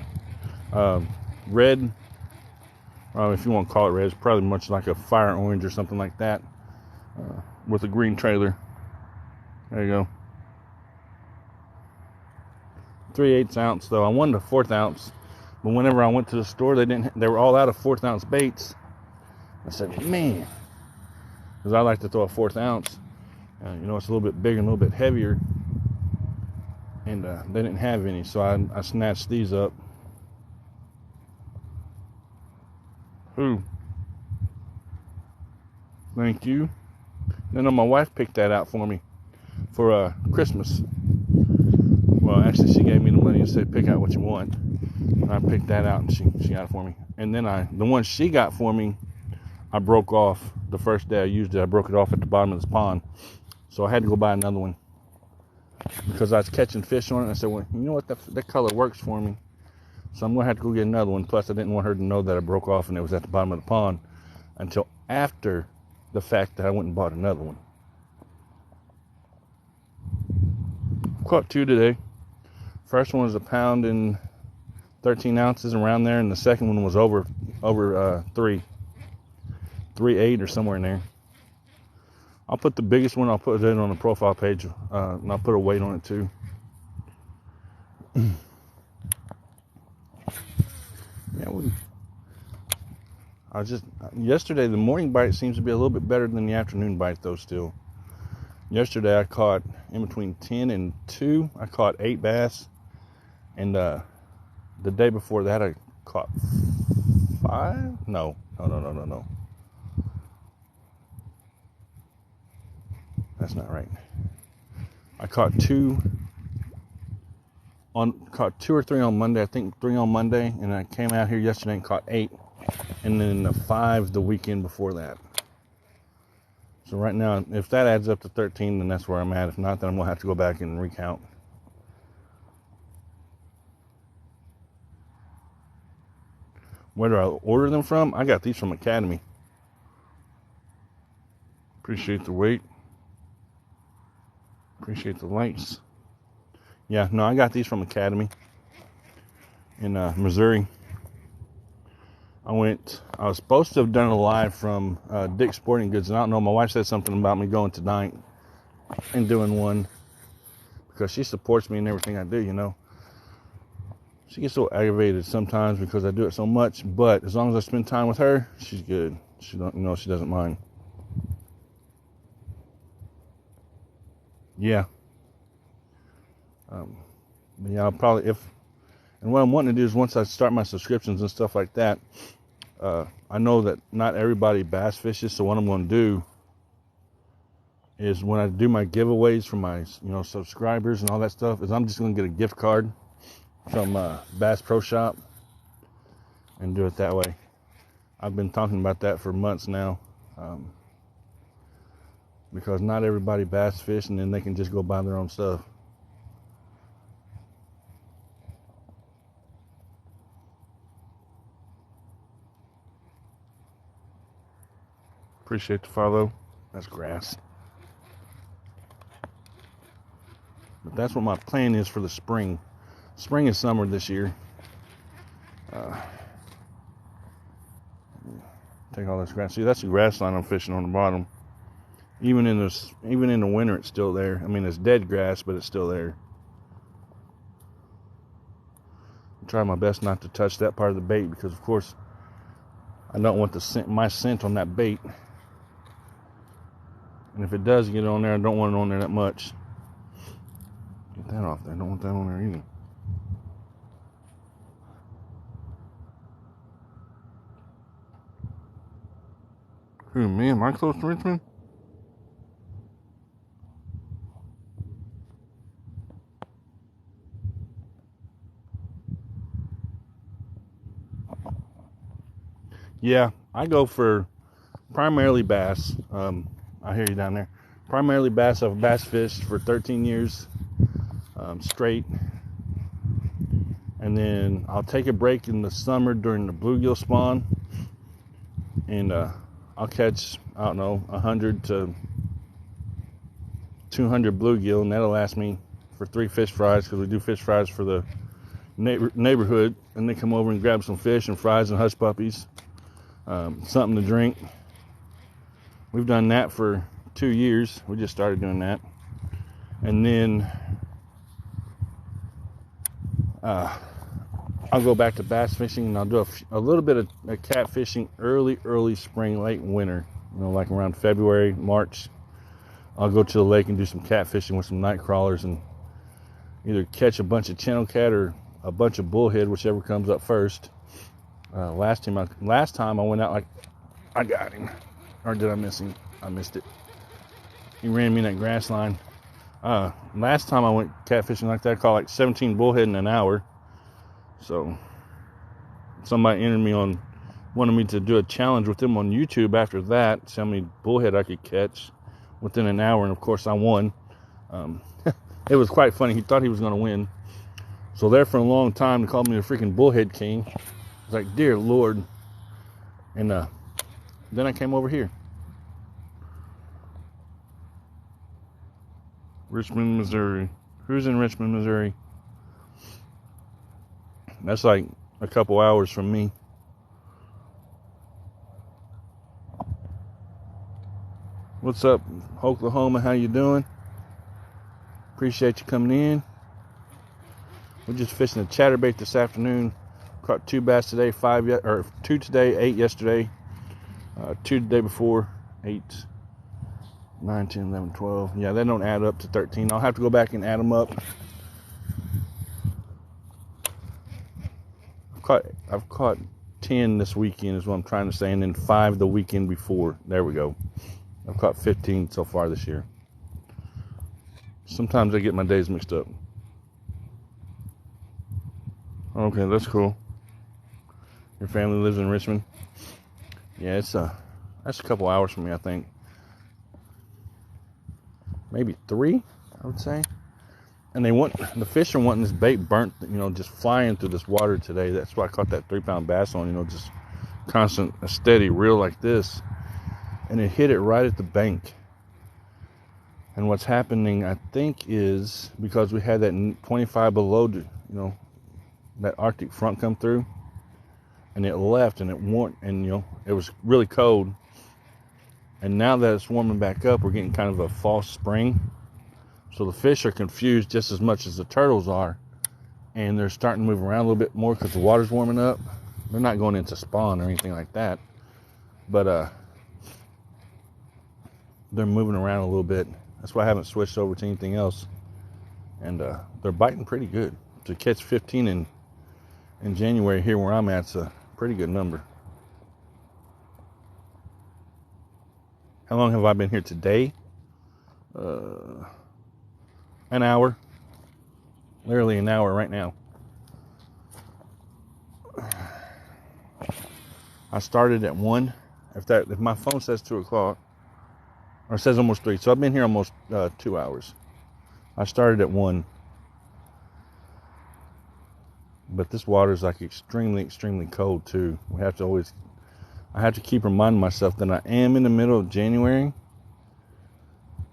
Red. If you want to call it red, it's probably much like a fire orange or something like that, with a green trailer. There you go. 3/8 ounce though. I wanted a 1/4 ounce, but whenever I went to the store, they were all out of 1/4 ounce baits. I said, man, because I like to throw a 1/4 ounce. It's a little bit bigger and a little bit heavier, and they didn't have any, so I snatched these up. Ooh. Thank you. Then my wife picked that out for me for Christmas. Well, actually, she gave me the money and said, pick out what you want. And I picked that out, and she got it for me. And then the one she got for me, I broke off the first day I used it. I broke it off at the bottom of this pond. So I had to go buy another one because I was catching fish on it. And I said, well, you know what? That color works for me. So I'm going to have to go get another one. Plus, I didn't want her to know that I broke off and it was at the bottom of the pond. until after the fact that I went and bought another one. Caught 2 today. First one was a pound and 13 ounces around there, and the second one was over 3.8 or somewhere in there. I'll put the biggest one. I'll put it on the profile page, and I'll put a weight on it too. Yesterday the morning bite seems to be a little bit better than the afternoon bite though. Still, yesterday I caught in between 10 and 2. I caught 8 bass, and the day before that I caught 5. No. That's not right. I caught 2 or 3 on Monday. I think 3 on Monday, and I came out here yesterday and caught 8, and then the 5 the weekend before that. So right now, if that adds up to 13, then that's where I'm at. If not, then I'm gonna have to go back and recount. Where do I order them from? I got these from Academy. Appreciate the weight. Appreciate the likes. Yeah, no, I got these from Academy in Missouri. I was supposed to have done a live from Dick's Sporting Goods, and I don't know, my wife said something about me going tonight and doing one because she supports me in everything I do, you know. She gets so aggravated sometimes because I do it so much, but as long as I spend time with her, she's good. She doesn't mind. Yeah. But yeah, I'll probably, and what I'm wanting to do is once I start my subscriptions and stuff like that, I know that not everybody bass fishes, so what I'm going to do is when I do my giveaways for my, subscribers and all that stuff, is I'm just going to get a gift card from Bass Pro Shop and do it that way. I've been talking about that for months now, because not everybody bass fish, and then they can just go buy their own stuff. Appreciate the follow. That's grass. But that's what my plan is for the spring. Spring and summer this year. Take all this grass. See, that's the grass line I'm fishing on the bottom. Even in the winter, it's still there. I mean, it's dead grass, but it's still there. I'm trying my best not to touch that part of the bait because, of course, I don't want my scent on that bait. And if it does get on there, I don't want it on there that much. Get that off there. I don't want that on there either. Who, me? Am I close to Richmond? Yeah, I go for primarily bass. I hear you down there. Primarily bass. I've bass fished for 13 years straight. And then I'll take a break in the summer during the bluegill spawn. And I'll catch, 100 to 200 bluegill. And that'll last me for 3 fish fries, because we do fish fries for the neighborhood. And they come over and grab some fish and fries and hush puppies. Something to drink. We've done that for 2 years. We just started doing that. And then I'll go back to bass fishing, and I'll do a little bit of cat fishing early spring, late winter. Like around February, March. I'll go to the lake and do some cat fishing with some night crawlers and either catch a bunch of channel cat or a bunch of bullhead, whichever comes up first. Last time I went out, I got him. Or did I miss him? I missed it. He ran me in that grass line. Last time I went catfishing like that, I caught 17 bullhead in an hour. So somebody wanted me to do a challenge with them on YouTube after that, see how many bullhead I could catch within an hour, and of course I won. It was quite funny. He thought he was going to win. So there for a long time, they called me the freaking bullhead king. I was like, dear Lord. And Then I came over here. Richmond, Missouri. Who's in Richmond, Missouri? That's like a couple hours from me. What's up, Oklahoma? How you doing? Appreciate you coming in. We're just fishing a chatterbait this afternoon. Caught 2 bass today, 2 today, 8 yesterday, 2 the day before, 8, 9, 10, 11, 12. Yeah, they don't add up to 13. I'll have to go back and add them up. I've caught 10 this weekend is what I'm trying to say, and then 5 the weekend before. There we go. I've caught 15 so far this year. Sometimes I get my days mixed up. Okay, that's cool. Your family lives in Richmond? Yeah, that's a couple hours from me, I think. Maybe 3, I would say. And the fish are wanting this bait burnt, just flying through this water today. That's why I caught that 3-pound bass on, just constant, a steady reel like this. And it hit it right at the bank. And what's happening, I think, is because we had that 25 below, that Arctic front come through, and it left, and it was really cold. And now that it's warming back up, we're getting kind of a false spring. So the fish are confused just as much as the turtles are. And they're starting to move around a little bit more because the water's warming up. They're not going into spawn or anything like that. But they're moving around a little bit. That's why I haven't switched over to anything else. And they're biting pretty good. To catch 15 in January here where I'm at, it's a pretty good number. How long have I been here today? An hour. Literally an hour right now. I started at 1. If my phone says 2 o'clock, or it says almost 3, so I've been here almost 2 hours. I started at 1. But this water is like extremely, extremely cold too. I have to keep reminding myself that I am in the middle of January,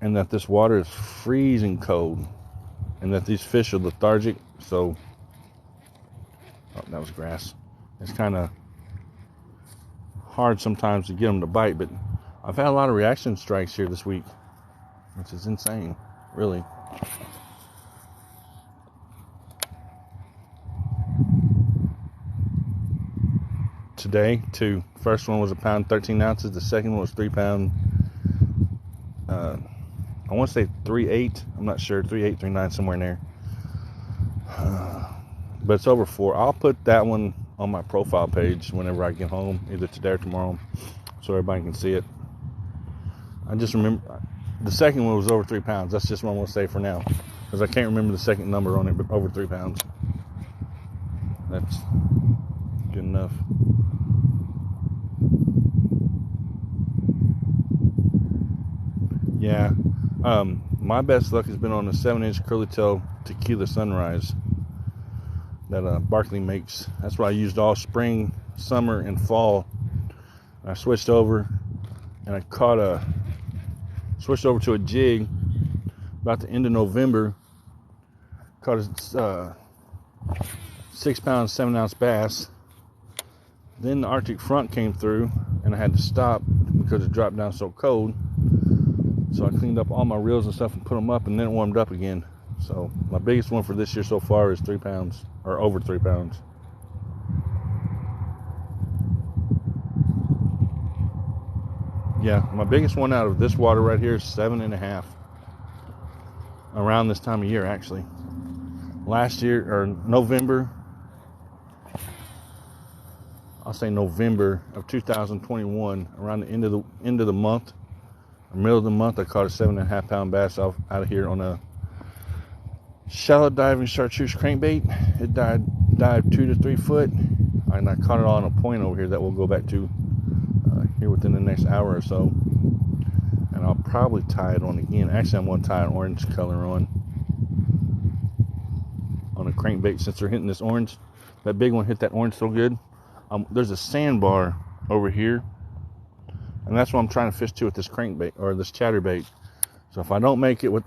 and that this water is freezing cold, and that these fish are lethargic. So, that was grass. It's kind of hard sometimes to get them to bite, but I've had a lot of reaction strikes here this week, which is insane, really. Today, 2. First one was a pound 13 ounces. The second one was 3 pound. I want to say 3.8. I'm not sure. 3.8, 3.9, somewhere in there. But it's over 4. I'll put that one on my profile page whenever I get home, either today or tomorrow, so everybody can see it. I just remember the second one was over 3 pounds. That's just what I'm going to say for now, because I can't remember the second number on it, but over 3 pounds. That's good enough. Yeah. My best luck has been on the 7-inch curly tail tequila sunrise that Barkley makes. That's what I used all spring, summer, and fall. I switched over, and switched over to a jig about the end of November. Caught a 6-pound, 7-ounce bass. Then the Arctic front came through, and I had to stop because it dropped down so cold. So I cleaned up all my reels and stuff and put them up, and then it warmed up again. So my biggest one for this year so far is 3 pounds, or over 3 pounds. Yeah, my biggest one out of this water right here is 7.5. Around this time of year, actually. Last year, or November, I'll say November of 2021, around the end of the month, or middle of the month, I caught a 7.5 pound bass out of here on a shallow diving chartreuse crankbait. It dived 2 to 3 foot, and I caught it on a point over here that we'll go back to here within the next hour or so. And I'll probably tie it on again. Actually, I'm going to tie an orange color on a crankbait since they're hitting this orange. That big one hit that orange so good. There's a sandbar over here And that's what I'm trying to fish to with this crankbait or this chatterbait. So if I don't make it with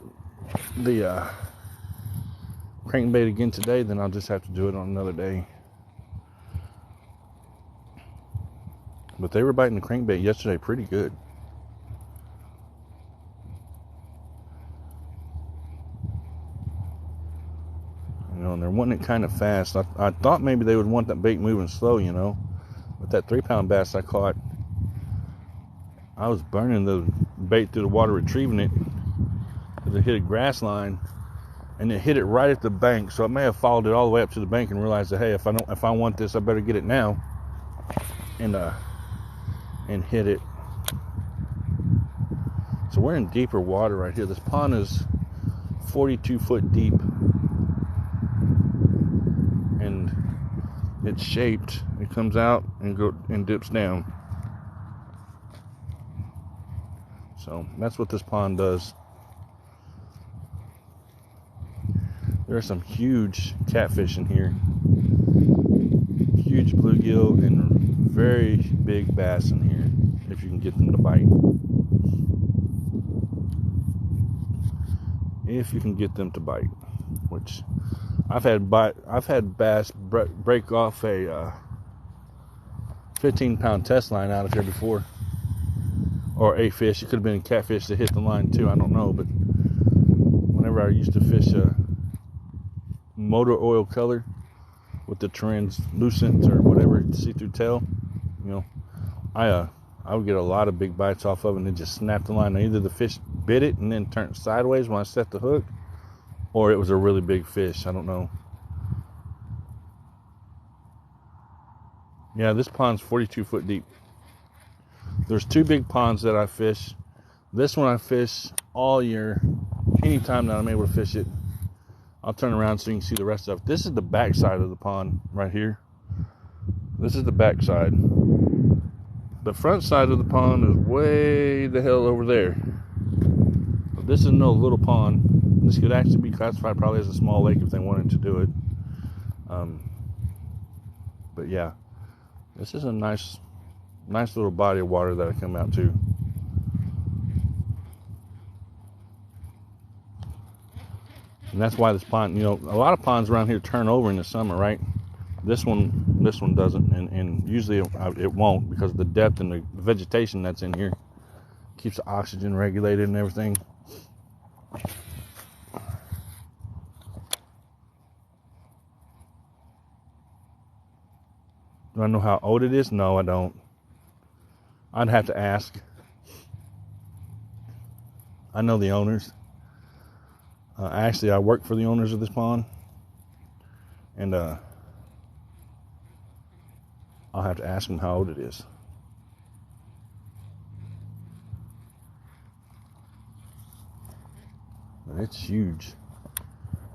the crankbait again today, then I'll just have to do it on another day. But they were biting the crankbait yesterday pretty good. You know, and they're wanting it kind of fast. I thought maybe they would want that bait moving slow, you know. But that 3-pound bass I caught, I was burning the bait through the water, retrieving it, because it hit a grass line, and it hit it right at the bank. So it may have followed it all the way up to the bank and realized that, hey, if I want this, I better get it now, and hit it. So we're in deeper water right here. This pond is 42 foot deep, and it's shaped. It comes out and dips down. So that's what this pond does. There are some huge catfish in here, huge bluegill and very big bass in here, if you can get them to bite. If you can get them to bite, which I've had bass break off a 15-pound test line out of here before, or a fish. It could have been a catfish that hit the line too. I don't know, but whenever I used to fish a motor oil color with the translucent or whatever see-through tail, you know, I would get a lot of big bites off of it, and then just snap the line. Now, either the fish bit it and then turned sideways when I set the hook, or it was a really big fish. I don't know. Yeah, this pond's 42 foot deep. There's 2 big ponds that I fish. This one I fish all year. Anytime that I'm able to fish it, I'll turn around so you can see the rest of it. This is the back side of the pond right here. This is the back side. The front side of the pond is way the hell over there. But this is no little pond. This could actually be classified probably as a small lake if they wanted to do it. But yeah, this is a nice little body of water that I come out to. And that's why this pond, you know, a lot of ponds around here turn over in the summer, right? This one doesn't, and usually it won't, because of the depth and the vegetation that's in here keeps the oxygen regulated and everything. Do I know how old it is? No, I don't. I'd have to ask. I know the owners. Actually, I work for the owners of this pond, and I'll have to ask them how old it is. But it's huge.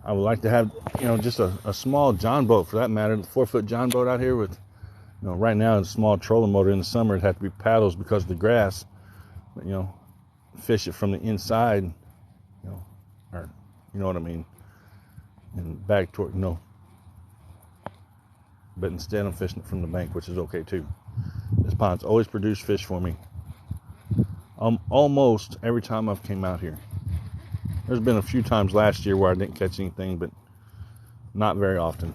I would like to have, you know, just a small John boat, for that matter, the 4-foot John boat out here with, you know, right now it's a small trolling motor. In the summer it'd have to be paddles because of the grass, but, you know, fish it from the inside, you know, or, you know what I mean, and back toward, you know, but instead I'm fishing it from the bank, which is okay too. This pond's always produced fish for me, almost every time I've came out here. There's been a few times last year where I didn't catch anything, but not very often.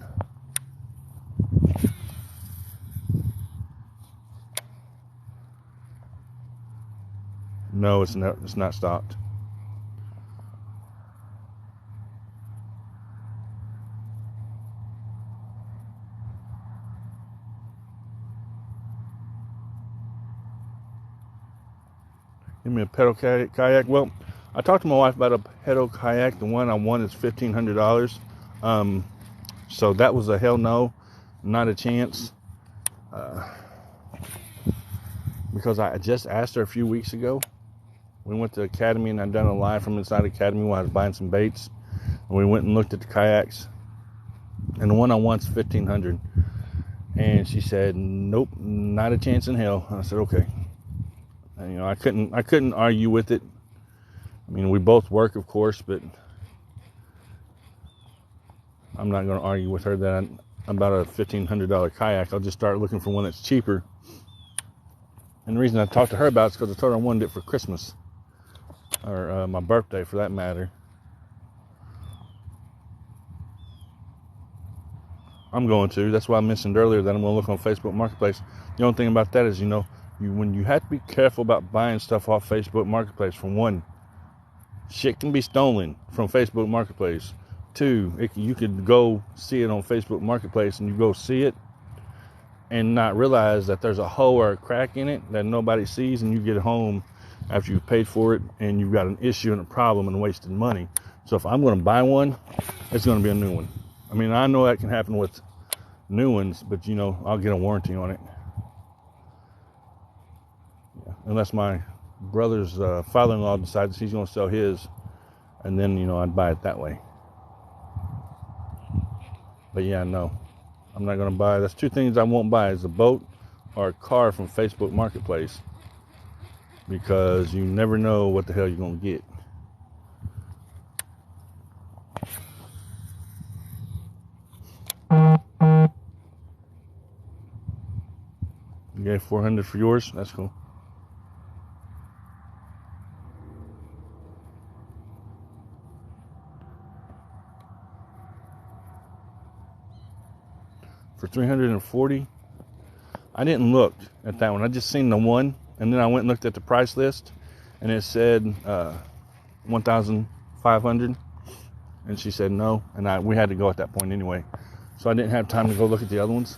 No, it's not stopped. Give me a pedal kayak. Well, I talked to my wife about a pedal kayak. The one I want is $1,500. So that was a hell no, not a chance. Because I just asked her a few weeks ago. We went to Academy, and I'd done a live from inside Academy while I was buying some baits. And we went and looked at the kayaks. And the one I want's $1,500. And she said, nope, not a chance in hell. And I said, okay. And, you know, I couldn't argue with it. I mean, we both work, of course, but I'm not going to argue with her that about a $1,500 kayak. I'll just start looking for one that's cheaper And the reason I talked to her about it is because I told her I wanted it for Christmas. Or my birthday, for that matter. I'm going to. That's why I mentioned earlier that I'm going to look on Facebook Marketplace. The only thing about that is, when you have to be careful about buying stuff off Facebook Marketplace. For one, shit can be stolen from Facebook Marketplace. Two, you could go see it on Facebook Marketplace and you go see it and not realize that there's a hole or a crack in it that nobody sees, and you get home after you've paid for it and you've got an issue and a problem and wasted money. So if I'm going to buy one, it's going to be a new one. I mean, I know that can happen with new ones, but I'll get a warranty on it. Yeah. Unless my brother's father-in-law decides he's going to sell his, and then I'd buy it that way. But yeah, no, I'm not going to buy. That's two things I won't buy: is a boat or a car from Facebook Marketplace, because you never know what the hell you're going to get. You gave $400 for yours? That's cool. For $340, I didn't look at that one. I just seen the one, and then I went and looked at the price list, and it said $1,500, and she said no, and we had to go at that point anyway, so I didn't have time to go look at the other ones.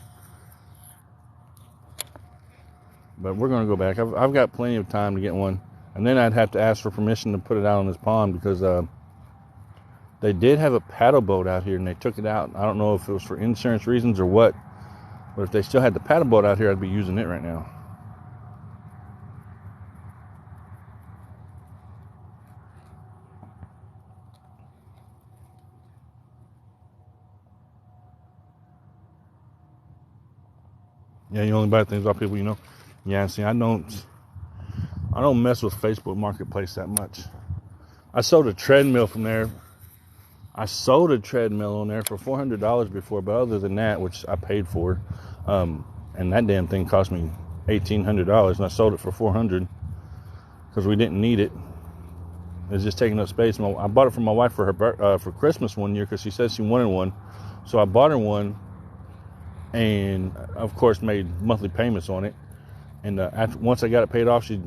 But we're going to go back. I've got plenty of time to get one, and then I'd have to ask for permission to put it out on this pond, because they did have a paddle boat out here, and they took it out. I don't know if it was for insurance reasons or what, but if they still had the paddle boat out here, I'd be using it right now. Yeah, you only buy things off people you know. Yeah, see, I don't mess with Facebook Marketplace that much. I sold a treadmill from there. I sold a treadmill on there for $400 before, but other than that, which I paid for, and that damn thing cost me $1,800, and I sold it for $400 because we didn't need it. It was just taking up space. I bought it for my wife for her for Christmas one year because she said she wanted one, so I bought her one, and of course made monthly payments on it. And once I got it paid off, she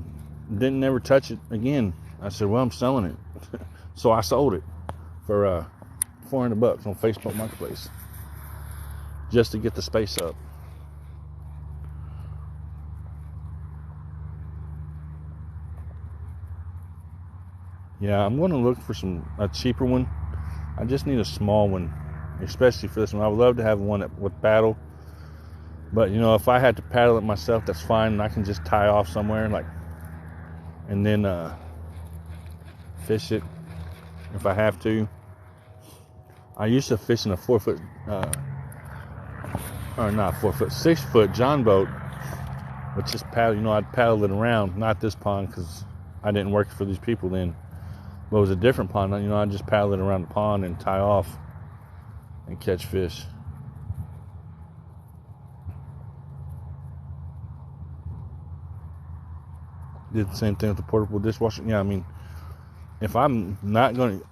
didn't never touch it again. I said, well, I'm selling it. So I sold it for $400 on Facebook Marketplace just to get the space up. Yeah, I'm going to look for a cheaper one. I just need a small one, especially for this one. I would love to have one with paddle. But, if I had to paddle it myself, that's fine. I can just tie off somewhere, and then fish it if I have to. I used to fish in a 6-foot John boat, with just paddle. I'd paddle it around. Not this pond, because I didn't work for these people then. But it was a different pond. I'd just paddle it around the pond and tie off and catch fish. Did the same thing with the portable dishwasher. Yeah, I mean, if I'm not going to,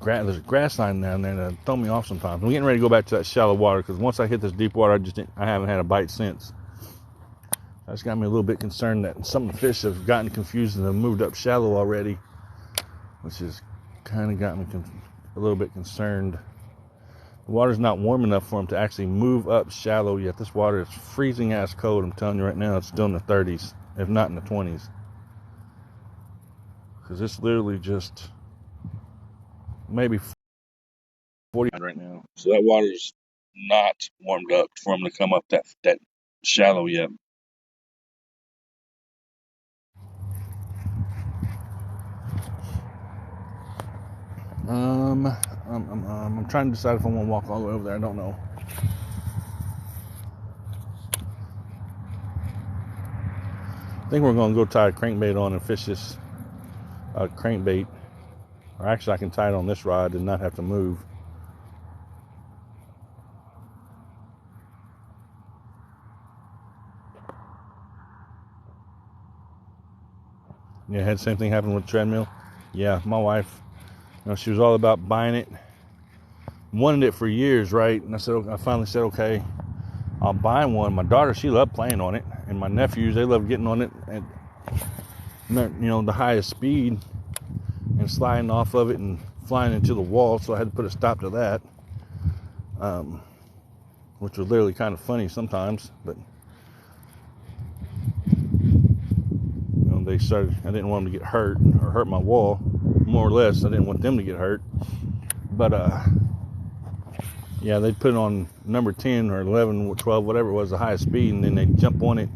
there's a grass line down there that throw me off sometimes. I'm getting ready to go back to that shallow water, because once I hit this deep water, I haven't had a bite since. That's got me a little bit concerned that some of the fish have gotten confused and have moved up shallow already, which has kind of got me a little bit concerned. The water's not warm enough for them to actually move up shallow yet. This water is freezing ass cold. I'm telling you right now, it's still in the 30s, if not in the 20s. Because it's literally just maybe 40 right now. So that water's not warmed up for them to come up that shallow yet. I'm trying to decide if I want to walk all the way over there. I don't know. I think we're going to go tie a crankbait on and fish this crankbait. Or actually, I can tie it on this rod and not have to move. Yeah, had the same thing happen with the treadmill. Yeah, my wife, she was all about buying it. Wanted it for years, right? And I finally said, okay, I'll buy one. My daughter, she loved playing on it. And my nephews, they love getting on it at, the highest speed and sliding off of it and flying into the wall. So I had to put a stop to that, which was literally kind of funny sometimes. But, they started, I didn't want them to get hurt or hurt my wall. More or less, I didn't want them to get hurt. But, yeah, they'd put it on number 10 or 11 or 12, whatever it was, the highest speed, and then they'd jump on it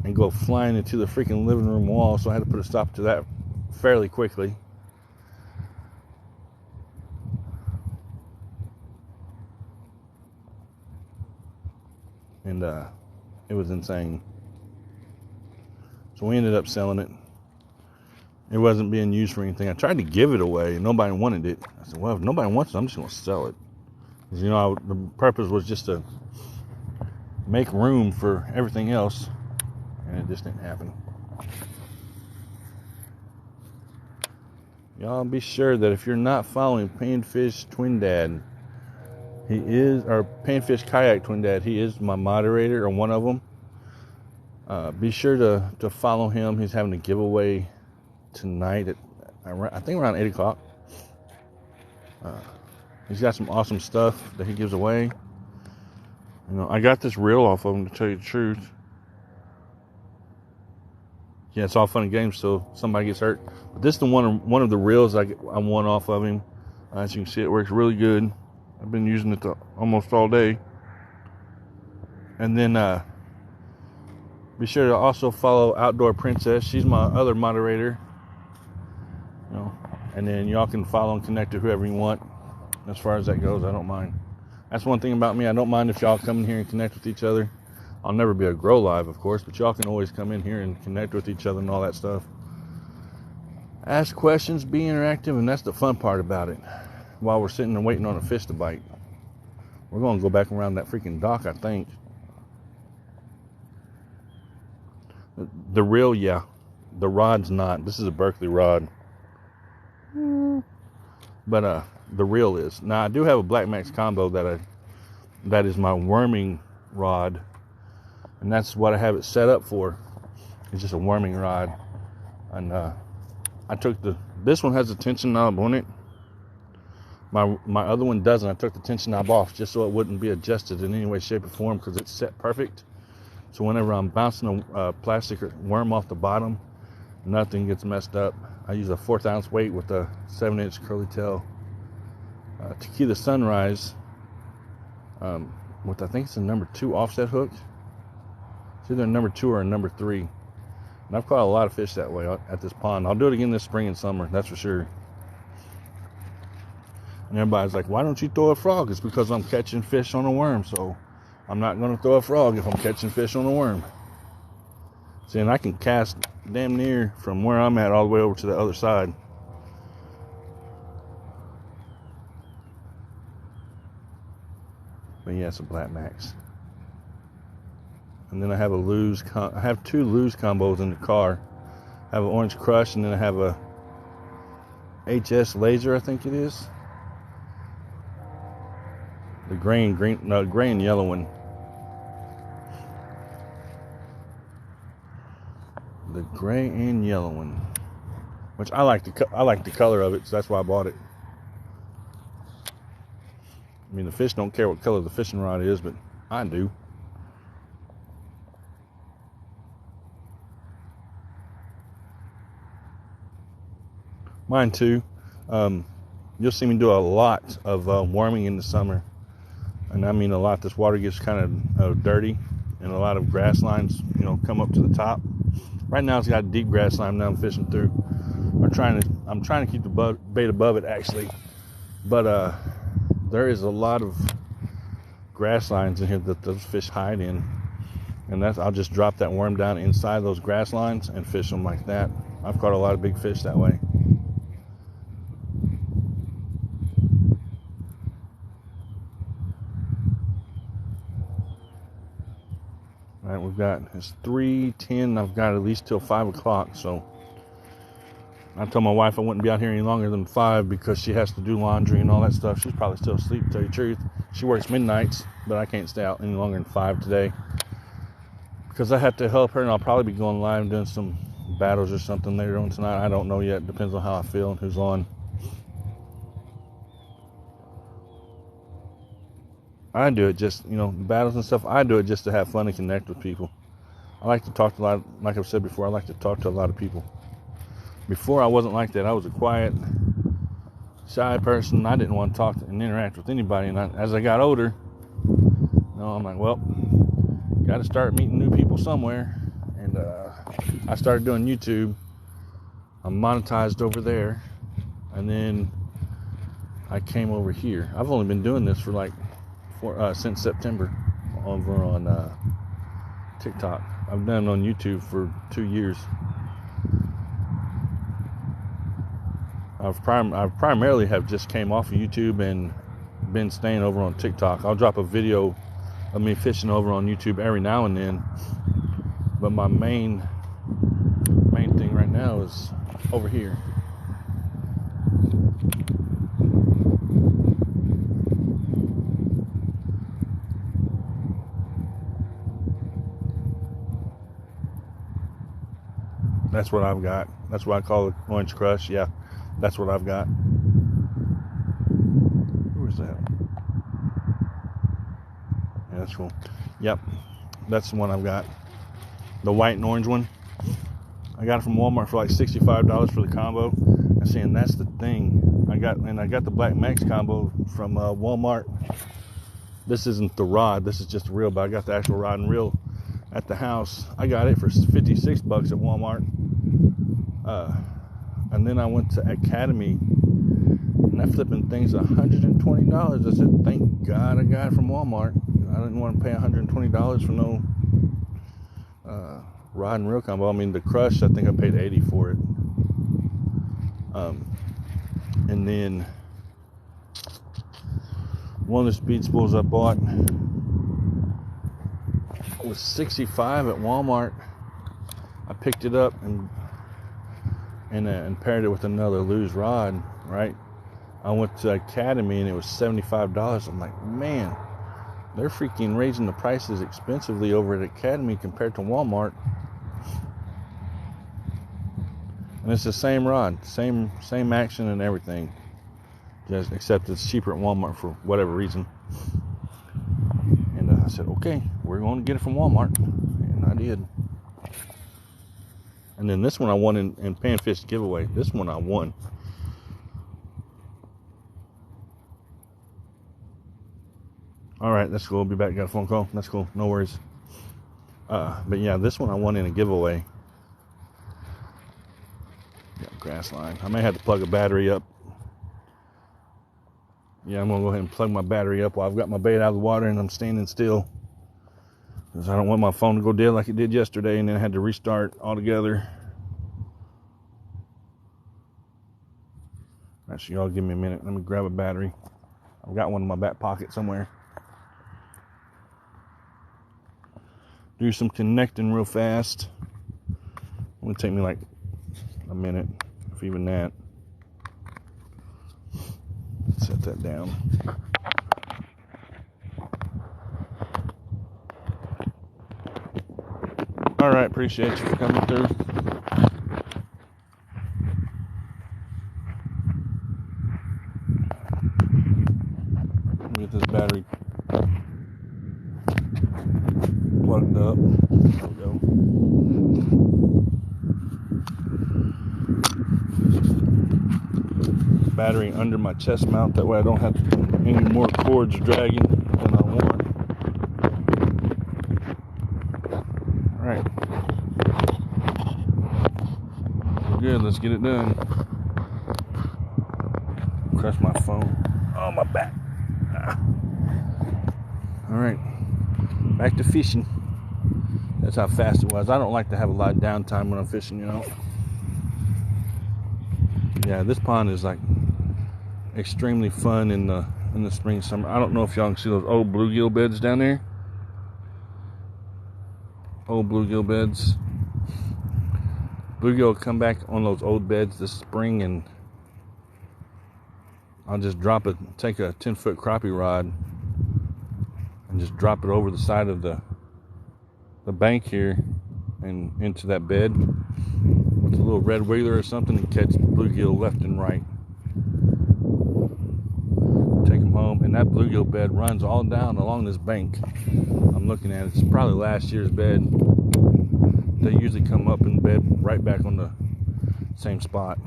and go flying into the freaking living room wall. So I had to put a stop to that fairly quickly. And it was insane. So we ended up selling it. It wasn't being used for anything. I tried to give it away, and nobody wanted it. I said, well, if nobody wants it, I'm just going to sell it. Because, the purpose was just to make room for everything else, and it just didn't happen. Y'all be sure that if you're not following Panfish Twin Dad, Panfish Kayak Twin Dad, he is my moderator, or one of them. Be sure to follow him. He's having a giveaway tonight at, I think, around 8 o'clock. He's got some awesome stuff that he gives away. I got this reel off of him, to tell you the truth. Yeah, it's all fun and games till somebody gets hurt. But this is one of the reels I won off of him. As you can see, it works really good. I've been using it almost all day. And then be sure to also follow Outdoor Princess. She's my other moderator. And then y'all can follow and connect to whoever you want. As far as that goes, I don't mind. That's one thing about me. I don't mind if y'all come in here and connect with each other. I'll never be a grow live, of course, but y'all can always come in here and connect with each other and all that stuff. Ask questions, be interactive, and that's the fun part about it. While we're sitting and waiting on a fish to bite. We're going to go back around that freaking dock, I think. The reel, yeah. The rod's not. This is a Berkley rod. But the reel is. Now, I do have a Black Max combo that is my worming rod. And that's what I have it set up for. It's just a worming rod. And I took this one has a tension knob on it. My other one doesn't. I took the tension knob off just so it wouldn't be adjusted in any way, shape, or form, because it's set perfect. So whenever I'm bouncing a plastic worm off the bottom, nothing gets messed up. I use a 1/4 ounce weight with a 7-inch curly tail Tequila Sunrise with, I think it's a number 2 offset hook. It's either a number 2 or a number 3. And I've caught a lot of fish that way at this pond. I'll do it again this spring and summer, that's for sure. And everybody's like, why don't you throw a frog? It's because I'm catching fish on a worm, so I'm not going to throw a frog if I'm catching fish on a worm. See, and I can cast damn near from where I'm at all the way over to the other side. But yeah, it's a Black Max. And then I have I have 2 Lew's combos in the car. I have an Orange Crush, and then I have a HS Laser, I think it is. The gray and yellow one. The gray and yellow one, which I like the color of it, so that's why I bought it. I mean, the fish don't care what color the fishing rod is, but I do. Mine too. You'll see me do a lot of worming in the summer, and I mean a lot. This water gets kind of dirty, and a lot of grass lines, come up to the top. Right now, it's got deep grass line that I'm fishing through. I'm trying to keep the bait above it, actually, but there is a lot of grass lines in here that those fish hide in, and I'll just drop that worm down inside those grass lines and fish them like that. I've caught a lot of big fish that way. All right, it's 3:10. I've got at least till 5 o'clock, so I told my wife I wouldn't be out here any longer than 5 because she has to do laundry and all that stuff. She's probably still asleep, to tell you the truth. She works midnights, but I can't stay out any longer than 5 today because I have to help her, and I'll probably be going live and doing some battles or something later on tonight. I don't know yet. Depends on how I feel and who's on. I do it just, battles and stuff, I do it just to have fun and connect with people. I like to talk to a lot, like I've said before, I like to talk to a lot of people. Before I wasn't like that. I was a quiet, shy person. I didn't want to talk and interact with anybody. And as I got older, I'm like, well, got to start meeting new people somewhere. And I started doing YouTube. I'm monetized over there. And then I came over here. I've only been doing this for since September over on TikTok. I've done it on YouTube for 2 years. I've primarily have just came off of YouTube and been staying over on TikTok. I'll drop a video of me fishing over on YouTube every now and then, but my main thing right now is over here. That's what I've got. That's what I call it, Orange Crush. Yeah, that's what I've got. Who is that? Yeah, that's cool. Yep, that's the one I've got. The white and orange one. I got it from Walmart for like $65 for the combo. And seeing that's the thing. I got the Black Max combo from Walmart. This isn't the rod. This is just a reel, but I got the actual rod and reel at the house. I got it for $56 at Walmart. And then I went to Academy, and that flipping thing's $120. I said, thank God I got it from Walmart. I didn't want to pay $120 for no rod and reel combo. I mean, the Crush, I think I paid $80 for it. And then one of the speed spools I bought was $65 at Walmart. I picked it up and paired it with another Lew's rod, right? I went to Academy and it was $75. I'm like, man, they're freaking raising the prices expensively over at Academy compared to Walmart. And it's the same rod, same action and everything, just except it's cheaper at Walmart for whatever reason. And I said, okay, we're going to get it from Walmart, and I did. And then this one I won in Panfish giveaway. This one I won. All right, that's cool. I'll be back. Got a phone call. That's cool. No worries. But yeah, this one I won in a giveaway. Got grass line. I may have to plug a battery up. Yeah, I'm going to go ahead and plug my battery up while I've got my bait out of the water and I'm standing still. Because I don't want my phone to go dead like it did yesterday and then I had to restart altogether. Actually, y'all give me a minute. Let me grab a battery. I've got one in my back pocket somewhere. Do some connecting real fast. It would take me like a minute, if even that. Set that down. All right, appreciate you for coming through. Let me get this battery plugged up. There we go. Battery under my chest mount, that way I don't have any more cords dragging than I want. Alright. Good, let's get it done. Crush my phone. Oh, my back. Alright. Back to fishing. That's how fast it was. I don't like to have a lot of downtime when I'm fishing, you know. Yeah, this pond is like extremely fun in the spring, summer. I don't know if y'all can see those old bluegill beds down there. Old bluegill beds. bluegill will come back on those old beds this spring, and I'll just take a 10-foot crappie rod and just drop it over the side of the bank here and into that bed with a little red wiggler or something, and catch bluegill left and right. Take them home, and that bluegill bed runs all down along this bank. I'm looking at it. It's probably last year's bed. They usually come up in bed right back on the same spot.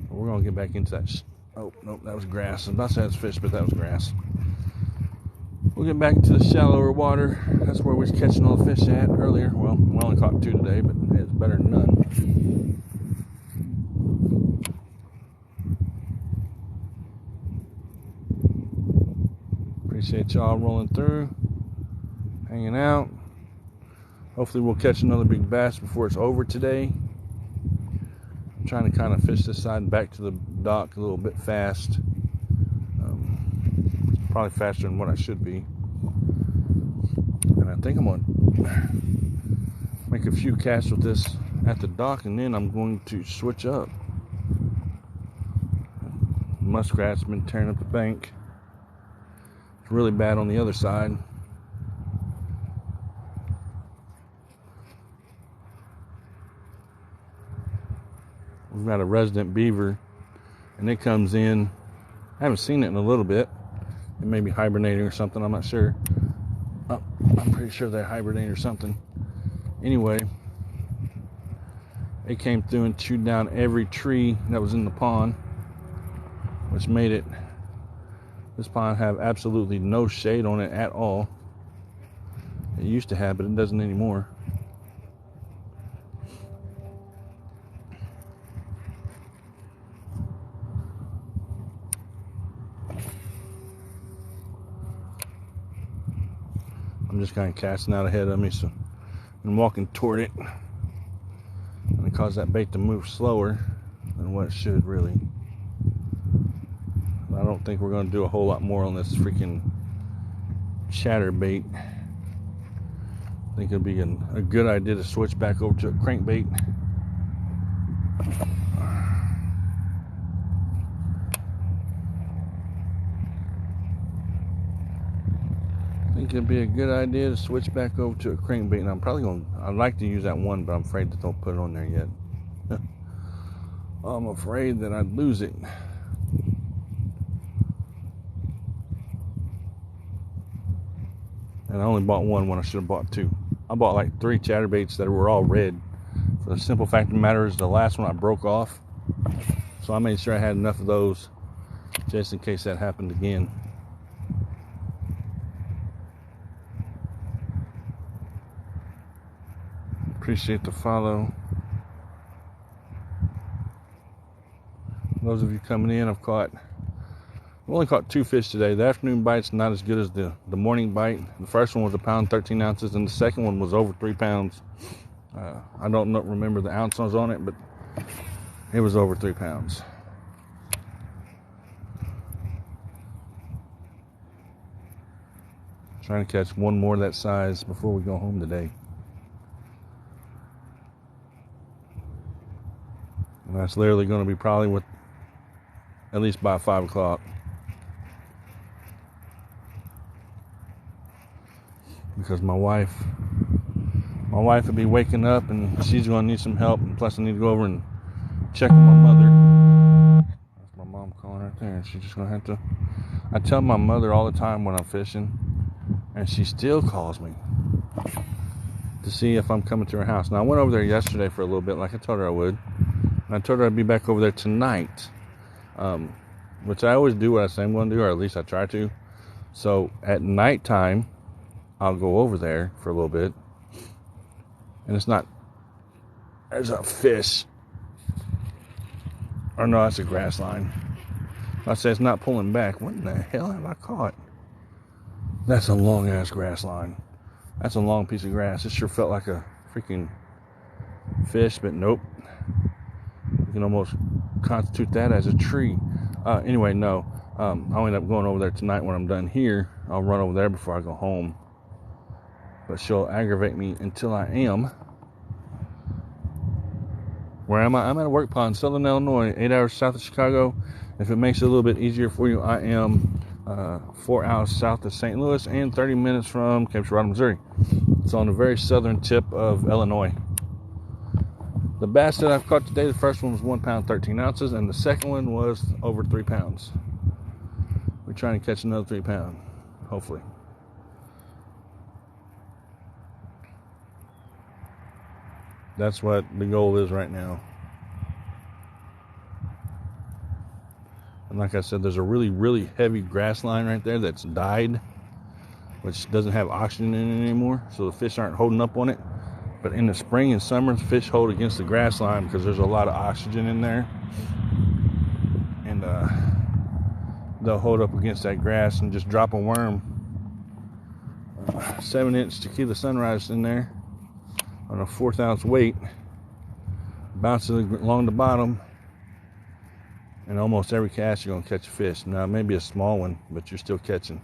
We're gonna get back into that. Oh, nope, that was grass. I was about to say it's fish, but that was grass. We'll get back into the shallower water. That's where we was catching all the fish at earlier. Well, we only caught 2 today, but it's better than none. Appreciate y'all rolling through, hanging out. Hopefully we'll catch another big bass before it's over today. I'm trying to kind of fish this side and back to the dock a little bit fast. Probably faster than what I should be. And I think I'm going to make a few casts with this at the dock, and then I'm going to switch up. Muskrat's been tearing up the bank. It's really bad on the other side. We've got a resident beaver, and it comes in. I haven't seen it in a little bit. It may be hibernating or something, I'm not sure. Oh, I'm pretty sure they hibernate or something. Anyway, it came through and chewed down every tree that was in the pond, which made this pond have absolutely no shade on it at all. It used to have, but it doesn't anymore. I'm just kind of casting out ahead of me, so I'm walking toward it. And it caused that bait to move slower than what it should, really. I don't think we're going to do a whole lot more on this freaking chatterbait. I think it'll be a good idea to switch back over to a crankbait. I think it'd be a good idea to switch back over to a crankbait, and I'd like to use that one, but I'm afraid that don't put it on there yet. I'm afraid that I'd lose it. And I only bought one when I should have bought 2. I bought like 3 chatterbaits that were all red. For the simple fact of the matter is the last one I broke off. So I made sure I had enough of those just in case that happened again. Appreciate the follow. Those of you coming in, I've only caught 2 fish today. The afternoon bite's not as good as the morning bite. The first one was 1 pound 13 ounces, and the second one was over 3 pounds. I don't remember the ounces on it, but it was over 3 pounds. Trying to catch one more of that size before we go home today. And that's literally going to be probably at least by 5 o'clock. Because my wife will be waking up, and she's going to need some help. And plus I need to go over and check on my mother. That's my mom calling right there. And she's just going to have to... I tell my mother all the time when I'm fishing, and she still calls me to see if I'm coming to her house. Now, I went over there yesterday for a little bit, like I told her I would. And I told her I'd be back over there tonight, which I always do what I say I'm going to do, or at least I try to. So at nighttime, I'll go over there for a little bit. And there's a fish. Or no, that's a grass line. I say it's not pulling back. What in the hell have I caught? That's a long ass grass line. That's a long piece of grass. It sure felt like a freaking fish, but nope. You can almost constitute that as a tree. Anyway, no. I'll end up going over there tonight when I'm done here. I'll run over there before I go home. But she'll aggravate me until I am. Where am I? I'm at a work pond, Southern Illinois, 8 hours south of Chicago. If it makes it a little bit easier for you, I am 4 hours south of St. Louis and 30 minutes from Cape Girardeau, Missouri. It's on the very southern tip of Illinois. The bass that I've caught today, the first one was 1 pound, 13 ounces, and the second one was over 3 pounds. We're trying to catch another 3 pound, hopefully. That's what the goal is right now. And like I said, there's a really, really heavy grass line right there that's died, which doesn't have oxygen in it anymore, so the fish aren't holding up on it. But in the spring and summer, the fish hold against the grass line because there's a lot of oxygen in there. And they'll hold up against that grass and just drop a worm. 7-inch tequila sunrise in there on a 1/4 ounce weight, bounces along the bottom, and almost every cast you're going to catch a fish. Now, maybe a small one, but you're still catching.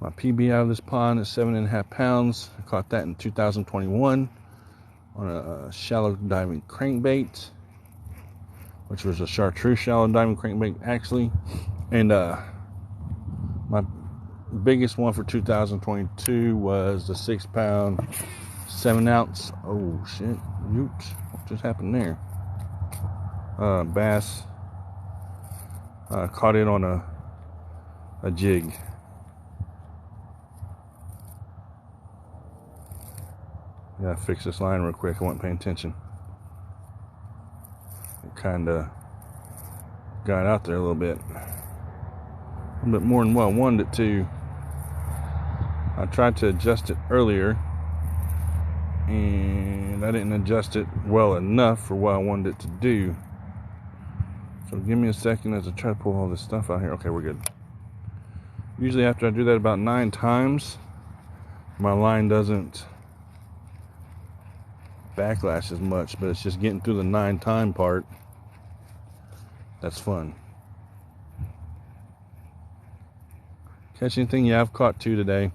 My PB out of this pond is 7.5 pounds. I caught that in 2021 on a shallow diving crankbait, which was a chartreuse shallow diving crankbait, actually. And my biggest one for 2022 was the 6 pound, 7 ounce. Oh shit! Oops! What just happened there? Bass. Caught it on a jig. Gotta fix this line real quick. I wasn't paying attention. It kind of got out there a little bit more than what I wanted it to. I tried to adjust it earlier, and I didn't adjust it well enough for what I wanted it to do. So give me a second as I try to pull all this stuff out here. Okay, we're good. Usually after I do that about 9 times, my line doesn't backlash as much, but it's just getting through the 9-time part that's fun. Catch anything? Yeah, I've caught 2 today.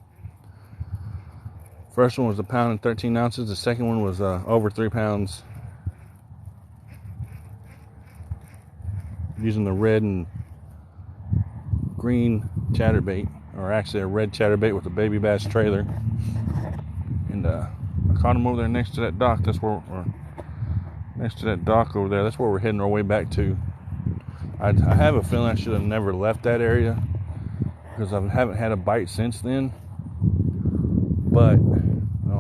First one was 1 pound and 13 ounces. The second one was over 3 pounds. Using the red and green chatterbait, or actually a red chatterbait with a baby bass trailer. And I caught him over there next to that dock. That's where, or next to that dock over there. That's where we're heading our way back to. I have a feeling I should have never left that area, because I haven't had a bite since then. But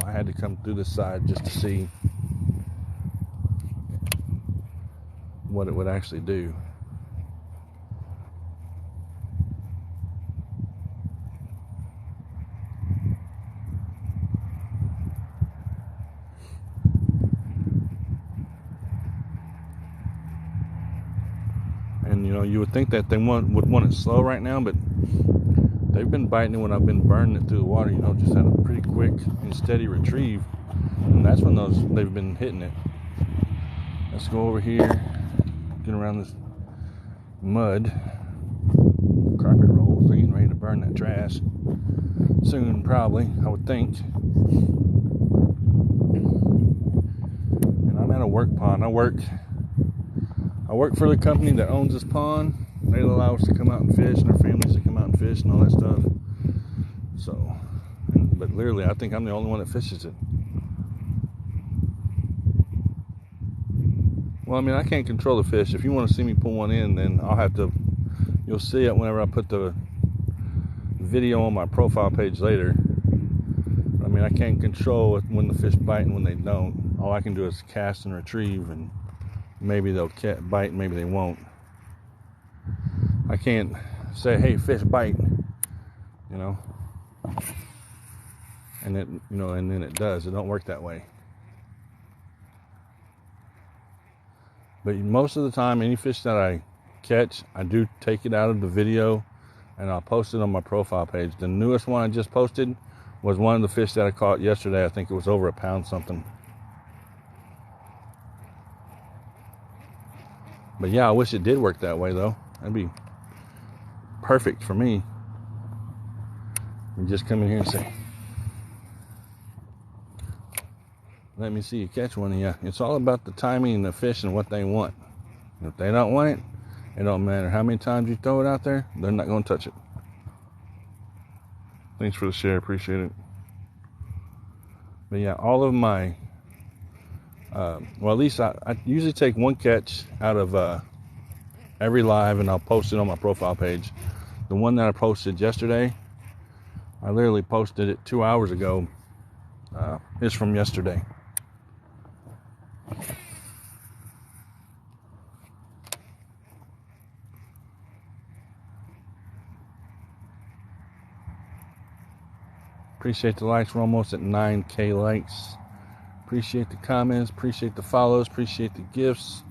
I had to come through this side just to see what it would actually do. And you would think that they would want it slow right now, but they've been biting it when I've been burning it through the water. Just had a pretty quick and steady retrieve, and that's when they've been hitting it. Let's go over here, get around this mud carpet roll, getting ready to burn that trash soon, probably, I would think. And I'm at a work pond. I work for the company that owns this pond. They allow us to come out and fish, and our families to come out and fish and all that stuff. So, but literally, I think I'm the only one that fishes it. Well, I mean, I can't control the fish. If you want to see me pull one in, then you'll see it whenever I put the video on my profile page later. I mean, I can't control when the fish bite and when they don't. All I can do is cast and retrieve, and maybe they'll bite, maybe they won't. I can't say, hey, fish bite, and it, and then it does. It don't work that way. But most of the time, any fish that I catch, I do take it out of the video and I'll post it on my profile page. The newest one I just posted was one of the fish that I caught yesterday. I think it was over 1 pound something. But yeah, I wish it did work that way though. That'd be perfect for me. You just come in here and say, let me see you catch one. Yeah, it's all about the timing and the fish and what they want. If they don't want it, it don't matter how many times you throw it out there, they're not going to touch it. Thanks for the share, appreciate it. But yeah, all of my, well, at least I usually take one catch out of every live, and I'll post it on my profile page. The one that I posted yesterday, I literally posted it 2 hours ago. It's from yesterday. Appreciate the likes. We're almost at 9K likes. Appreciate the comments. Appreciate the follows. Appreciate the gifts.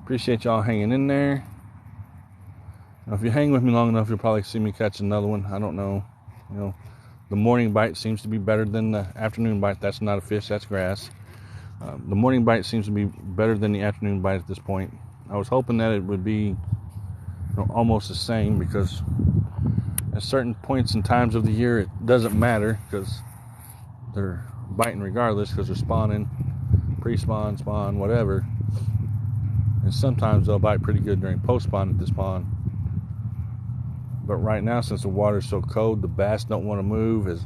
Appreciate y'all hanging in there. Now, if you hang with me long enough, you'll probably see me catch another one. I don't know. You know, the morning bite seems to be better than the afternoon bite. That's not a fish. That's grass. The morning bite seems to be better than the afternoon bite at this point. I was hoping that it would be almost the same, because at certain points and times of the year it doesn't matter, because they're biting regardless, because they're spawning, pre-spawn, spawn, whatever. And sometimes they'll bite pretty good during post-spawn at this pond. But right now, since the water's so cold, the bass don't want to move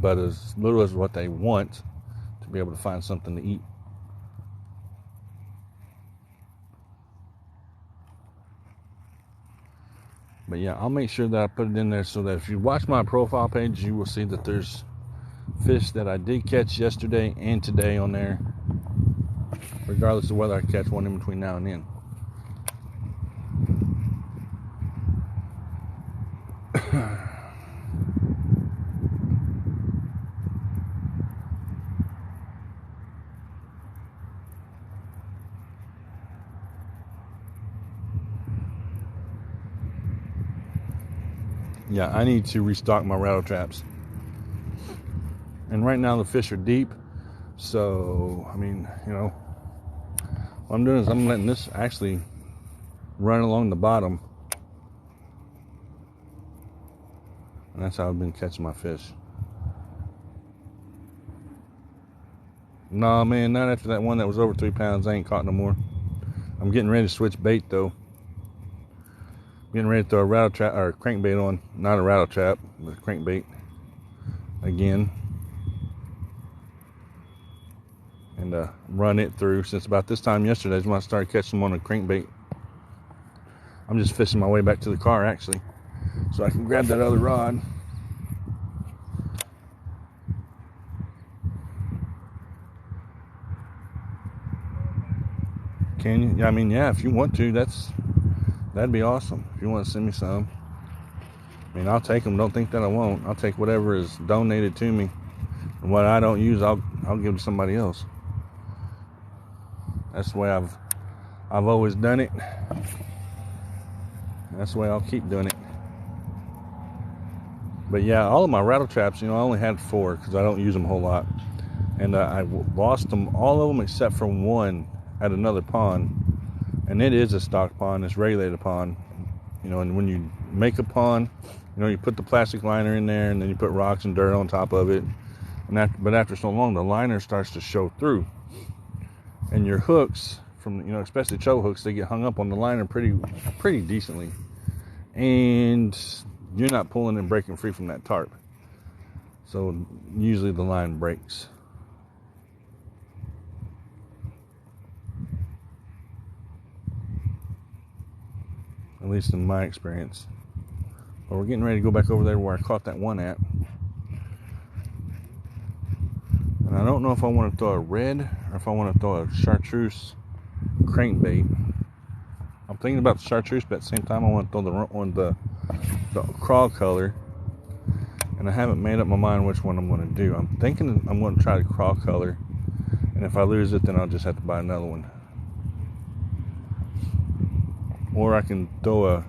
but as little as what they want to be able to find something to eat. But yeah, I'll make sure that I put it in there so that if you watch my profile page, you will see that there's fish that I did catch yesterday and today on there, regardless of whether I catch one in between now and then. Yeah, I need to restock my rattle traps. And right now the fish are deep. So, I mean, you know, what I'm doing is I'm letting this actually run along the bottom. And that's how I've been catching my fish. Nah, man, not after that one that was over 3 pounds. I ain't caught no more. I'm getting ready to switch bait, though. Getting ready to throw a rattle trap or a crankbait on. Not a rattle trap, but a crankbait again. And run it through. Since about this time yesterday is when I started catching them on a crankbait. I'm just fishing my way back to the car, actually, so I can grab that other rod. Can you? I mean, yeah, if you want to, that'd be awesome. If you want to send me some, I mean, I'll take them. Don't think that I won't. I'll take whatever is donated to me, and what I don't use, I'll give to somebody else. That's the way I've always done it. That's the way I'll keep doing it. But yeah, all of my rattle traps, you know, I only had 4 because I don't use them a whole lot, and I lost them, all of them except for one at another pond, and it is a stock pond. It's regulated pond, you know. And when you make a pond, you know, you put the plastic liner in there, and then you put rocks and dirt on top of it. And but after so long, the liner starts to show through, and your hooks, from, you know, especially treble hooks, they get hung up on the liner pretty decently, and you're not pulling and breaking free from that tarp. So usually the line breaks. At least in my experience. But we're getting ready to go back over there where I caught that one at. And I don't know if I want to throw a red or if I want to throw a chartreuse crankbait. I'm thinking about the chartreuse, but at the same time I want to throw the crawl color. And I haven't made up my mind which one I'm going to do. I'm thinking I'm going to try the crawl color. And if I lose it, then I'll just have to buy another one. Or I can throw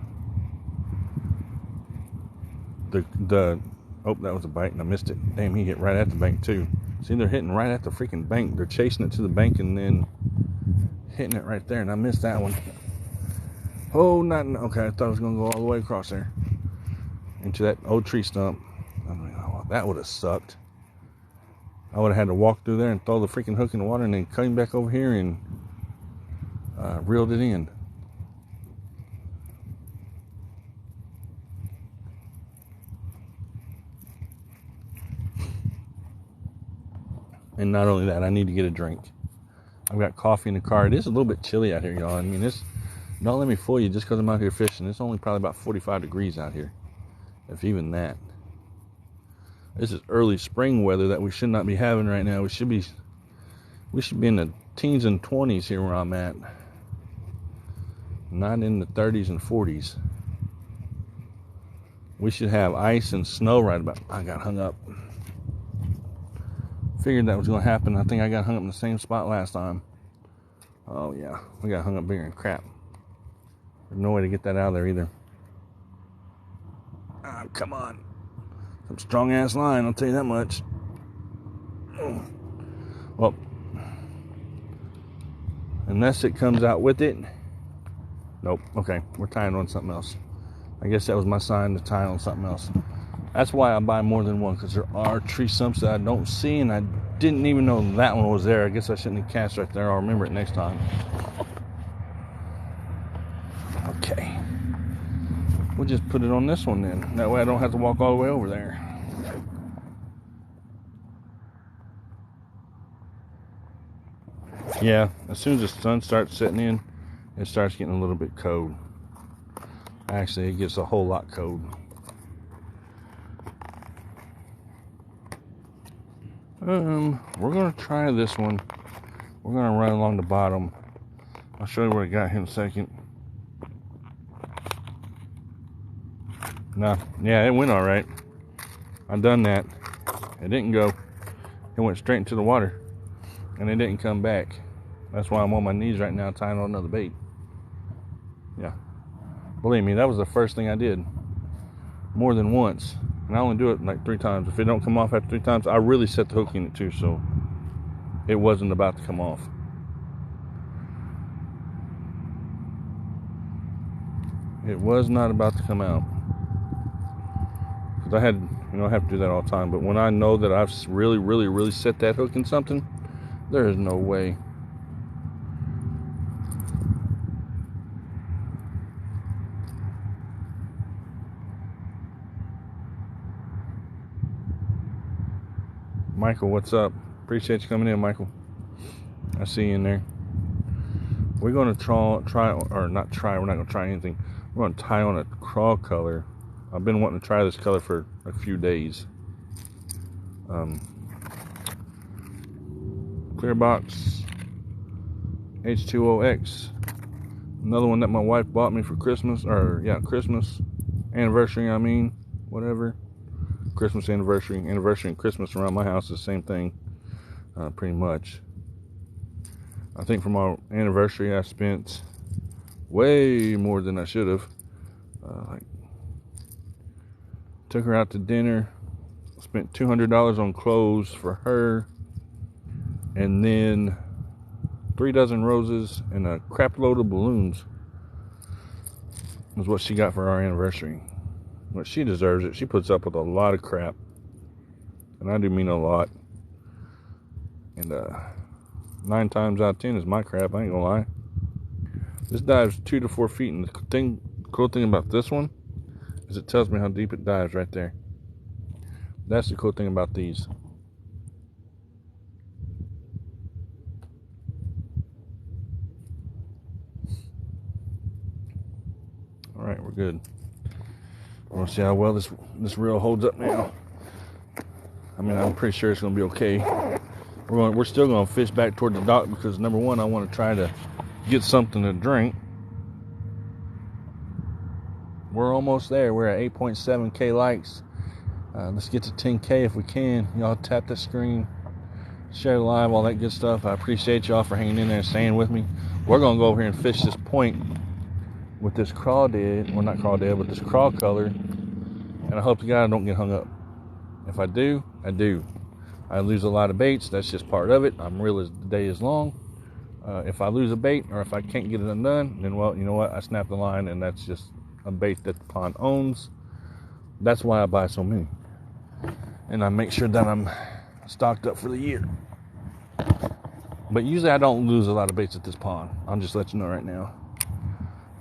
oh, that was a bite and I missed it. Damn, he hit right at the bank too. See, they're hitting right at the freaking bank. They're chasing it to the bank and then hitting it right there, and I missed that one. Oh, not okay. I thought I was gonna go all the way across there into that old tree stump. I mean, oh, that would have sucked. I would have had to walk through there and throw the freaking hook in the water and then come back over here and reeled it in. And not only that, I need to get a drink. I've got coffee in the car. It is a little bit chilly out here, y'all. I mean, don't let me fool you just because I'm out here fishing. It's only probably about 45 degrees out here, if even that. This is early spring weather that we should not be having right now. We should be in the teens and 20s here where I'm at. Not in the 30s and 40s. We should have ice and snow right about. I got hung up. Figured that was going to happen. I think I got hung up in the same spot last time. Oh yeah, we got hung up bigger than crap. There's no way to get that out of there either. Ah, come on. Some strong ass line, I'll tell you that much. Well, unless it comes out with it. Nope. Okay, we're tying on something else. I guess that was my sign to tie on something else. That's why I buy more than one, because there are tree stumps that I don't see, and I didn't even know that one was there. I guess I shouldn't have cast right there. I'll remember it next time. Okay. We'll just put it on this one then. That way I don't have to walk all the way over there. Yeah, as soon as the sun starts setting in, it starts getting a little bit cold. Actually, it gets a whole lot cold. We're gonna try this one. We're gonna run along the bottom. I'll show you what I got here in a second. Yeah, it went all right. I done that. It didn't go. It went straight into the water, and it didn't come back. That's why I'm on my knees right now tying on another bait. Yeah, believe me, that was the first thing I did. More than once. And I only do it like 3 times. If it don't come off after 3 times, I really set the hook in it too, so it wasn't about to come off. It was not about to come out. Because I have to do that all the time. But when I know that I've really, really, really set that hook in something, there is no way. Michael, what's up? Appreciate you coming in, Michael. I see you in there. We're going to we're not going to try anything. We're going to tie on a crawl color. I've been wanting to try this color for a few days. Clearbox H2OX. Another one that my wife bought me for Christmas. Christmas. Anniversary, whatever. Christmas anniversary and Christmas around my house is the same thing, pretty much. I think for my anniversary I spent way more than I should have. Took her out to dinner, spent $200 on clothes for her, and then 3 dozen roses and a crap load of balloons was what she got for our anniversary. But she deserves it. She puts up with a lot of crap. And I do mean a lot. And 9 times out of 10 is my crap, I ain't gonna lie. This dives 2 to 4 feet. And the cool thing about this one is it tells me how deep it dives right there. That's the cool thing about these. Alright, we're good. We'll see how well this reel holds up now. I'm pretty sure it's going to be okay. We're still going to fish back toward the dock because, number one, I want to try to get something to drink. We're almost there. We're at 8.7K likes. Let's get to 10K if we can. Y'all tap the screen, share live, all that good stuff. I appreciate y'all for hanging in there and staying with me. We're going to go over here and fish this point with this crawdad, well, not crawdad, but this crawl color, and I hope to God I don't get hung up. If I do, I do. I lose a lot of baits. That's just part of it. I'm real as the day is long. If I lose a bait or if I can't get it undone, then, well, you know what? I snap the line, and that's just a bait that the pond owns. That's why I buy so many. And I make sure that I'm stocked up for the year. But usually I don't lose a lot of baits at this pond. I'll just let you know right now.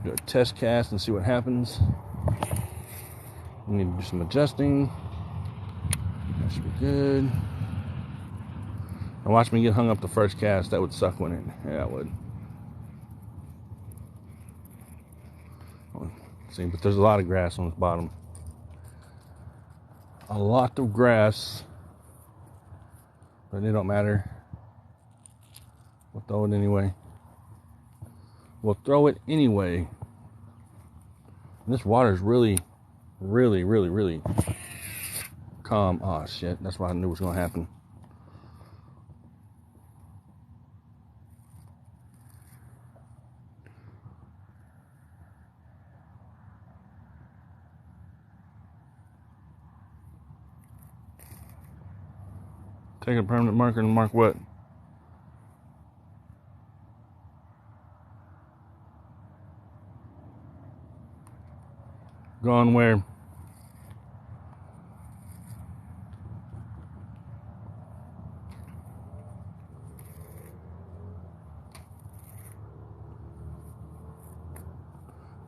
Do a test cast and see what happens. We need to do some adjusting. That should be good. Now watch me get hung up the first cast. That would suck, wouldn't it? Yeah, it would. See, but there's a lot of grass on this bottom. A lot of grass. But it don't matter. We'll throw it anyway. We'll throw it anyway. And this water is really, really, really, really calm. Oh, shit. That's what I knew was going to happen. Take a permanent marker and mark what? Gone where?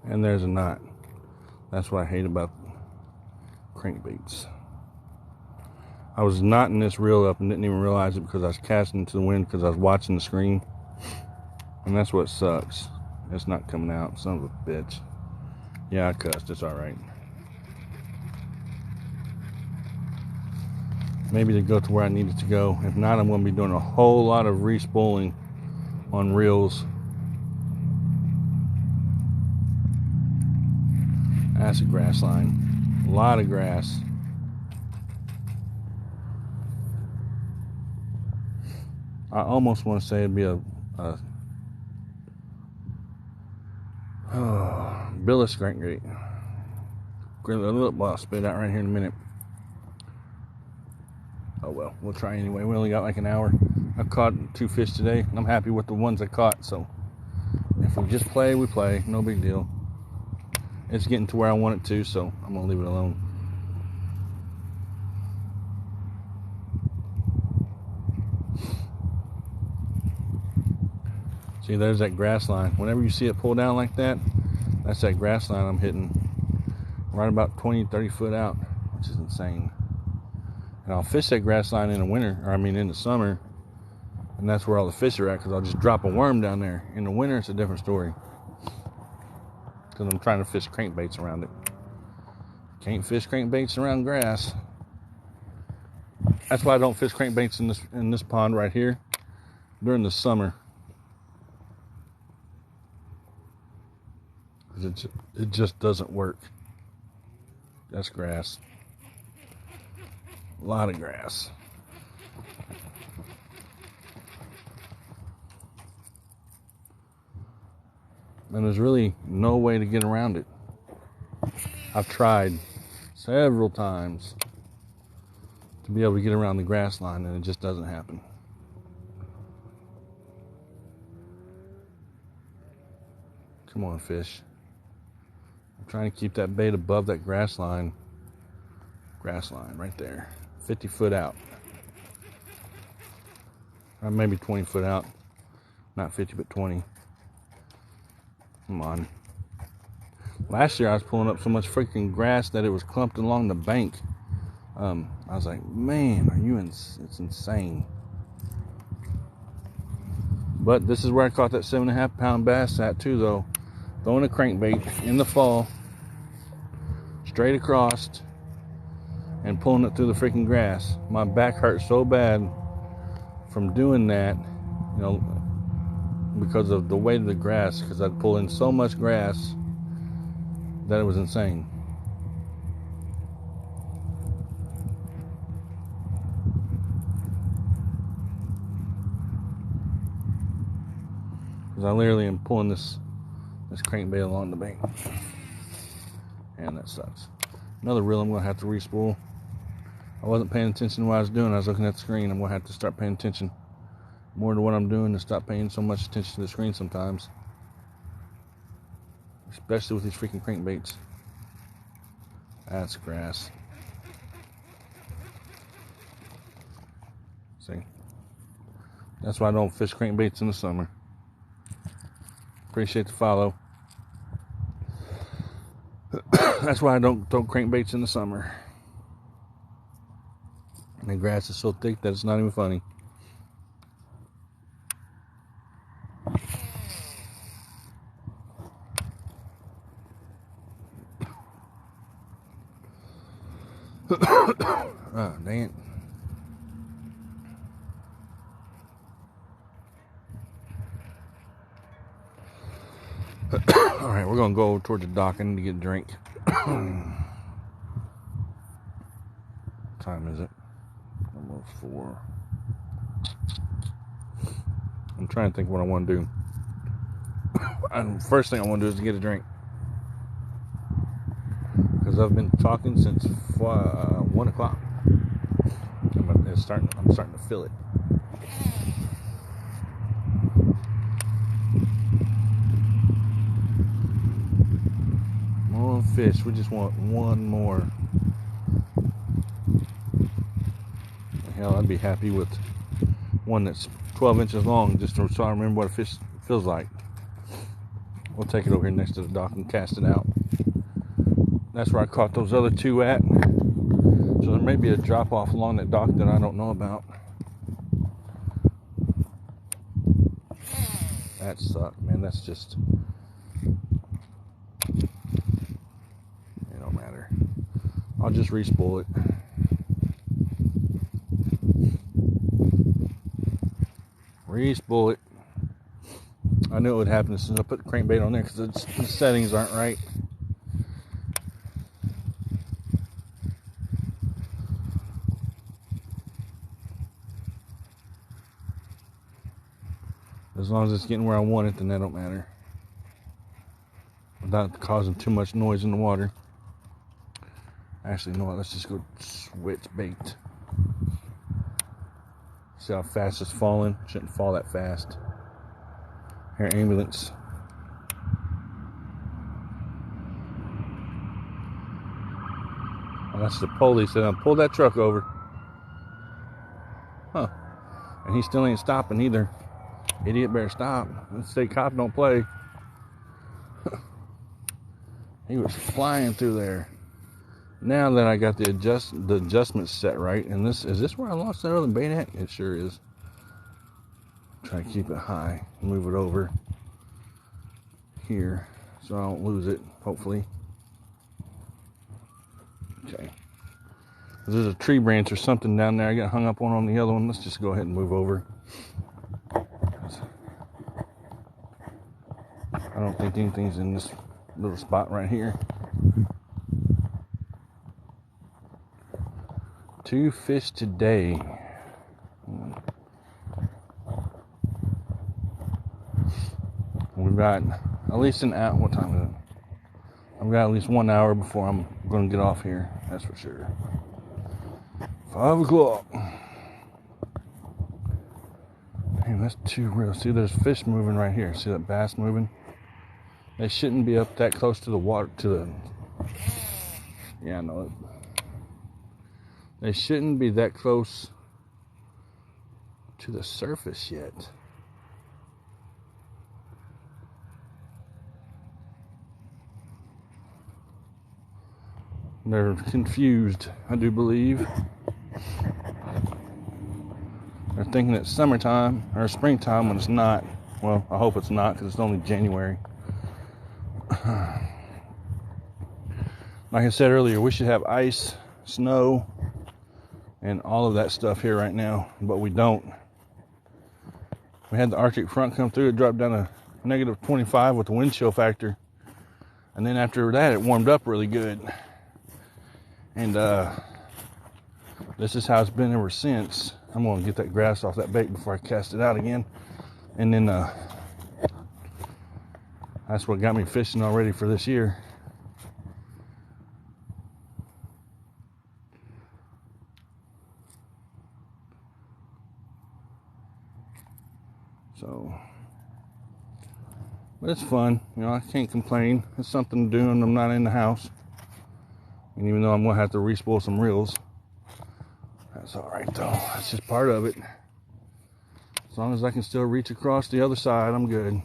And there's a knot. That's what I hate about crankbaits. I was knotting this reel up and didn't even realize it because I was casting into the wind because I was watching the screen. And that's what sucks. It's not coming out, son of a bitch. Yeah, I cussed. It's alright. Maybe to go to where I need it to go. If not, I'm going to be doing a whole lot of re-spooling on reels. That's a grass line. A lot of grass. I almost want to say it'd be a Billis crankbait. I'll spit it out right here in a minute. Oh well, we'll try anyway. We only got like an hour. I caught 2 fish today, and I'm happy with the ones I caught. So if we just play, we play. No big deal. It's getting to where I want it to, so I'm gonna leave it alone. See, there's that grass line. Whenever you see it pull down like that, that's that grass line I'm hitting right about 20, 30 foot out, which is insane. And I'll fish that grass line in the winter, in the summer, and that's where all the fish are at, because I'll just drop a worm down there. In the winter, it's a different story, because I'm trying to fish crankbaits around it. Can't fish crankbaits around grass. That's why I don't fish crankbaits in this pond right here during the summer. It just doesn't work. That's grass. A lot of grass. And there's really no way to get around it. I've tried several times to be able to get around the grass line, and it just doesn't happen. Come on, fish. I'm trying to keep that bait above that grass line. Grass line right there. 50 foot out. Or maybe 20 foot out. Not 50, but 20. Come on. Last year I was pulling up so much freaking grass that it was clumped along the bank. I was like, man, it's insane. But this is where I caught that 7.5 pound bass at too, though. Throwing a crankbait in the fall, straight across, and pulling it through the freaking grass. My back hurt so bad from doing that, because of the weight of the grass, because I'd pull in so much grass that it was insane. Because I literally am pulling this crankbait along the bank. And that sucks. Another reel I'm going to have to re-spool. I wasn't paying attention to what I was doing. I was looking at the screen. I'm going to have to start paying attention more to what I'm doing to stop paying so much attention to the screen sometimes. Especially with these freaking crankbaits. That's grass. See? That's why I don't fish crankbaits in the summer. Appreciate the follow. That's why I don't throw crankbaits in the summer. And the grass is so thick that it's not even funny. Oh, dang it. Alright, we're going to go towards the dock. I need to get a drink. What time is it? Almost 4. I'm trying to think what I want to do. First thing I want to do is to get a drink. Because I've been talking since 1 o'clock. I'm starting to feel it. More fish. We just want one more. Hell, I'd be happy with one that's 12 inches long, just so I remember what a fish feels like. We'll take it over here next to the dock and cast it out. That's where I caught those other 2 at. So there may be a drop off along that dock that I don't know about. That sucked, man. That's just... It don't matter. I'll just re-spool it. Re-spool it. I knew it would happen as soon as I put the crankbait on there because the settings aren't right. As long as it's getting where I want it, then that don't matter. Without causing too much noise in the water. Actually, you know what? Let's just go switch bait. See how fast it's falling? Shouldn't fall that fast. Here, ambulance. Oh, that's the police that pulled that truck over. Huh. And he still ain't stopping either. Idiot better stop. The state cop don't play. He was flying through there. Now that I got the adjustments set right, and is this where I lost that other bait at? It sure is. Try to keep it high. Move it over here so I don't lose it, hopefully. Okay. There's a tree branch or something down there I got hung up on the other one. Let's just go ahead and move over. I don't think anything's in this little spot right here. 2 fish today. We've got at least an hour. What time is it? I've got at least 1 hour before I'm going to get off here. That's for sure. 5 o'clock. Man, that's too real. See, there's fish moving right here. See that bass moving? They shouldn't be up that close to the water. Yeah, I know it. They shouldn't be that close to the surface yet. They're confused, I do believe. They're thinking it's summertime or springtime when it's not. Well, I hope it's not because it's only January. Like I said earlier, we should have ice, snow, and all of that stuff here right now, but we don't. We had the Arctic front come through. It dropped down to negative 25 with the wind chill factor. And then after that, it warmed up really good. And this is how it's been ever since. I'm going to get that grass off that bait before I cast it out again. And then that's what got me fishing already for this year. So, but it's fun. You know, I can't complain. It's something to do when I'm not in the house. And even though I'm going to have to re-spool some reels, that's all right, though. That's just part of it. As long as I can still reach across the other side, I'm good.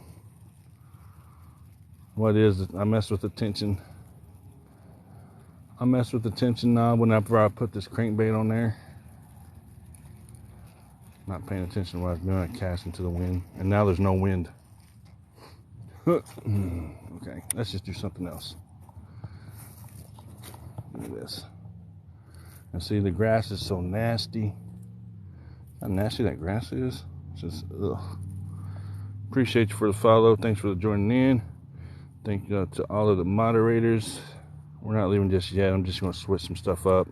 What is, I messed with the tension. I messed with the tension knob whenever I put this crankbait on there. Not paying attention to what I was doing. I cast into the wind. And now there's no wind. Okay, let's just do something else. Look at this. And see, the grass is so nasty. How nasty that grass is. It's just, ugh. Appreciate you for the follow. Thanks for joining in. Thank you to all of the moderators. We're not leaving just yet. I'm just going to switch some stuff up.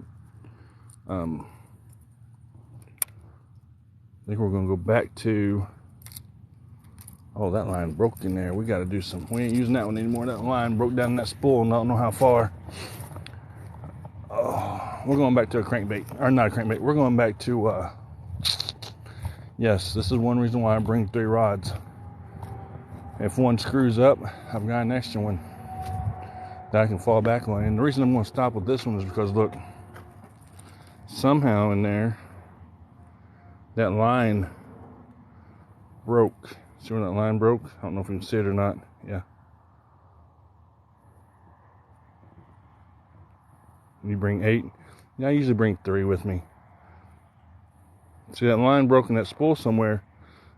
I think we're going to go back to... Oh, that line broke in there. We got to do some... We ain't using that one anymore. That line broke down in that spool and I don't know how far. Oh, we're going back to a crankbait. Or not a crankbait. We're going back to... Yes, this is one reason why I bring 3 rods. If one screws up, I've got an extra one that I can fall back on. And the reason I'm going to stop with this one is because, look, somehow in there, that line broke. See where that line broke? I don't know if you can see it or not. Yeah. You bring 8. Yeah, I usually bring 3 with me. See that line broke in that spool somewhere.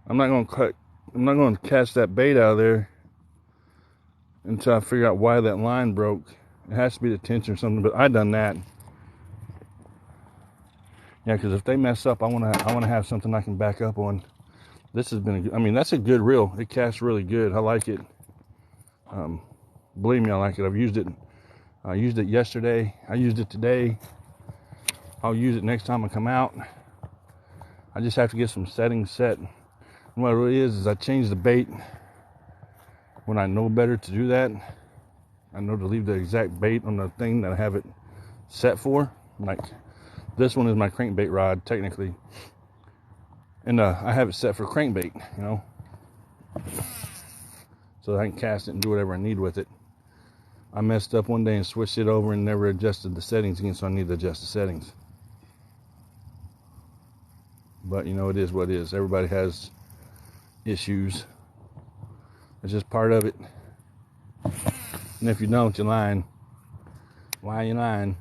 I'm not going to cast that bait out of there until I figure out why that line broke. It has to be the tension or something, but I done that. Yeah, because if they mess up, I want to have something I can back up on. This has been, I mean, that's a good reel. It casts really good. I like it. Believe me, I like it. I've used it. I used it yesterday. I used it today. I'll use it next time I come out. I just have to get some settings set. And what it really is I change the bait when I know better to do that. I know to leave the exact bait on the thing that I have it set for. Like, this one is my crankbait rod, technically. And I have it set for crankbait, you know. So that I can cast it and do whatever I need with it. I messed up one day and switched it over and never adjusted the settings again, so I need to adjust the settings. But, you know, it is what it is. Everybody has issues. It's just part of it. And if you don't, you're lying. Why are you lying?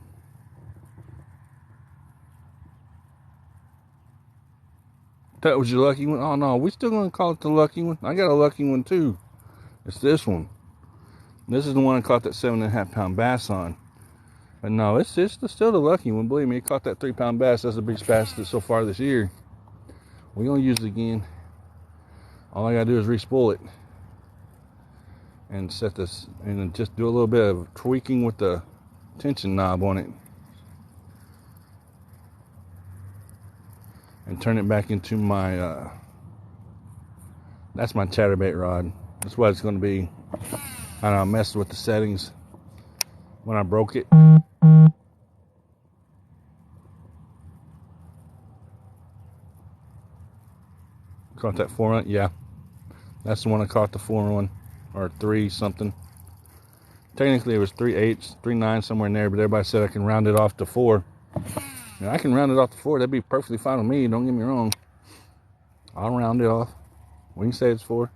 That was your lucky one? Oh, no. We still going to call it the lucky one? I got a lucky one, too. It's this one. This is the one I caught that 7.5 pound bass on. But no, it's still the lucky one. Believe me, it caught that 3 pound bass. That's the biggest bass so far this year. We're going to use it again. All I got to do is re-spool it. And set this, and just do a little bit of tweaking with the tension knob on it. And turn it back into my, that's my chatterbait rod. That's what it's going to be. I don't know, I messed with the settings when I broke it. Caught that 4 on? Yeah. That's the one I caught the 4 on. Or 3 something. Technically it was 3/8, 3/9, somewhere in there, but everybody said I can round it off to 4. And I can round it off to 4. That'd be perfectly fine with me. Don't get me wrong. I'll round it off. We can say it's 4.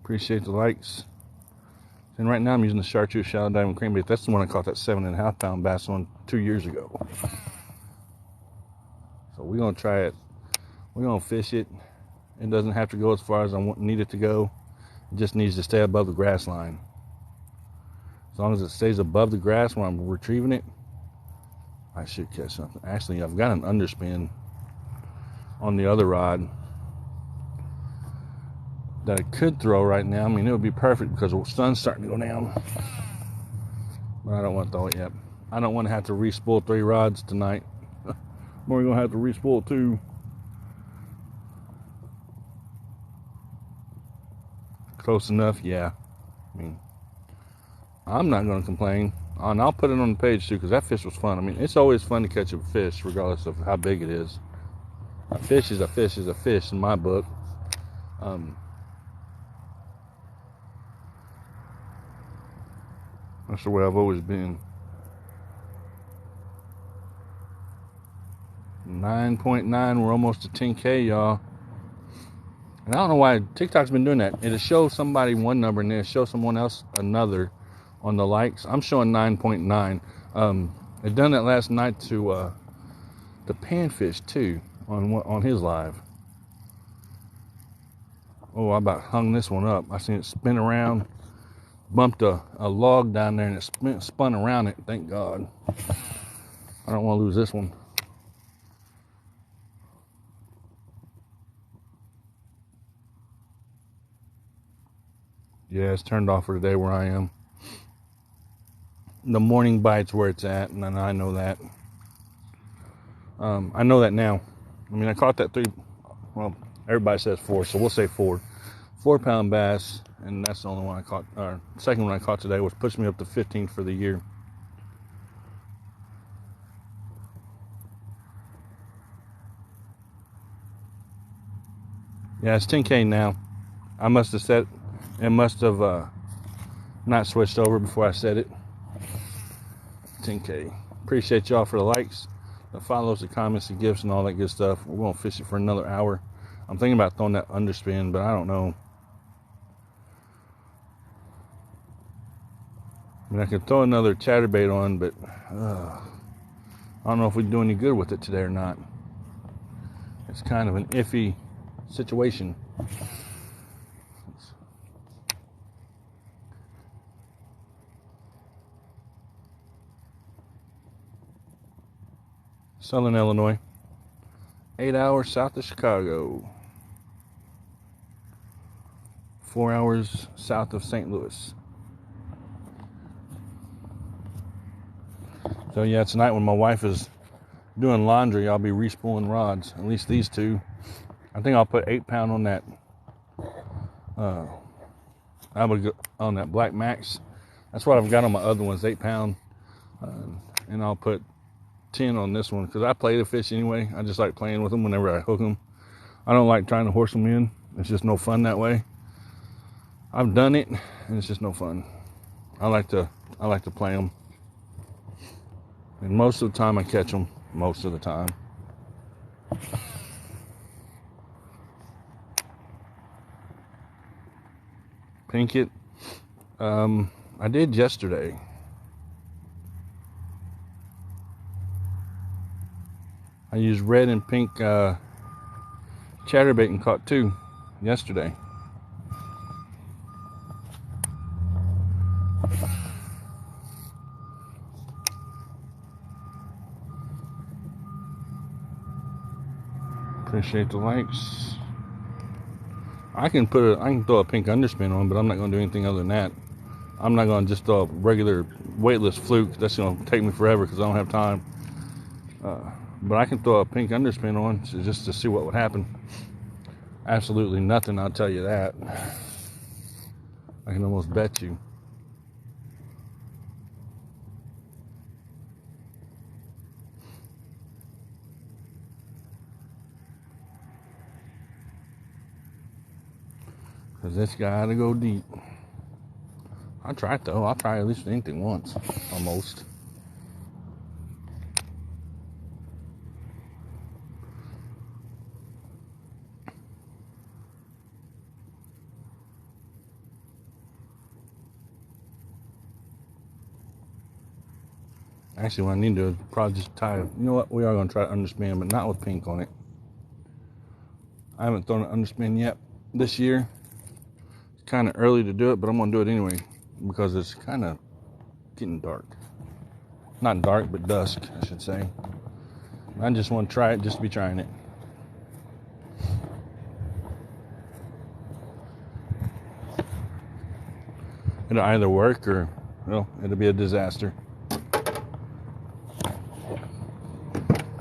Appreciate the likes. And right now I'm using the Chartreuse Shallow Diamond Crankbait. That's the one I caught that 7.5 pound bass on 2 years ago. So we're going to try it. We're going to fish it. It doesn't have to go as far as I need it to go. It just needs to stay above the grass line. As long as it stays above the grass when I'm retrieving it, I should catch something. Actually, I've got an underspin on the other rod that I could throw right now. I mean, it would be perfect because the sun's starting to go down. But I don't want to throw it yet. I don't want to have to re-spool 3 rods tonight. We're going to have to re-spool 2. Close enough, yeah. I mean, I'm not going to complain. And I'll put it on the page too, because that fish was fun. I mean, it's always fun to catch a fish, regardless of how big it is. A fish is a fish is a fish in my book. That's the way I've always been. 9.9, we're almost to 10K, y'all. And I don't know why TikTok's been doing that. It'll show somebody one number and then it'll show someone else another on the likes. I'm showing 9.9. It done that last night to the Panfish too on his live. Oh, I about hung this one up. I seen it spin around, bumped a log down there, and it spun around it. Thank God. I don't want to lose this one. Yeah, it's turned off for today where I am. The morning bite's where it's at, and I know that. I know that now. I mean, I caught that well, everybody says 4, so we'll say 4. 4-pound bass, and that's the only one I caught. Or second one I caught today, was pushed me up to 15 for the year. Yeah, it's 10K now. I must have set. It must have not switched over before I said it. 10K. Appreciate y'all for the likes, the follows, the comments, the gifts, and all that good stuff. We're going to fish it for another hour. I'm thinking about throwing that underspin, but I don't know. I mean, I could throw another chatterbait on, but I don't know if we do any good with it today or not. It's kind of an iffy situation. Southern Illinois, 8 hours south of Chicago, 4 hours south of St. Louis. So yeah, tonight when my wife is doing laundry, I'll be respooling rods, at least these two. I think I'll put 8-pound on that. I would go on that Black Max. That's what I've got on my other ones, 8-pound, and I'll put 10 on this one because I play the fish anyway. I just like playing with them whenever I hook them. I don't like trying to horse them in. It's just no fun that way. I've done it, and it's just no fun. I like to play them, and most of the time I catch them. Most of the time. Pinkett. I did yesterday. I used red and pink chatterbait and caught 2 yesterday. Appreciate the likes. I can throw a pink underspin on, but I'm not going to do anything other than that. I'm not going to just throw a regular weightless fluke. That's going to take me forever because I don't have time. But I can throw a pink underspin on just to see what would happen. Absolutely nothing, I'll tell you that. I can almost bet you. Because this got to go deep. I'll try it though. I'll try at least anything once. Almost. Actually, what I need to do is probably just tie it. You know what? We are going to try to underspin, but not with pink on it. I haven't thrown an underspin yet this year. It's kind of early to do it, but I'm going to do it anyway because it's kind of getting dark. Not dark, but dusk, I should say. I just want to try it just to be trying it. It'll either work or, well, it'll be a disaster.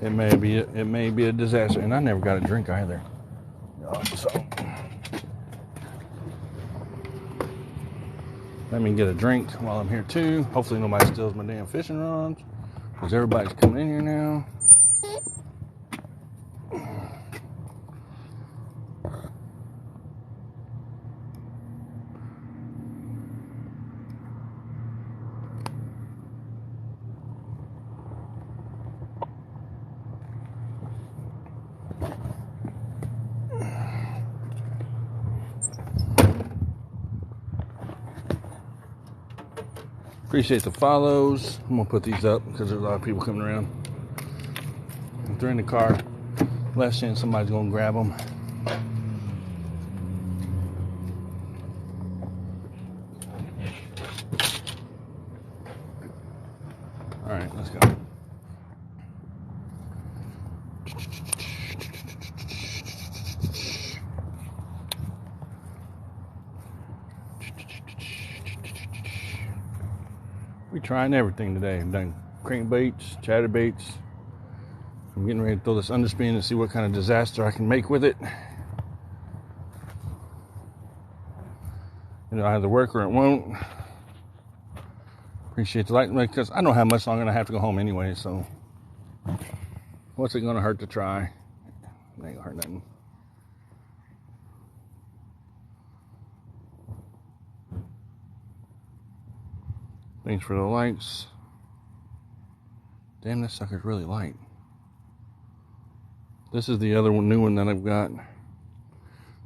It may be a disaster, and I never got a drink either. So Let me get a drink while I'm here too. Hopefully nobody steals my damn fishing rods, because everybody's coming in here now. Appreciate the follows. I'm gonna put these up because there's a lot of people coming around. If they're in the car, last chance somebody's gonna grab them. All right, let's go. We trying everything today. I've done crankbaits, chatterbaits. I'm getting ready to throw this underspin and see what kind of disaster I can make with it. It'll either work or it won't. Appreciate the like, because I don't have much longer and I have to go home anyway, so what's it gonna hurt to try? It ain't gonna hurt nothing. Thanks for the likes. Damn, this sucker's really light. This is the other one, new one that I've got.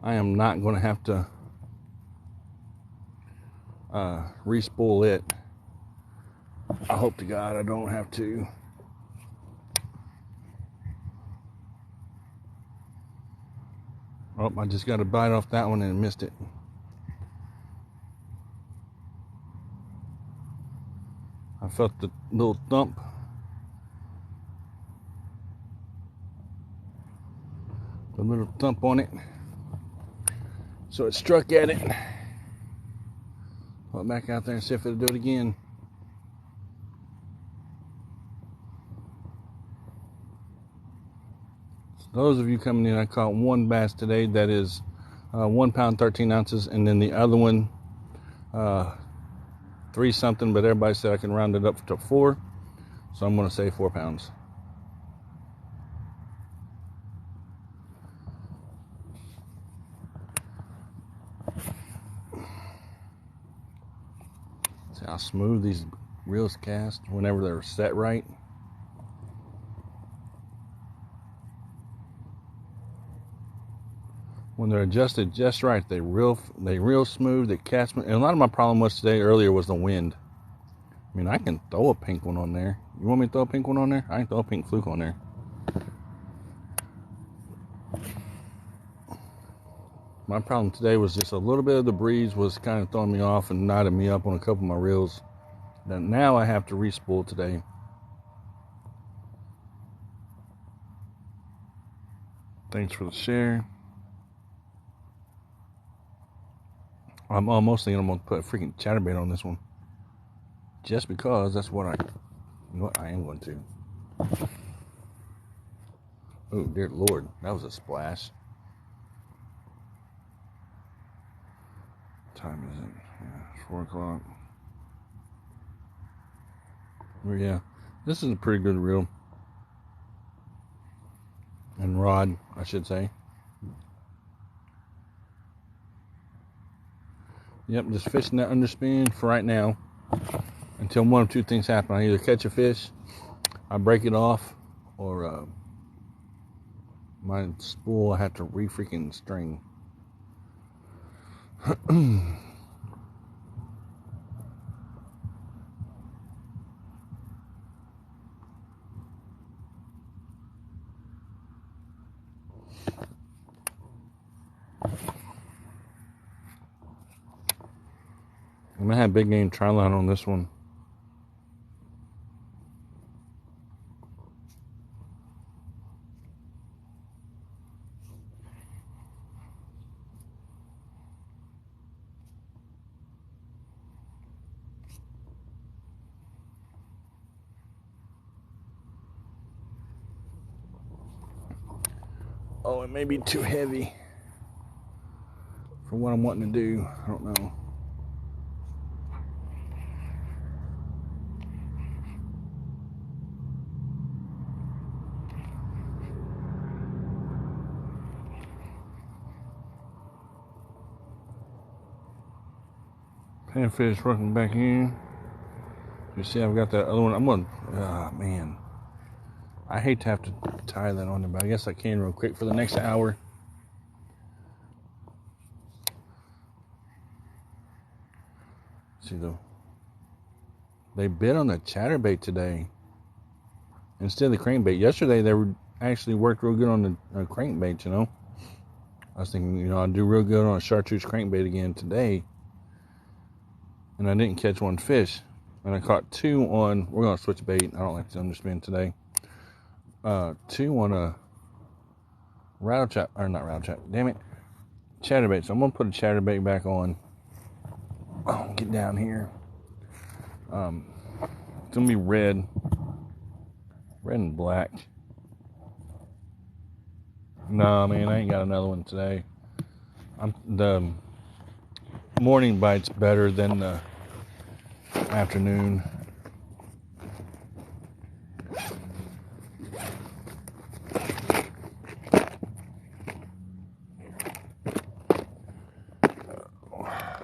I am not going to have to re-spool it. I hope to God I don't have to. Oh, I just got a bite off that one and missed it. I felt the little thump. The little thump on it. So it struck at it. Put it back out there and see if it'll do it again. So those of you coming in, I caught one bass today that is 1 pound 13 ounces, and then the other one 3 something, but everybody said I can round it up to 4, so I'm going to say 4 pounds. See how smooth these reels cast whenever they're set right. When they're adjusted just right, they real smooth. They cast. And a lot of my problem was today earlier was the wind. I mean, I can throw a pink one on there. You want me to throw a pink one on there? I can throw a pink fluke on there. My problem today was just a little bit of the breeze was kind of throwing me off and knotting me up on a couple of my reels. Now I have to re-spool today. Thanks for the share. I'm mostly going to put a freaking chatterbait on this one. Just because that's what I am going to. Oh, dear Lord. That was a splash. What time is it? Yeah, 4 o'clock. Oh, yeah. This is a pretty good reel. And rod, I should say. Yep, just fishing that underspin for right now until one of two things happen. I either catch a fish, I break it off, or my spool I have to re-freaking string. I'm going to have big game tri-line on this one. Oh, it may be too heavy for what I'm wanting to do. I don't know. Panfish working back in. You see, I've got that other one. I'm going, man. I hate to have to tie that on there, but I guess I can real quick for the next hour. See, though, they bit on the chatterbait today instead of the crankbait. Yesterday, they were actually worked real good on the crankbait, you know. I was thinking, I'd do real good on a chartreuse crankbait again today. And I didn't catch one fish. And I caught two on, we're going to switch bait. I don't like to underspin today. Two on a rattle trap, or not rattle trap, damn it, chatterbait. So I'm going to put a chatterbait back on. Oh, get down here. It's going to be red and black. No, man, I ain't got another one today. The morning bite's better than the afternoon.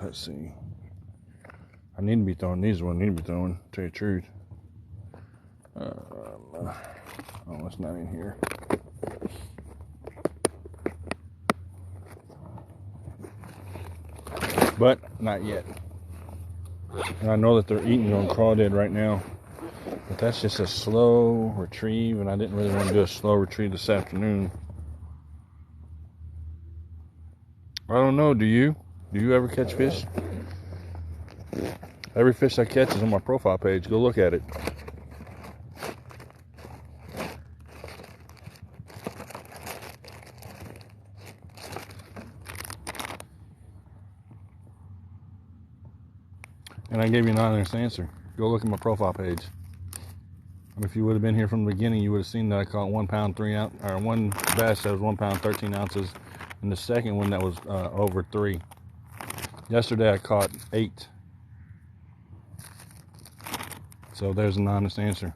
Let's see. I need to be throwing these ones. I need to be throwing, to tell you the truth. Oh, it's not in here. But not yet. And I know that they're eating on crawdad right now. But that's just a slow retrieve, and I didn't really want to do a slow retrieve this afternoon. I don't know, do you? Do you ever catch fish? Every fish I catch is on my profile page. Go look at it. And I gave you an honest answer. Go look at my profile page. And if you would have been here from the beginning, you would have seen that I caught 1 pound 3 ounce, or one bass that was 1 pound 13 ounces, and the second one that was over 3. Yesterday I caught 8. So there's an honest answer.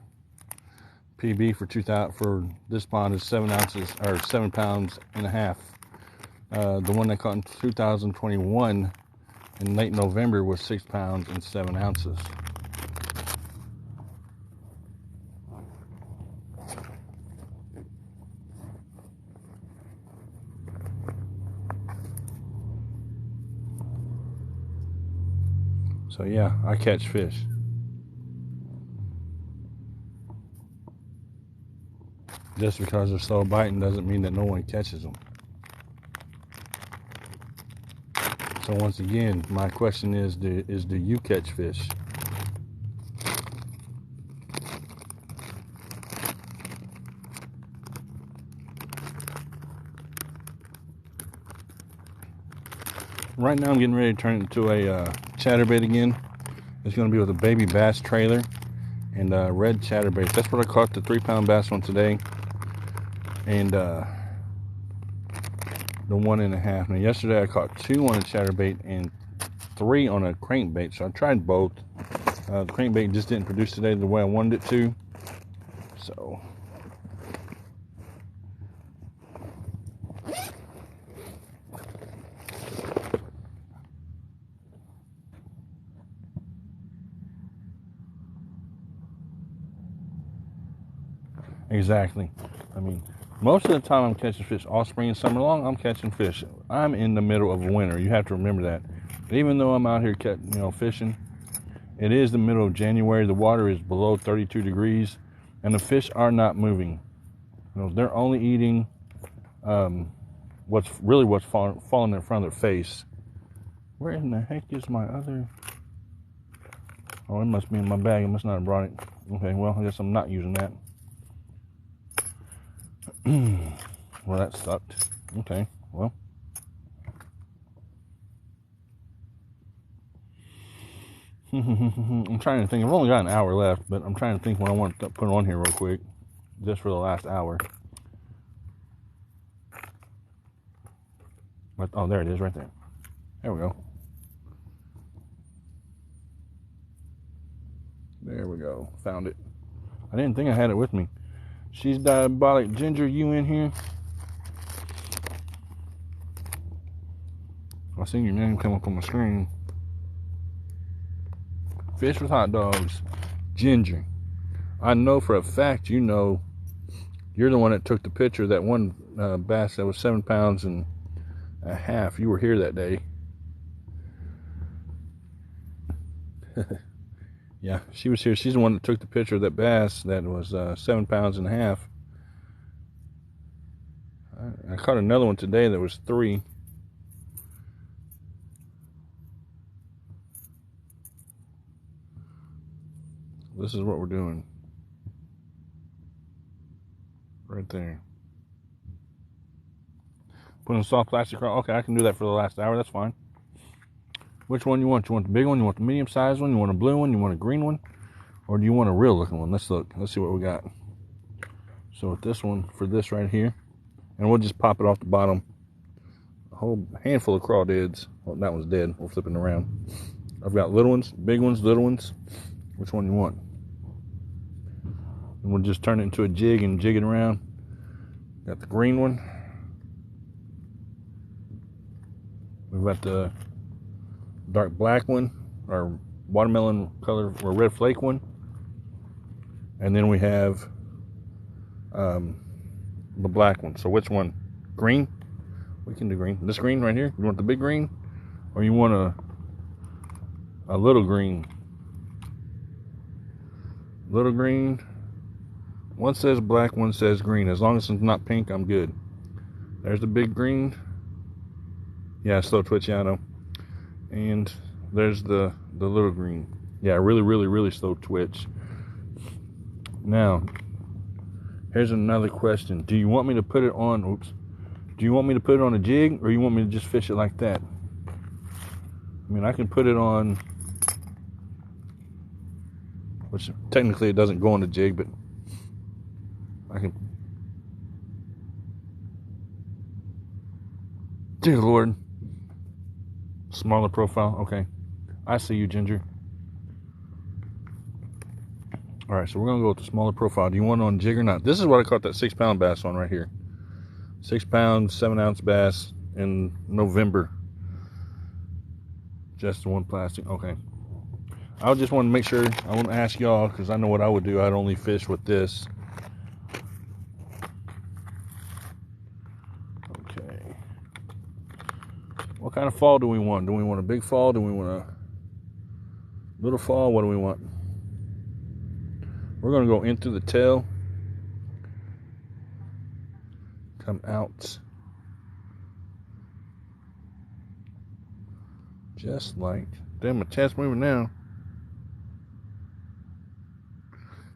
PB for 2000 for this pond is 7 ounces or 7 pounds and a half. The one I caught in 2021 in late November was 6 pounds and 7 ounces. So yeah, I catch fish. Just because they're slow biting doesn't mean that no one catches them. So once again, my question is do you catch fish? Right now I'm getting ready to turn it into a chatterbait again. It's going to be with a baby bass trailer and red chatterbait. That's what I caught the 3 pound bass one today. And the 1.5. Now yesterday I caught 2 on a chatterbait and 3 on a crankbait. So I tried both. The crankbait just didn't produce today the way I wanted it to. So exactly. I mean, most of the time I'm catching fish all spring and summer long. I'm catching fish. I'm in the middle of winter. You have to remember that. Even though I'm out here fishing, it is the middle of January. The water is below 32 degrees, and the fish are not moving. They're only eating what's falling in front of their face. Where in the heck is my other? Oh, it must be in my bag. I must not have brought it. Okay, well, I guess I'm not using that. Well, that sucked. Okay, well. I'm trying to think. I've only got an hour left, but I'm trying to think what I want to put on here real quick, just for the last hour. But, oh, there it is right there. There we go. There we go. Found it. I didn't think I had it with me. She's diabolic. Ginger, you in here? I seen your name come up on my screen. Fish with hot dogs. Ginger. I know for a fact you know you're the one that took the picture of that one bass that was 7 pounds and a half. You were here that day. Yeah, she was here. She's the one that took the picture of that bass that was 7 pounds and a half. I caught another one today that was 3. This is what we're doing. Right there. Put in a soft plastic wrap. Okay, I can do that for the last hour. That's fine. Which one you want? You want the big one? You want the medium sized one? You want a blue one? You want a green one? Or do you want a real looking one? Let's look. Let's see what we got. So with this one, for this right here, and we'll just pop it off the bottom. A whole handful of crawdads. Well, that one's dead. We'll flip it around. I've got little ones, big ones, little ones. Which one you want? And we'll just turn it into a jig and jig it around. Got the green one. We've got the dark black one, or watermelon color, or red flake one. And then we have the black one. So which one? Green? We can do green. This green right here? You want the big green? Or you want a little green? Little green. One says black, one says green. As long as it's not pink, I'm good. There's the big green. Yeah, slow twitch, yeah, I know. And there's the little green. Yeah, really slow twitch. Now, here's another question. Do you want me to put it on, do you want me to put it on a jig, or you want me to just fish it like that? I mean, I can put it on, which technically it doesn't go on the jig, but I can. Dear Lord. Smaller profile. Okay. I see you, Ginger. Alright, so we're going to go with the smaller profile. Do you want it on jig or not? This is what I caught that 6 pound bass on right here. 6 pound, 7 ounce bass in November. Just the one plastic. Okay. I just want to make sure. I want to ask y'all, because I know what I would do. I'd only fish with this. Okay. What kind of fall do we want? Do we want a big fall? Do we want a little fall? What do we want? We're going to go into the tail. Come out. Just like. Damn, my chest moving now.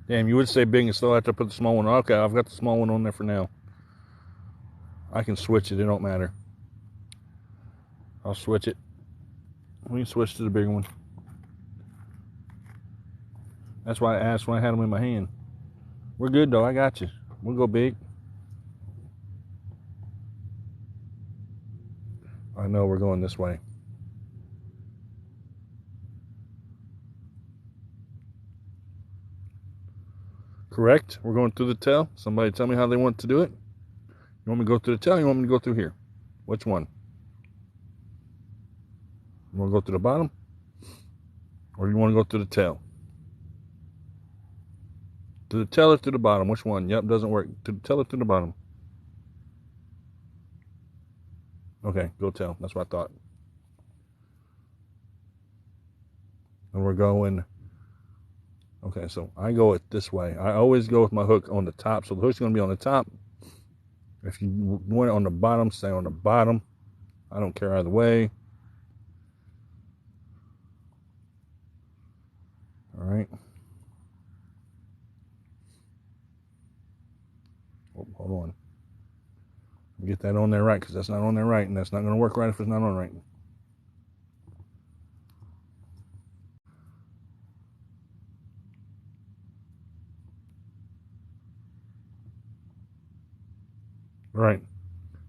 Damn, you would say big and slow after I put the small one on. Okay, I've got the small one on there for now. I can switch it. It don't matter. I'll switch it. We can switch to the bigger one. That's why I asked when I had them in my hand. We're good though. I got you. We'll go big. I know we're going this way. Correct. We're going through the tail. Somebody tell me how they want to do it. You want me to go through the tail? Or you want me to go through here? Which one? You want to go through the bottom? Or you want to go through the tail? To the tail or to the bottom? Which one? Yep, doesn't work. To the tail or to the bottom? Okay, go tail. That's what I thought. And we're going. Okay, so I go it this way. I always go with my hook on the top. So the hook's going to be on the top. If you want it on the bottom, stay on the bottom. I don't care either way. All right. Oh, hold on. Get that on there right, because that's not on there right, and that's not going to work right if it's not on right. All right.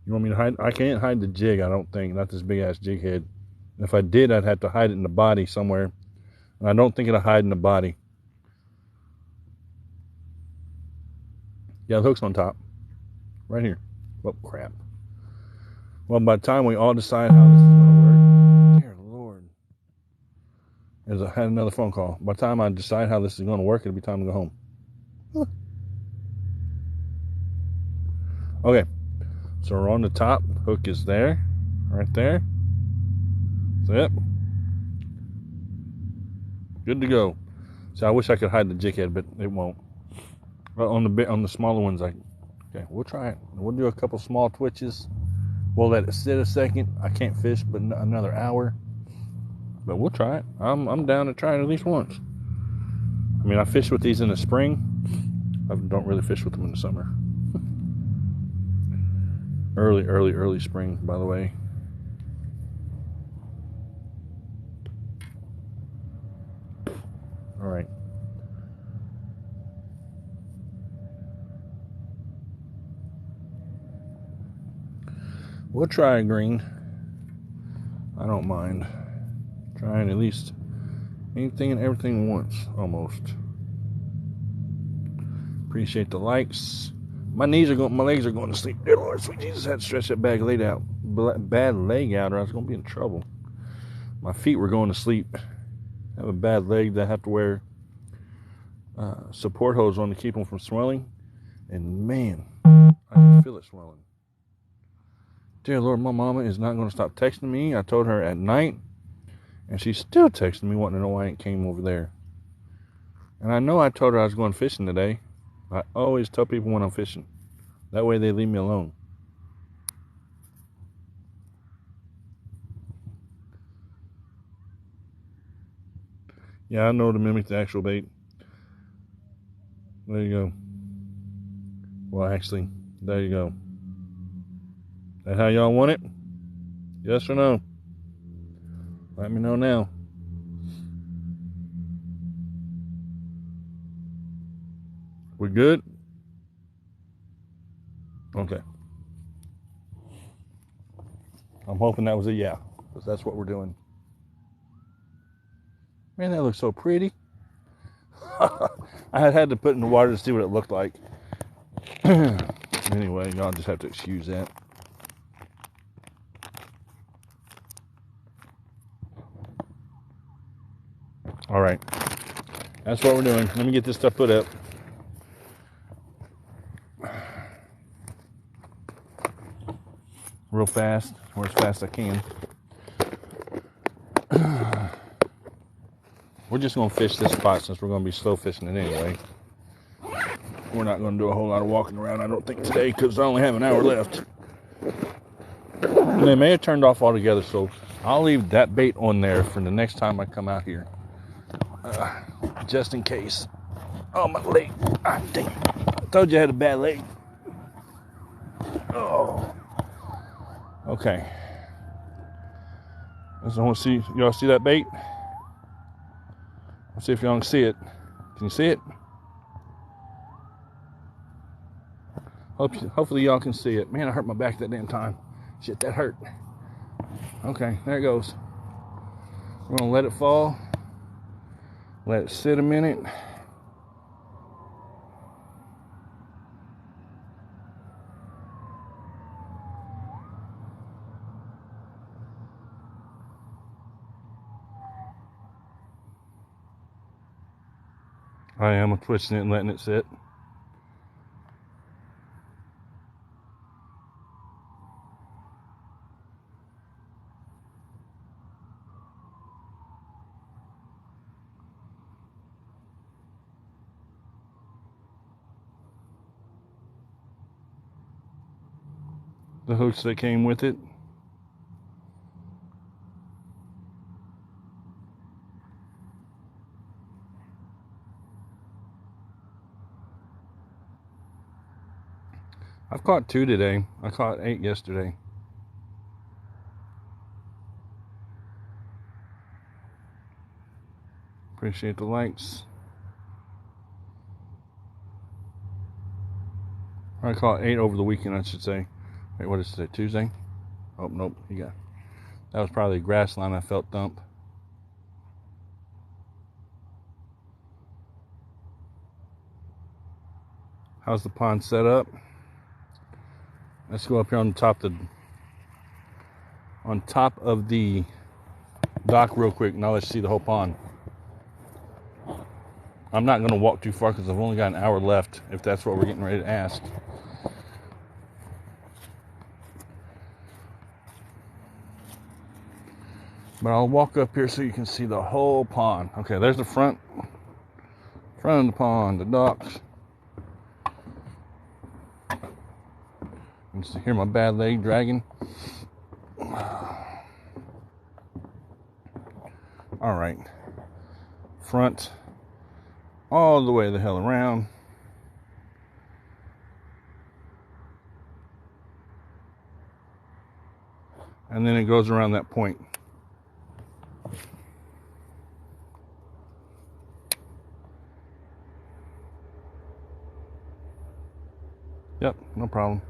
You want me to hide? I can't hide the jig, I don't think. Not this big ass jig head. If I did, I'd have to hide it in the body somewhere. And I don't think it'll hide in the body. Yeah, the hook's on top. Right here. Oh, crap. Well, by the time we all decide how this is going to work. Dear Lord. As I had another phone call. By the time I decide how this is going to work, it'll be time to go home. Okay, so we're on the top. Hook is there, right there. That's it. Good to go. So I wish I could hide the jig head, but it won't. But on the smaller ones, okay, we'll try it. We'll do a couple small twitches. We'll let it sit a second. I can't fish but another hour, but we'll try it. I'm down to try it at least once. I mean, I fish with these in the spring. I don't really fish with them in the summer. early spring, by the way. All right. We'll try a green. I don't mind trying at least anything and everything once, almost. Appreciate the likes. My legs are going to sleep. Dear Lord, sweet Jesus, I had to stretch that bad leg out, or I was going to be in trouble. My feet were going to sleep. I have a bad leg that I have to wear support hose on to keep them from swelling. And man, I can feel it swelling. Dear Lord, my mama is not going to stop texting me. I told her at night, and she's still texting me wanting to know why I ain't came over there. And I know I told her I was going fishing today. I always tell people when I'm fishing. That way they leave me alone. Yeah, I know to mimic the actual bait. There you go. Well, actually, there you go. That how y'all want it? Yes or no? Let me know now. We good? Okay. I'm hoping that was a yeah, because that's what we're doing. Man, that looks so pretty. I had to put it in the water to see what it looked like. Anyway, y'all just have to excuse that. All right. That's what we're doing. Let me get this stuff put up. Real fast, or as fast as I can. We're just going to fish this spot since we're going to be slow fishing it anyway. We're not going to do a whole lot of walking around, I don't think, today, because I only have an hour left. And they may have turned off altogether, so I'll leave that bait on there for the next time I come out here. Just in case. Oh, my leg. Ah, dang. I told you I had a bad leg. Oh. Okay. I want to see, y'all see that bait? Let's see if y'all can see it. Can you see it? Hopefully y'all can see it. Man, I hurt my back that damn time. Shit, that hurt. Okay, there it goes. We're gonna let it fall. Let it sit a minute. I am twisting it and letting it sit. The hooks that came with it. I've caught 2 today. I caught 8 yesterday. Appreciate the likes. I caught 8 over the weekend, I should say. Wait, what is today? Tuesday? Oh, nope. That was probably a grass line I felt thump. How's the pond set up? Let's go up here on top of the dock real quick. Now let's see the whole pond. I'm not going to walk too far because I've only got an hour left, if that's what we're getting ready to ask. But I'll walk up here so you can see the whole pond. Okay, there's the front of the pond, the docks. You can hear my bad leg dragging. All right, front all the way the hell around. And then it goes around that point. Yep, no problem.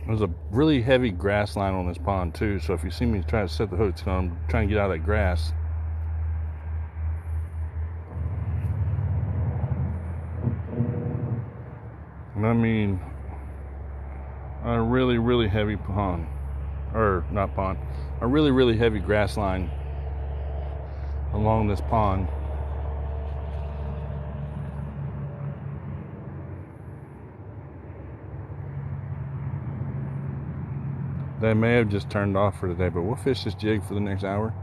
There's a really heavy grass line on this pond too, so if you see me try to set the hook, I'm trying to get out of that grass. And I mean, a really, really heavy pond, or not pond, a really, really heavy grass line along this pond. They may have just turned off for today, but we'll fish this jig for the next hour.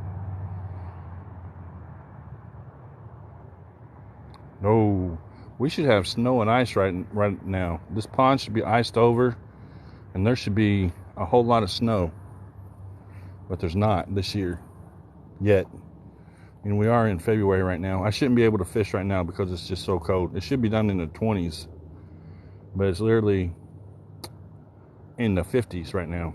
No, we should have snow and ice right now. This pond should be iced over, and there should be a whole lot of snow. But there's not this year yet. And we are in February right now. I shouldn't be able to fish right now because it's just so cold. It should be done in the 20s, but it's literally in the 50s right now.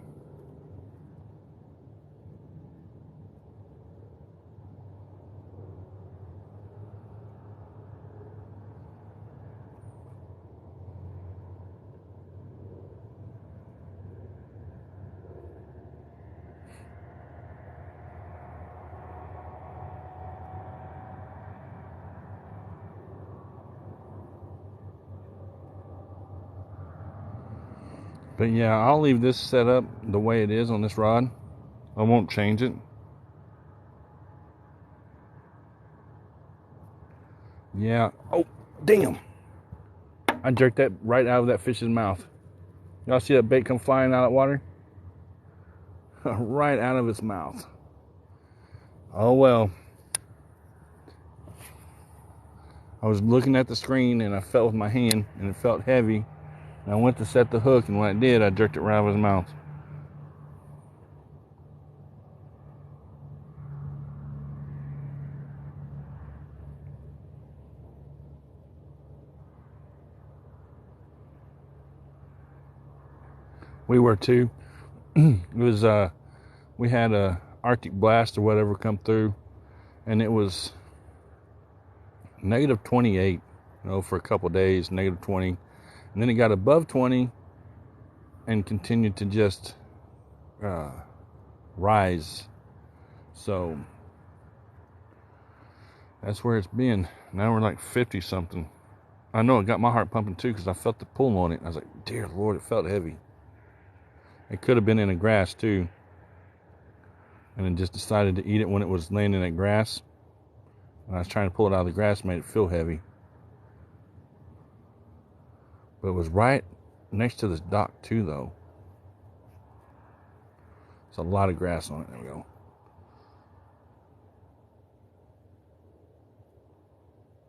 But yeah, I'll leave this set up the way it is on this rod. I won't change it. Yeah. Oh, damn. I jerked that right out of that fish's mouth. Y'all see that bait come flying out of the water? Right out of its mouth. Oh well. I was looking at the screen and I felt with my hand and it felt heavy. And I went to set the hook, and when I did, I jerked it right out of his mouth. We were too. It was we had a Arctic blast or whatever come through, and it was negative 28, for a couple days, negative 20. And then it got above 20 and continued to just rise. So that's where it's been. Now we're like 50 something. I know it got my heart pumping too because I felt the pull on it. I was like, dear Lord, it felt heavy. It could have been in the grass too. And then just decided to eat it when it was laying in that grass. And I was trying to pull it out of the grass, made it feel heavy. But it was right next to this dock too, though. There's a lot of grass on it. There we go.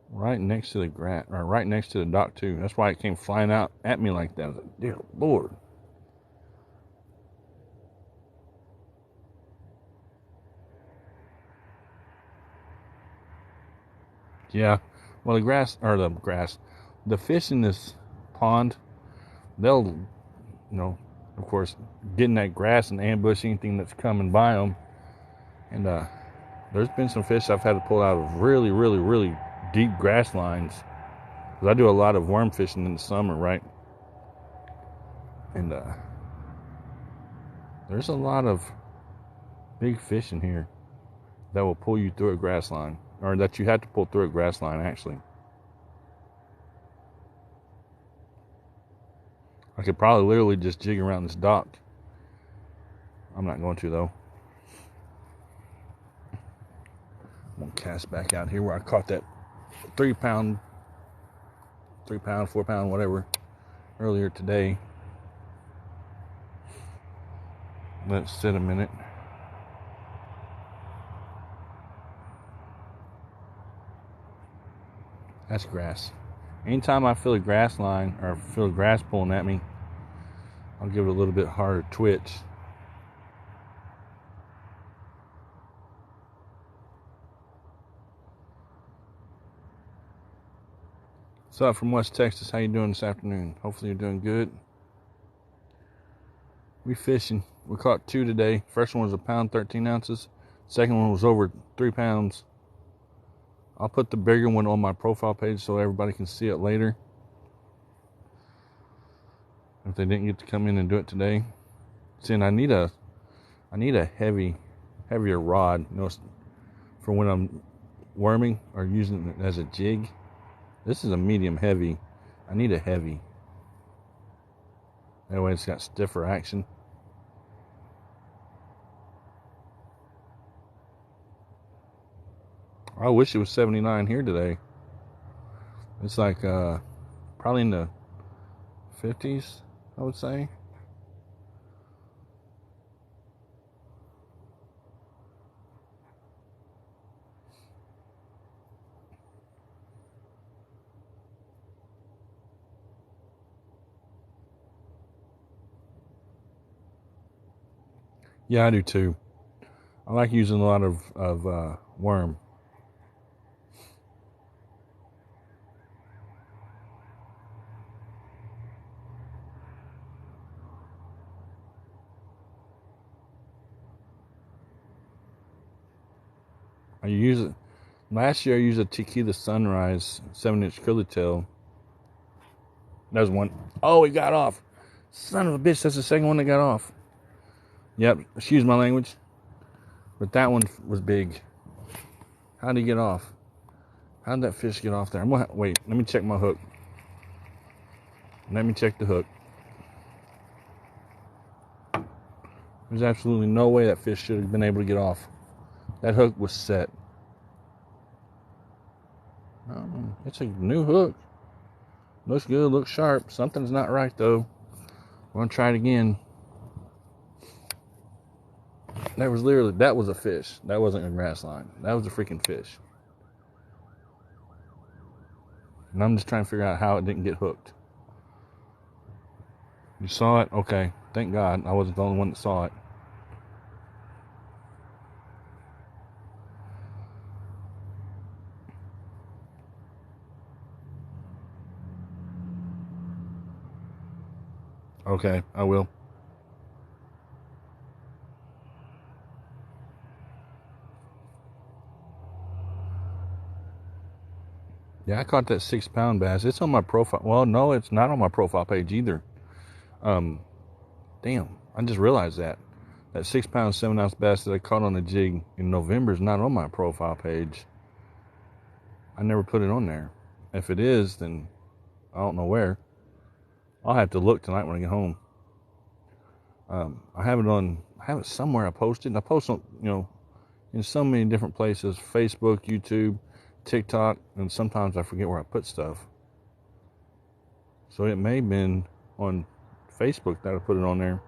Right next to the grass, or right next to the dock too. That's why it came flying out at me like that. I was like, dear Lord. Yeah. Well, the fish in this pond, they'll, of course, get in that grass and ambush anything that's coming by them. And there's been some fish I've had to pull out of really, really, really deep grass lines. Because I do a lot of worm fishing in the summer, right? And there's a lot of big fish in here that will pull you through a grass line. Or that you have to pull through a grass line, actually. I could probably literally just jig around this dock. I'm not going to though. I'm gonna cast back out here where I caught that 3 pound, 4 pound, whatever, earlier today. Let's sit a minute. That's grass. Anytime I feel a grass line or feel grass pulling at me, I'll give it a little bit harder twitch. What's up from West Texas? How you doing this afternoon? Hopefully you're doing good. We fishing. We caught 2 today. First one was 1 pound 13 ounces. Second one was over 3 pounds. I'll put the bigger one on my profile page so everybody can see it later, if they didn't get to come in and do it today. See, and I need a heavier rod, for when I'm worming or using it as a jig. This is a medium heavy. I need a heavy. That way it's got stiffer action. I wish it was 79 here today. It's like probably in the 50s, I would say. Yeah, I do too. I like using a lot of worm. I use it. Last year I used a Tequila Sunrise 7-inch curly tail. That was one. Oh, it got off. Son of a bitch, that's the second one that got off. Yep, excuse my language. But that one was big. How did he get off? How did that fish get off there? Wait, let me check my hook. Let me check the hook. There's absolutely no way that fish should have been able to get off. That hook was set. It's a new hook. Looks good, looks sharp. Something's not right though. We're gonna try it again. That was a fish. That wasn't a grass line. That was a freaking fish. And I'm just trying to figure out how it didn't get hooked. You saw it? Okay. Thank God I wasn't the only one that saw it. Okay, I will. Yeah, I caught that 6 pound bass. It's on my profile. Well, no, it's not on my profile page either. Damn, I just realized that. That 6 pound, 7 ounce bass that I caught on a jig in November is not on my profile page. I never put it on there. If it is, then I don't know where. I'll have to look tonight when I get home. I have it somewhere I posted. I post on, in so many different places: Facebook, YouTube, TikTok, and sometimes I forget where I put stuff. So it may have been on Facebook that I put it on there.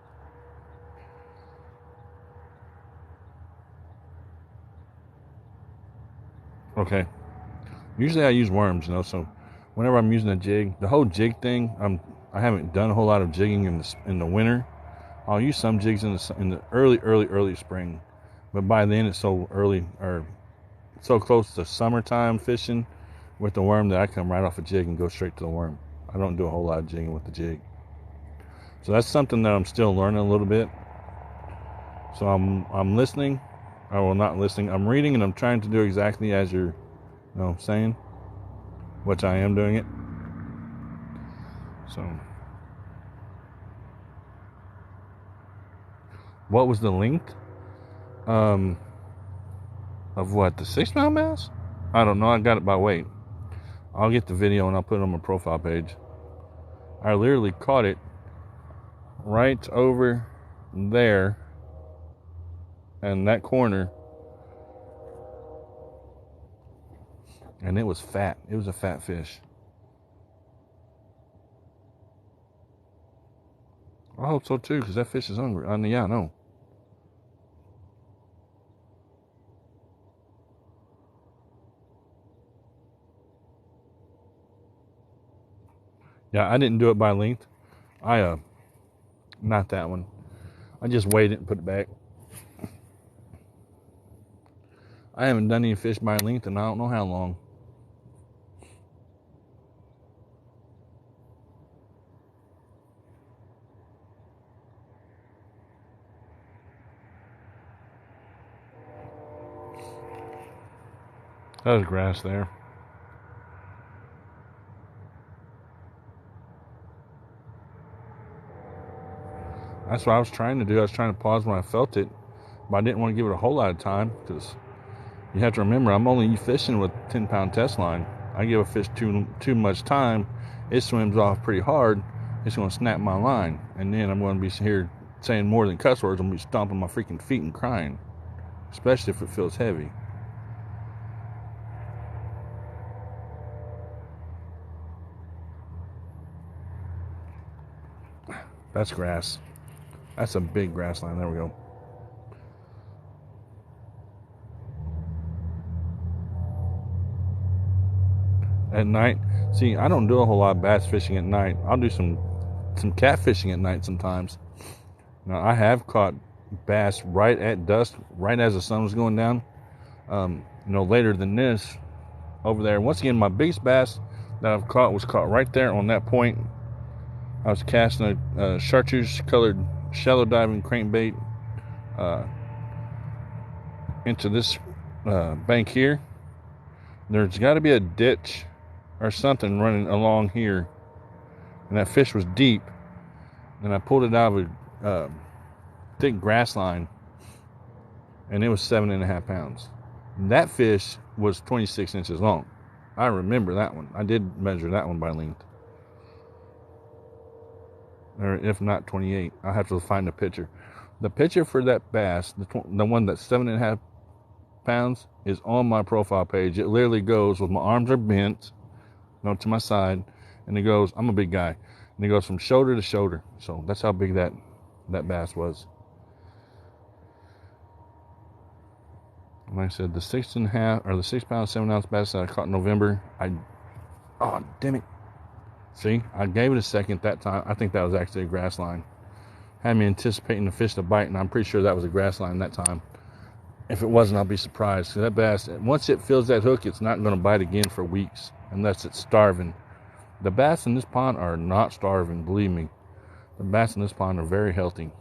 Okay. Usually I use worms, so whenever I'm using a jig, the whole jig thing, I haven't done a whole lot of jigging in the winter. I'll use some jigs in the early spring, but by then it's so early or so close to summertime fishing with the worm that I come right off a jig and go straight to the worm. I don't do a whole lot of jigging with the jig. So that's something that I'm still learning a little bit. So I'm listening. Not listening. I'm reading and I'm trying to do exactly as you're saying, which I am doing it. So what was the length of what, the 6 pound bass? I don't know. I got it by weight. I'll get the video and I'll put it on my profile page. I literally caught it right over there and that corner, and it was fat. It was a fat fish. I hope so too, because that fish is hungry. Yeah, I know. Yeah, I didn't do it by length. Not that one. I just weighed it and put it back. I haven't done any fish by length in I don't know how long. That was grass there. That's what I was trying to do. I was trying to pause when I felt it, but I didn't want to give it a whole lot of time because you have to remember I'm only fishing with 10-pound test line. I give a fish too much time, it swims off pretty hard. It's going to snap my line, and then I'm going to be here saying more than cuss words. I'm going to be stomping my freaking feet and crying, especially if it feels heavy. That's grass. That's a big grass line. There we go. At night, see, I don't do a whole lot of bass fishing at night. I'll do some catfishing at night sometimes. Now, I have caught bass right at dusk, right as the sun was going down. Later than this, over there. Once again, my biggest bass that I've caught was caught right there on that point. I was casting a chartreuse-colored shallow diving crankbait into this bank here. There's got to be a ditch or something running along here, and that fish was deep. And I pulled it out of a thick grass line, and it was 7.5 pounds. And that fish was 26 inches long. I remember that one. I did measure that one by length. Or if not 28, I'll have to find a picture. The picture for that bass, the one that's 7.5 pounds, is on my profile page. It literally goes with my arms are bent, to my side, and it goes, I'm a big guy, and it goes from shoulder to shoulder. So that's how big that bass was. Like I said, the 6.5 or the 6 pound 7 ounce bass that I caught in November, oh damn it. See, I gave it a second that time. I think that was actually a grass line. Had me anticipating the fish to bite, and I'm pretty sure that was a grass line that time. If it wasn't, I'll be surprised. So that bass, once it feels that hook, it's not going to bite again for weeks unless it's starving. The bass in this pond are not starving, believe me. The bass in this pond are very healthy.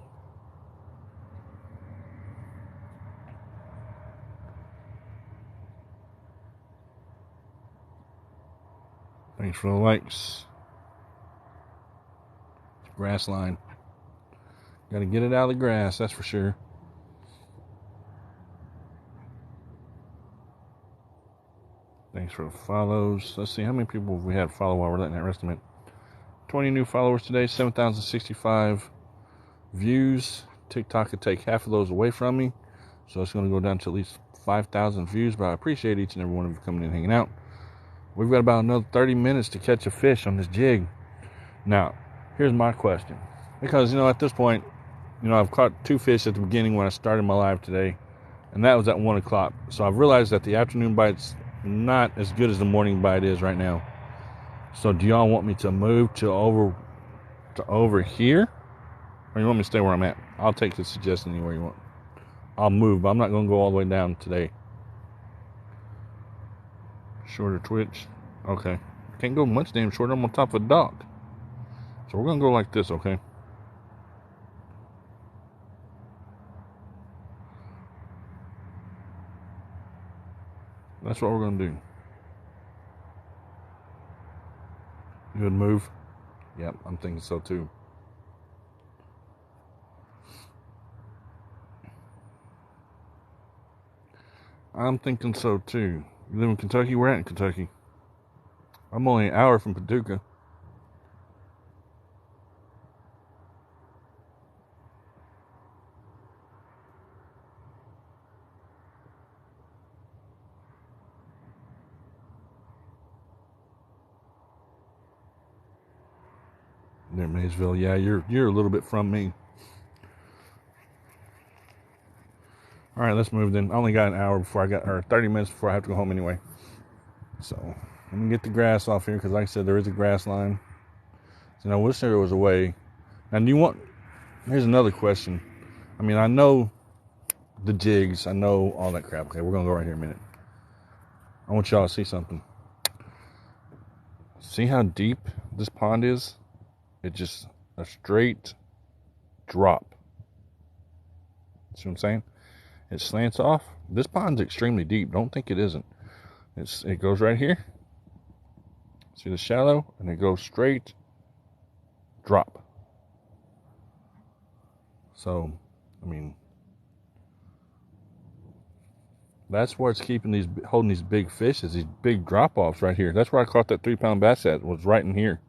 Thanks for the likes. Grass line. Got to get it out of the grass, that's for sure. Thanks for the follows. Let's see how many people have we had follow while we're letting that rest a minute. 20 new followers today, 7,065 views. TikTok could take half of those away from me, so it's going to go down to at least 5,000 views, but I appreciate each and every one of you coming in and hanging out. We've got about another 30 minutes to catch a fish on this jig. Now, here's my question. Because, at this point, I've caught 2 fish at the beginning when I started my live today, and that was at 1 o'clock. So I've realized that the afternoon bite's not as good as the morning bite is right now. So do y'all want me to move to over here? Or you want me to stay where I'm at? I'll take the suggestion anywhere you want. I'll move, but I'm not going to go all the way down today. Shorter twitch. Okay. Can't go much damn shorter. I'm on top of a dock. So we're going to go like this, okay? That's what we're going to do. Good move? Yep, I'm thinking so too. I'm thinking so too. You live in Kentucky? We're in Kentucky. I'm only an hour from Paducah. near Maysville. Yeah, you're a little bit from me. All right, let's move then. I only got an hour before or 30 minutes before I have to go home anyway. So let me get the grass off here because, like I said, there is a grass line. So I wish there was a way. Now, here's another question. I mean, I know the jigs. I know all that crap. Okay, we're going to go right here a minute. I want y'all to see something. See how deep this pond is? It's just a straight drop. See what I'm saying? It slants off. This pond's extremely deep. Don't think it isn't. It goes right here. See the shallow? And it goes straight drop. So, I mean, that's where it's holding these big fish, is these big drop-offs right here. That's where I caught that 3-pound bass at, was right in here.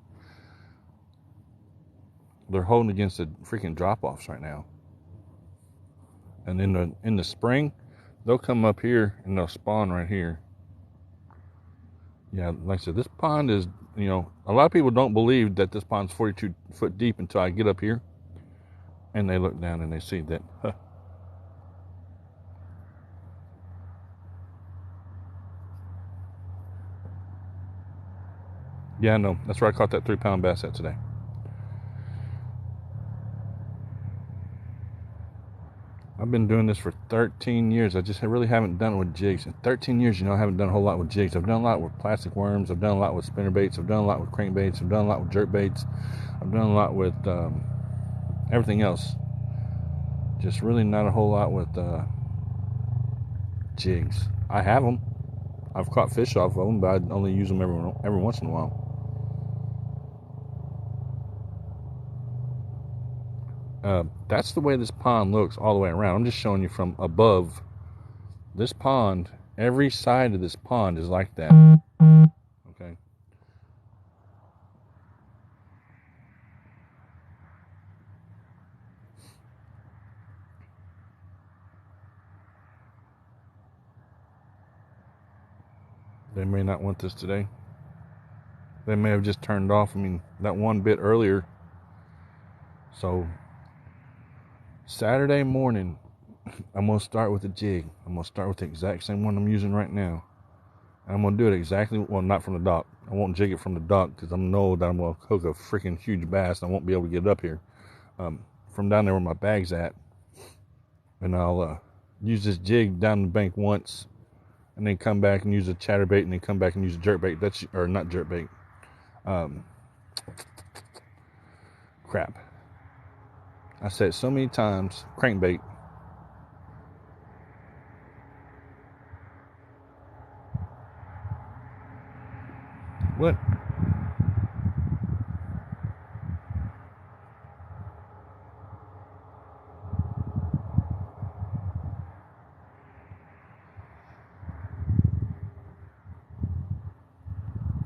They're holding against the freaking drop-offs right now. And in the spring, they'll come up here and they'll spawn right here. Yeah, like I said, this pond is, a lot of people don't believe that this pond's 42 foot deep until I get up here. And they look down and they see that, Yeah, I know. That's where I caught that 3-pound bass at today. I've been doing this for 13 years. I just really haven't done it with jigs. In 13 years, I haven't done a whole lot with jigs. I've done a lot with plastic worms. I've done a lot with spinner baits. I've done a lot with crankbaits. I've done a lot with jerk baits. I've done a lot with everything else. Just really not a whole lot with jigs. I have them. I've caught fish off of them, but I only use them every once in a while. That's the way this pond looks all the way around. I'm just showing you from above. This pond, every side of this pond is like that. Okay. They may not want this today. They may have just turned off. I mean, that one bit earlier. So Saturday morning, I'm going to start with a jig. I'm going to start with the exact same one I'm using right now. And I'm going to do it exactly, well, not from the dock. I won't jig it from the dock because I know that I'm going to hook a freaking huge bass and I won't be able to get it up here. From down there where my bag's at. And I'll use this jig down the bank once and then come back and use a chatterbait and then come back and use a jerkbait. Or not jerkbait. Crap. I said it so many times, crankbait. What?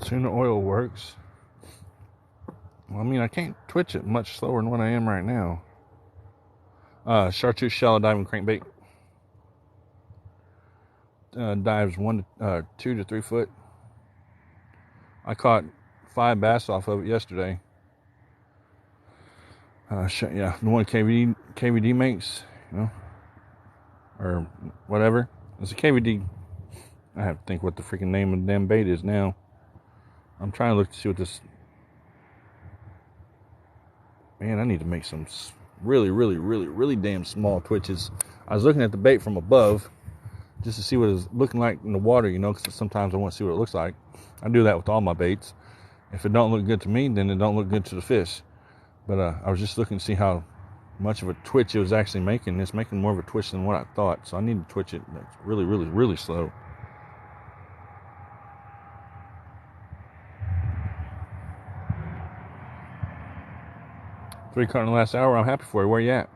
Tuna oil works. Well, I mean, I can't twitch it much slower than what I am right now. Chartreuse shallow diving crankbait. Dives 2 to 3 foot. I caught 5 bass off of it yesterday. The one KVD makes, or whatever. It's a KVD. I have to think what the freaking name of the damn bait is now. I'm trying to look to see what this. Man, I need to make some really, really, really, really damn small twitches. I was looking at the bait from above just to see what it's looking like in the water, because sometimes I want to see what it looks like. I do that with all my baits. If it don't look good to me, then it don't look good to the fish. But I was just looking to see how much of a twitch it was actually making. It's making more of a twitch than what I thought. So I need to twitch it really, really, really slow. Three caught in the last hour. I'm happy for you. Where you at?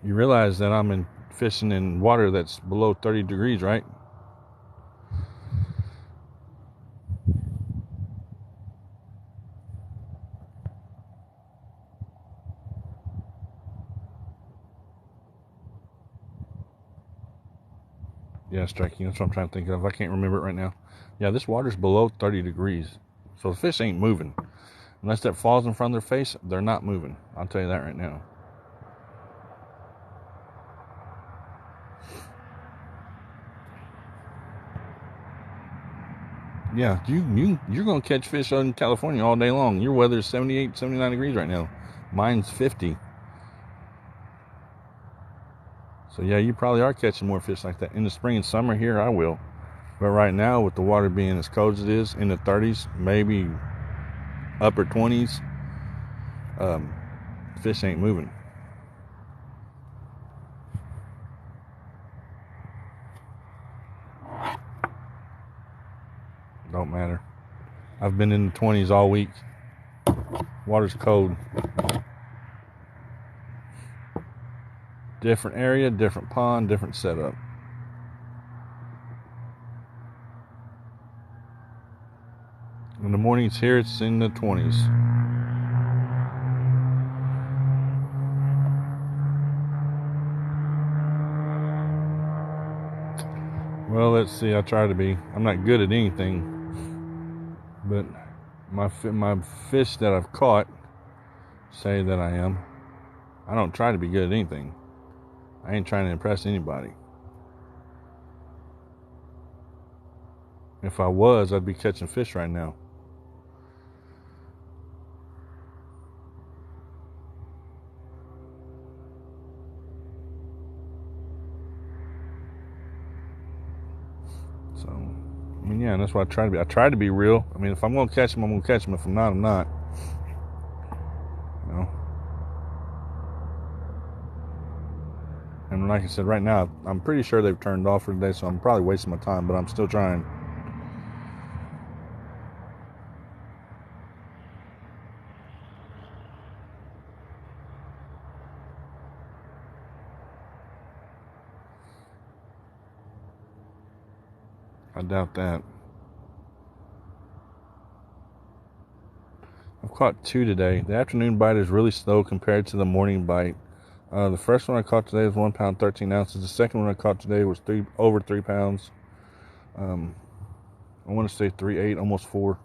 You realize that I'm fishing in water that's below 30 degrees, right? Yeah, striking. That's what I'm trying to think of. I can't remember it right now. Yeah, this water's below 30 degrees. So the fish ain't moving. Unless that falls in front of their face, they're not moving. I'll tell you that right now. Yeah, you're going to catch fish out in California all day long. Your weather is 78, 79 degrees right now. Mine's 50. So yeah, you probably are catching more fish like that. In the spring and summer here, I will. But right now, with the water being as cold as it is, in the 30s, maybe upper 20s, fish ain't moving. Don't matter. I've been in the 20s all week. Water's cold. Different area, different pond, different setup. In the mornings here, it's in the 20s. Well, let's see. I try to be. I'm not good at anything, but my fish that I've caught say that I am. I don't try to be good at anything. I ain't trying to impress anybody. If I was, I'd be catching fish right now. So, I mean, yeah, and that's what I try to be. I try to be real. I mean, if I'm going to catch them, I'm going to catch them. If I'm not, I'm not. You know? And like I said, right now, I'm pretty sure they've turned off for today, so I'm probably wasting my time, but I'm still trying. I doubt that. I've caught 2 today. The afternoon bite is really slow compared to the morning bite. The first one I caught today was 1 pound 13 ounces. The second one I caught today was over 3 pounds. I want to say 3.8, almost 4.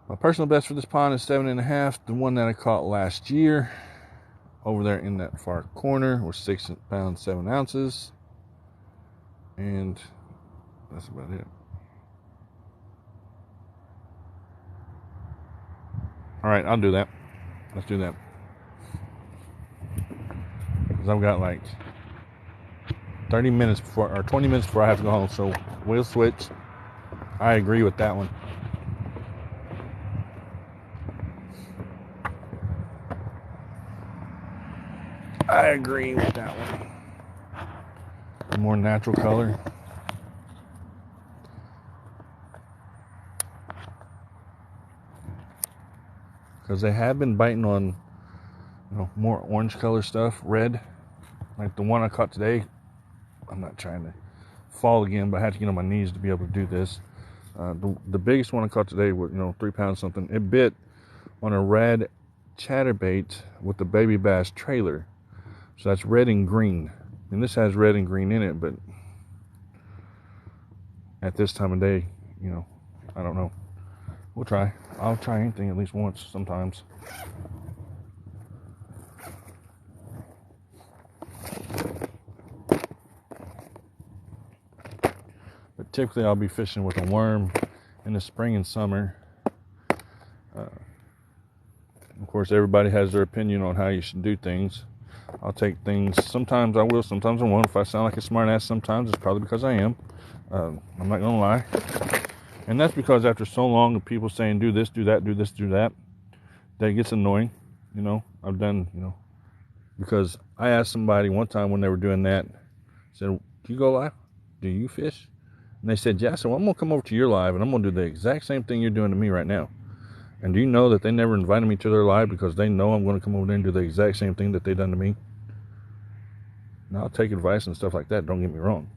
My personal best for this pond is 7.5. The one that I caught last year, over there in that far corner, was 6 pounds 7 ounces, and that's about it. All right, I'll do that. Let's do that. Because I've got like 30 minutes before, or 20 minutes before I have to go home, so we'll switch. I agree with that one. I agree with that one. A more natural color. Because they have been biting on, more orange color stuff, red. Like the one I caught today. I'm not trying to fall again, but I had to get on my knees to be able to do this. The biggest one I caught today was, 3 pounds something. It bit on a red chatterbait with the baby bass trailer. So that's red and green. And this has red and green in it, but at this time of day, I don't know. We'll try. I'll try anything at least once sometimes. But typically I'll be fishing with a worm in the spring and summer. Of course, everybody has their opinion on how you should do things. I'll take things, sometimes I will, sometimes I won't. If I sound like a smart ass sometimes, it's probably because I am. I'm not going to lie. And that's because after so long of people saying, do this, do that, do this, do that, that gets annoying. I've done, because I asked somebody one time when they were doing that, said, do you go live? Do you fish? And they said, yeah. So I'm going to come over to your live and I'm going to do the exact same thing you're doing to me right now. And do you know that they never invited me to their live because they know I'm going to come over there and do the exact same thing that they done to me? Now, I'll take advice and stuff like that, don't get me wrong.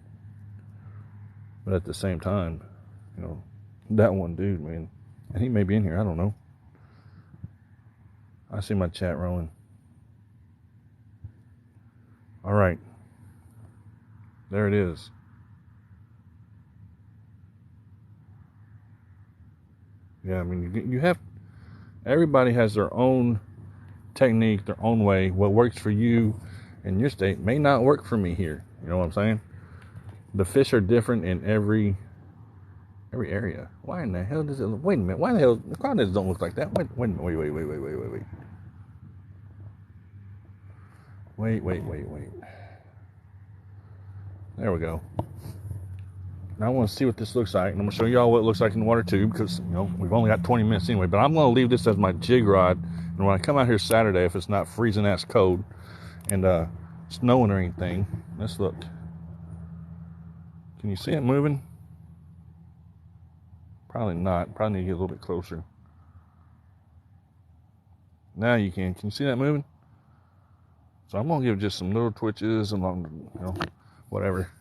But at the same time, that one dude, man, and he may be in here, I don't know. I see my chat rolling. All right. There it is. Yeah, I mean, you have everybody has their own technique, their own way. What works for you in your state may not work for me here. You know what I'm saying? The fish are different in every area. Why in the hell does it? Wait a minute. Why the hell the crawdads don't look like that? Wait. There we go. Now I want to see what this looks like, and I'm gonna show y'all what it looks like in the water too, because we've only got 20 minutes anyway. But I'm gonna leave this as my jig rod, and when I come out here Saturday, if it's not freezing ass cold and snowing or anything, let's look. Can you see it moving? Probably not. Probably need to get a little bit closer. Now you can. Can you see that moving? So I'm gonna give it just some little twitches and whatever.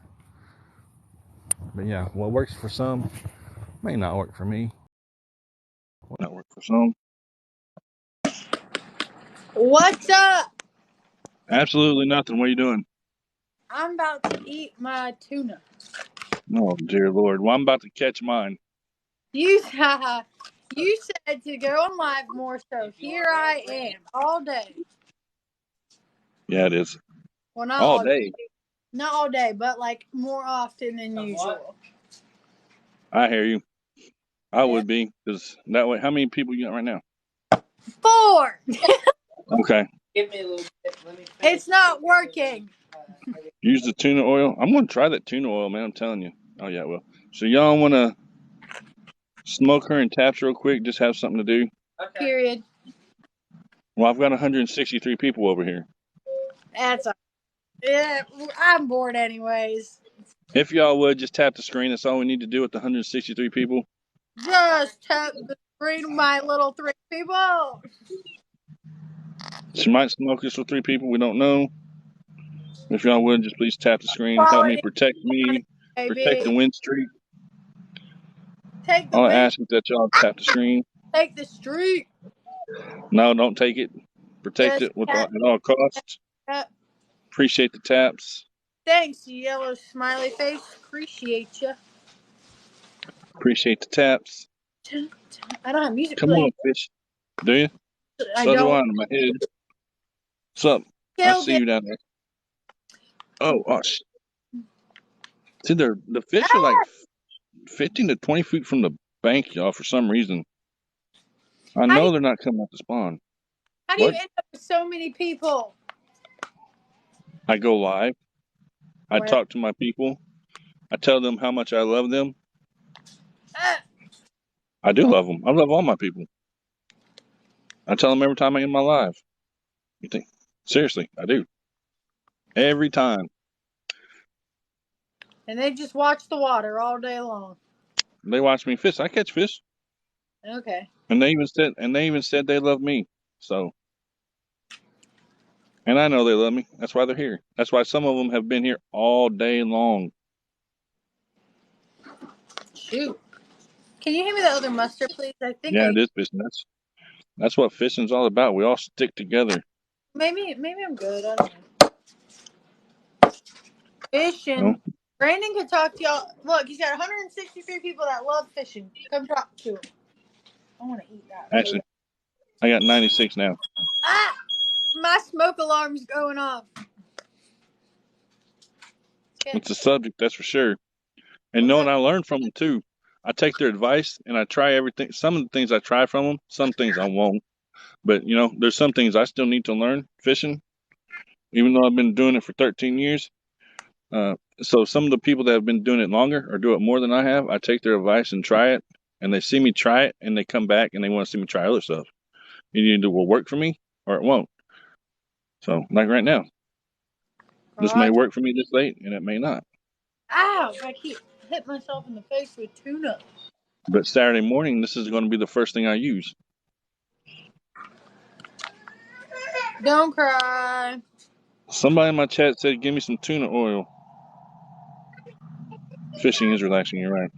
But yeah, what works for some may not work for me. What not work for some? What's up? Absolutely nothing. What are you doing? I'm about to eat my tuna. Oh dear Lord. Well, I'm about to catch mine. You said to go on live more, so here I am all day. Yeah, it is. Well, not all day. Not all day, but like more often than usual. I hear you. I would be, because that way. How many people you got right now? 4. Okay. Give me a little bit. It's not working. Use the tuna oil. I'm gonna try that tuna oil, man. I'm telling you. Oh yeah, well. So y'all wanna smoke her and taps real quick? Just have something to do. Okay. Period. Well, I've got 163 people over here. That's yeah. I'm bored anyways. If y'all would just tap the screen, that's all we need to do with the 163 people. Just tap the screen of my little 3 people. She might smoke us with 3 people. We don't know. If y'all would just please tap the screen. Help me, protect the win streak. All I ask is that y'all tap the screen. Take the street. No, don't take it. Protect it at all costs. Appreciate the taps. Thanks, you yellow smiley face. Appreciate you. Appreciate the taps. I don't have music Come playing. on, fish. Do you? I so don't. do I in my head. What's up? I see you down there. Oh, see, the fish are like 15 to 20 feet from the bank, y'all, for some reason. I know they're not coming out to spawn. How do you end up with so many people? I go live. I talk to my people. I tell them how much I love them. I do love them. I love all my people. I tell them every time I end my live. You think? Seriously, I do. Every time. And they just watch the water all day long. They watch me fish. I catch fish. Okay. And they even said they love me. So, and I know they love me. That's why they're here. That's why some of them have been here all day long. Shoot. Can you hand me the other mustard, please? I think. Yeah, it is business. That's what fishing's all about. We all stick together. Maybe I'm good. I don't know. Fishing. No? Brandon could talk to y'all. Look, he's got 163 people that love fishing. Come talk to him. I want to eat that. Actually, I got 96 now. Ah! My smoke alarm's going off. It's a subject, that's for sure. And knowing I learned from them too. I take their advice and I try everything. Some of the things I try from them, some things I won't. But there's some things I still need to learn fishing, even though I've been doing it for 13 years. So some of the people that have been doing it longer or do it more than I have, I take their advice and try it, and they see me try it, and they come back and they want to see me try other stuff. It either will work for me or it won't. So like right now, this may work for me this late, and it may not. Ow! I keep hitting myself in the face with tuna. But Saturday morning, this is going to be the first thing I use. Don't cry. Somebody in my chat said, give me some tuna oil. Fishing is relaxing, you're right.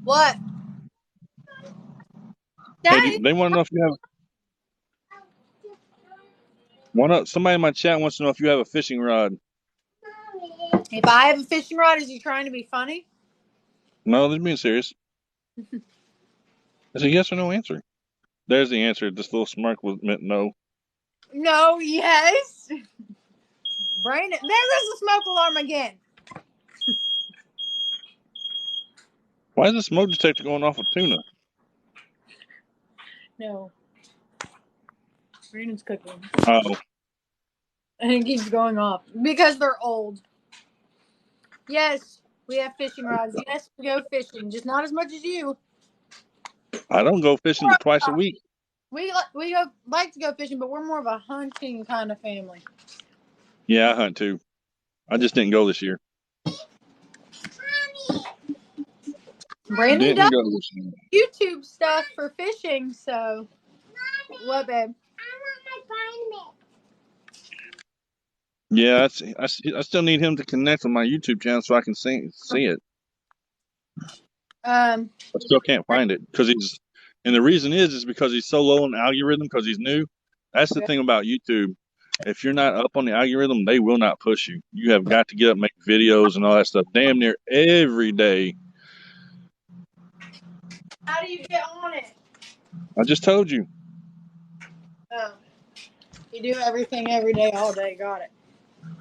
What? Hey, they want to know if you have... Somebody in my chat wants to know if you have a fishing rod. If I have a fishing rod, is he trying to be funny? No, they're being serious. It's a yes or no answer. There's the answer. This little smirk was meant no. No, yes. Brandon, there's the smoke alarm again. Why is the smoke detector going off with tuna? No. Brandon's cooking. Oh. And it keeps going off. Because they're old. Yes, we have fishing rods. Yes, we go fishing. Just not as much as you. I don't go fishing but twice a week. We like to go fishing, but we're more of a hunting kind of family. Yeah, I hunt too. I just didn't go this year. Brandon Didn't does go this year. YouTube stuff for fishing, so what, babe? Yeah, I still need him to connect with my YouTube channel so I can see it. I still can't find it because and the reason is because he's so low on the algorithm because he's new. That's the thing about YouTube. If you're not up on the algorithm, they will not push you. You have got to get up, make videos and all that stuff damn near every day. How do you get on it? I just told you. Oh, you do everything every day, all day. Got it.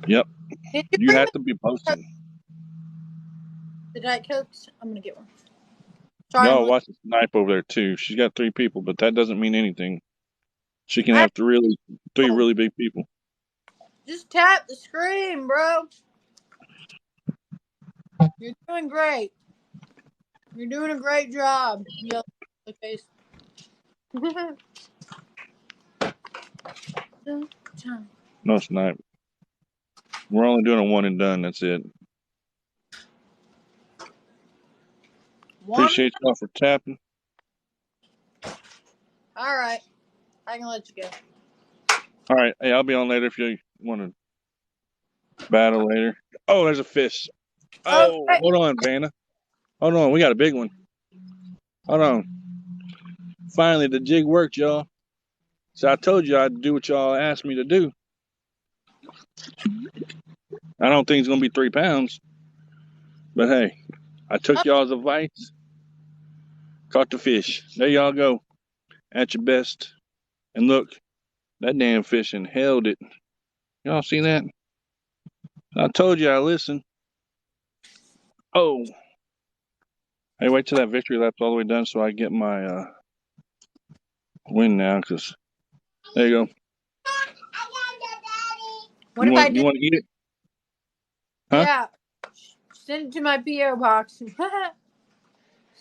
Yep. Did You have to be posting. the Diet Cokes? I'm gonna get one. Sorry, Y'all watch the snipe over there too. She's got 3 people, but that doesn't mean anything. She can have three really big people. Just tap the screen, bro. You're doing great. You're doing a great job. Yellow face. No snipe. We're only doing a one and done. That's it. Appreciate y'all for tapping. All right. I can let you go. All right. Hey, I'll be on later if you want to battle later. Oh, there's a fish. Oh, Okay. hold on, Vanna. Hold on. We got a big one. Hold on. Finally, the jig worked, y'all. So I told you I'd do what y'all asked me to do. I don't think it's going to be 3 pounds. But hey, I took y'all's advice. Caught the fish. There y'all go. At your best. And look, that damn fish and held it. Y'all see that? I told you I listened. Oh. Hey, wait till that victory lap's all the way done so I get my win now, because there you go. What if I did? You want to eat it? Huh? Yeah. Send it to my P.O. box.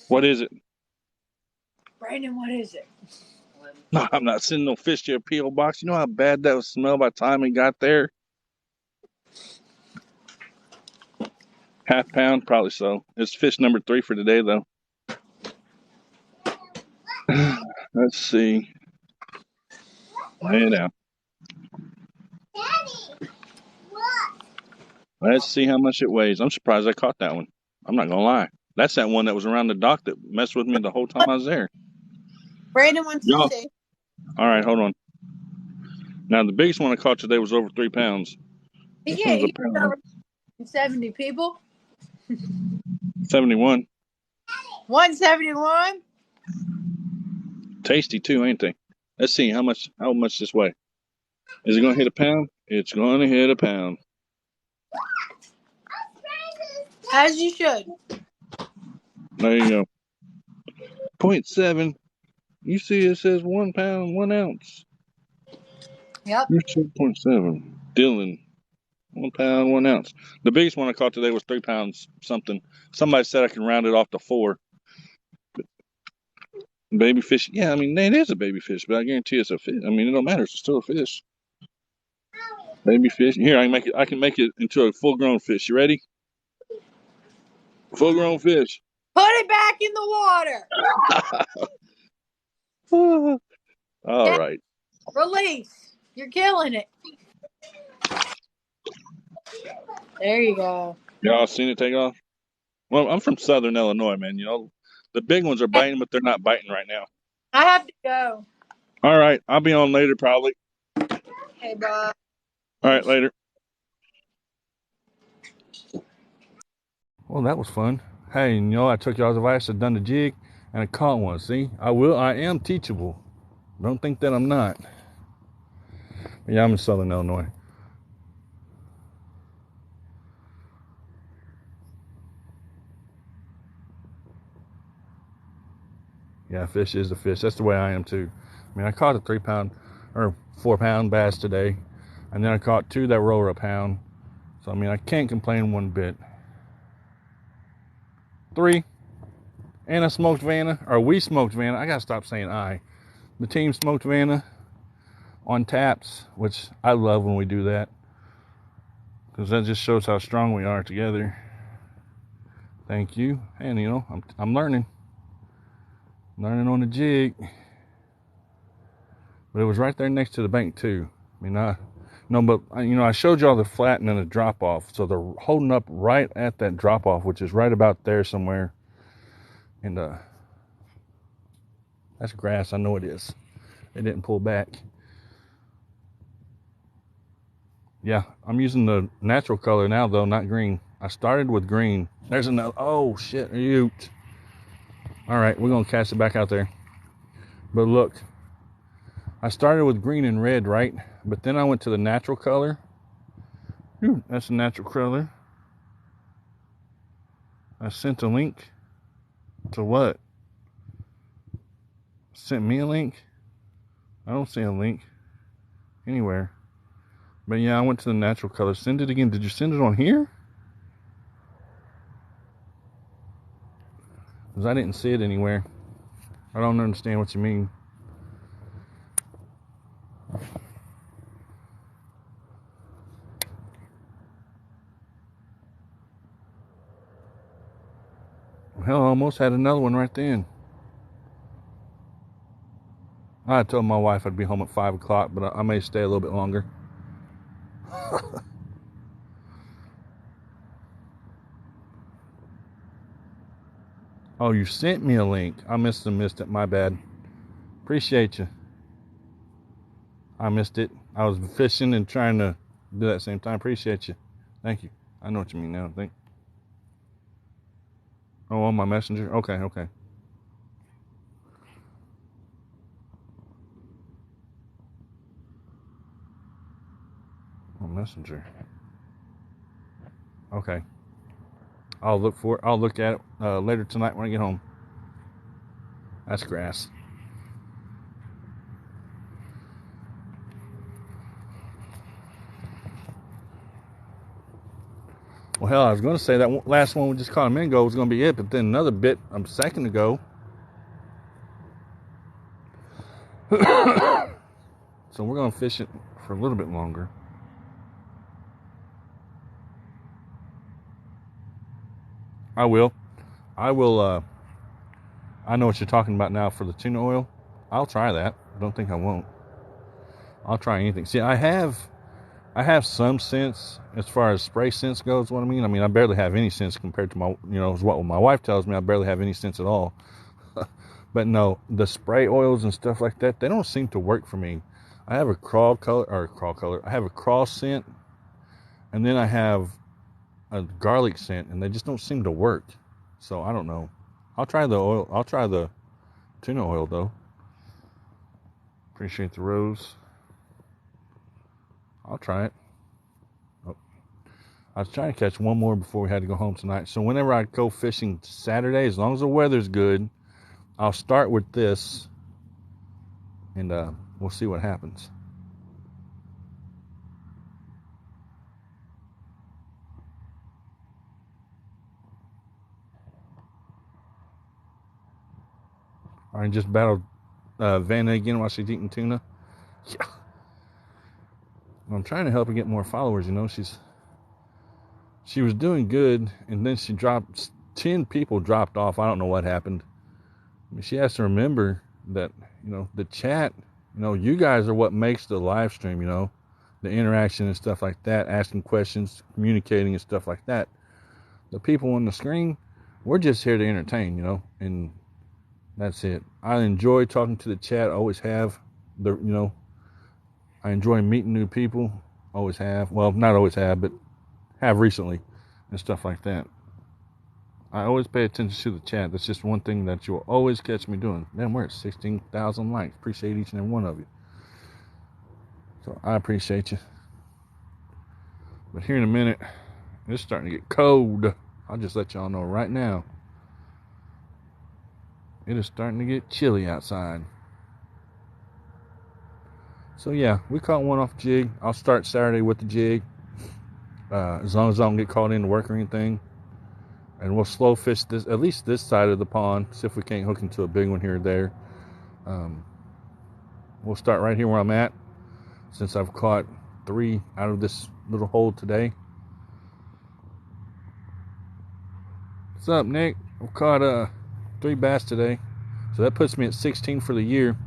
What is it? Brandon, what is it? No, I'm not sending no fish to your P.O. box. You know how bad that would smell by the time it got there? Half pound? Probably so. It's fish number 3 for today, though. Let's see. Lay it down. Let's see how much it weighs. I'm surprised I caught that one. I'm not going to lie. That's that one that was around the dock that messed with me the whole time I was there. Brandon wants to say. All right, hold on. Now, the biggest one I caught today was over 3 pounds. This one's a pound. 70 people. 71. 171. Tasty too, ain't they? Let's see how much this weigh. Is it gonna hit a pound? It's gonna hit a pound. As you should. There you go. 0.7. You see it says 1 pound, 1 ounce. Yep. Here's 2.7. Dylan. 1 pound, 1 ounce. The biggest one I caught today was 3 pounds something. Somebody said I can round it off to 4. Baby fish. Yeah, I mean, it is a baby fish, but I guarantee it's a fish. I mean, it don't matter. It's still a fish. Baby fish. Here, I can make it into a full grown fish. You ready? Full grown fish. Put it back in the water. All right. Release. You're killing it. There you go. Y'all seen it take off? Well, I'm from Southern Illinois, man. You know, the big ones are biting, but they're not biting right now. I have to go. All right. I'll be on later, probably. Hey, Bob. All right, later. Well, that was fun. Hey, you know, I took y'all's advice. I done the jig, and I caught one. See, I am teachable. Don't think that I'm not. But yeah, I'm in Southern Illinois. Yeah, fish is a fish. That's the way I am too. I mean, I caught a 3 pound or 4 pound bass today, and then I caught 2 that were over a pound. So I mean, I can't complain one bit. 3, and I smoked Vanna, or we smoked Vanna. I gotta stop saying I. The team smoked Vanna on taps, which I love when we do that, because that just shows how strong we are together. Thank you. And you know, I'm learning on the jig. But it was right there next to the bank too. I mean, I showed y'all the flat and then the drop off. So they're holding up right at that drop off, which is right about there somewhere. And that's grass. I know it is. It didn't pull back. Yeah, I'm using the natural color now though, not green. I started with green. There's another. Oh shit, Ute. All right, we're gonna cast it back out there. But look, I started with green and red, right? But then I went to the natural color. Ooh, that's a natural color. I sent a link to what? Sent me a link? I don't see a link anywhere. But yeah, I went to the natural color. Send it again. Did you send it on here? Because I didn't see it anywhere. I don't understand what you mean. Hell, I almost had another one right then. I told my wife I'd be home at 5 o'clock, but I may stay a little bit longer. Oh, you sent me a link. I missed it. My bad. Appreciate you. I missed it. I was fishing and trying to do that same time. Appreciate you. Thank you. I know what you mean now, I think. Oh, on my messenger? Okay. On messenger. Okay. I'll look at it later tonight when I get home. That's grass. Well, hell, I was going to say that last one we just caught a minute ago was going to be it, but then another bit a second ago. So we're going to fish it for a little bit longer. I will. I know what you're talking about now for the tuna oil. I'll try that. Don't think I won't. I'll try anything. See, I have some sense as far as spray sense goes. What I mean, I barely have any sense compared to what my wife tells me. I barely have any sense at all. But no, the spray oils and stuff like that, they don't seem to work for me. I have a crawl color. I have a crawl scent, and then I have a garlic scent, and they just don't seem to work. So I don't know. I'll try the oil. I'll try the tuna oil though. Appreciate the rose. I'll try it. Oh. I was trying to catch one more before we had to go home tonight. So whenever I go fishing Saturday, as long as the weather's good, I'll start with this, and we'll see what happens. All right, just battled Vanna again while she's eating tuna. Yeah. I'm trying to help her get more followers. You know, she was doing good, and then she dropped 10 people dropped off. I don't know what happened. I mean, she has to remember that, the chat, you guys are what makes the live stream, the interaction and stuff like that, asking questions, communicating and stuff like that. The people on the screen, we're just here to entertain, and that's it. I enjoy talking to the chat. I always have. I enjoy meeting new people. Always have. Well, not always have, but have recently and stuff like that. I always pay attention to the chat. That's just one thing that you'll always catch me doing. Man, we're at 16,000 likes. Appreciate each and every one of you. So I appreciate you. But here in a minute, it's starting to get cold. I'll just let y'all know right now. It is starting to get chilly outside. So yeah, we caught one off jig. I'll start Saturday with the jig. As long as I don't get caught into work or anything. And we'll slow fish this, at least this side of the pond. See if we can't hook into a big one here or there. We'll start right here where I'm at, since I've caught 3 out of this little hole today. What's up, Nick? I've caught 3 bass today. So that puts me at 16 for the year.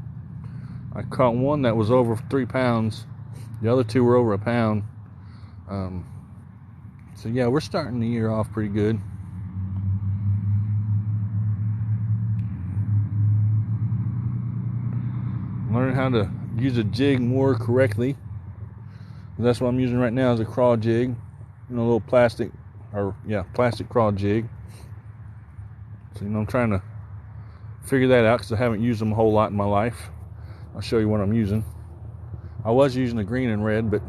I caught one that was over 3 pounds. The other 2 were over a pound. So yeah, we're starting the year off pretty good. Learning how to use a jig more correctly. That's what I'm using right now is a crawl jig. You know, a little plastic crawl jig. So, you know, I'm trying to figure that out because I haven't used them a whole lot in my life. I'll show you what I'm using. I was using the green and red, but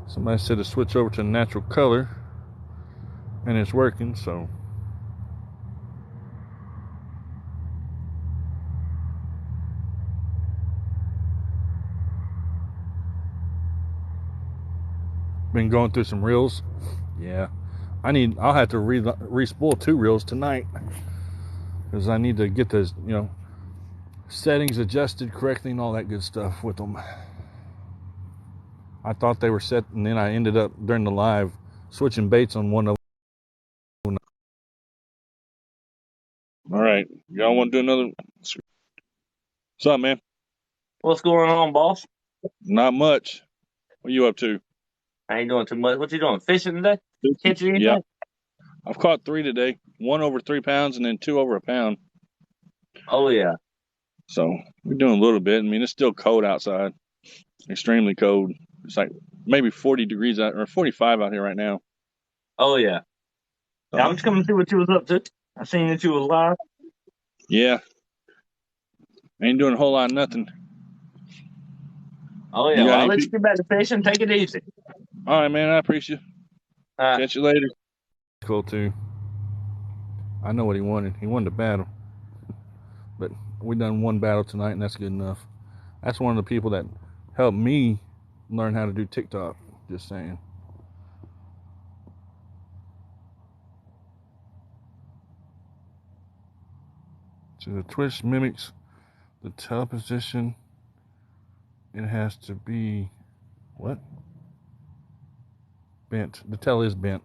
somebody said to switch over to natural color, and it's working, so. Been going through some reels. Yeah, I'll have to re-spool 2 reels tonight because I need to get those, you know, settings adjusted correctly and all that good stuff with them. I thought they were set, and then I ended up during the live switching baits on one of them. All right, y'all want to do another? What's up, man? What's going on, boss? Not much. What are you up to? I ain't doing too much. What you doing? Fishing today? Catch anything? Yeah. I've caught 3 today. 1 over 3 pounds and then 2 over a pound. Oh, yeah. So we're doing a little bit. I mean, it's still cold outside. Extremely cold. It's like maybe 40 degrees out, or 45 out here right now. Oh, yeah. Yeah, I'm just coming to see what you was up to. I seen that you was live. Yeah. Ain't doing a whole lot of nothing. Oh, yeah. Well, I'll let you get back to fishing. Take it easy. All right, man. I appreciate you. Catch you later. Cool, too. I know what he wanted. He wanted a battle. But we done 1 battle tonight, and that's good enough. That's one of the people that helped me learn how to do TikTok. Just saying. So the twist mimics the tail position. It has to be what? Bent. The tail is bent.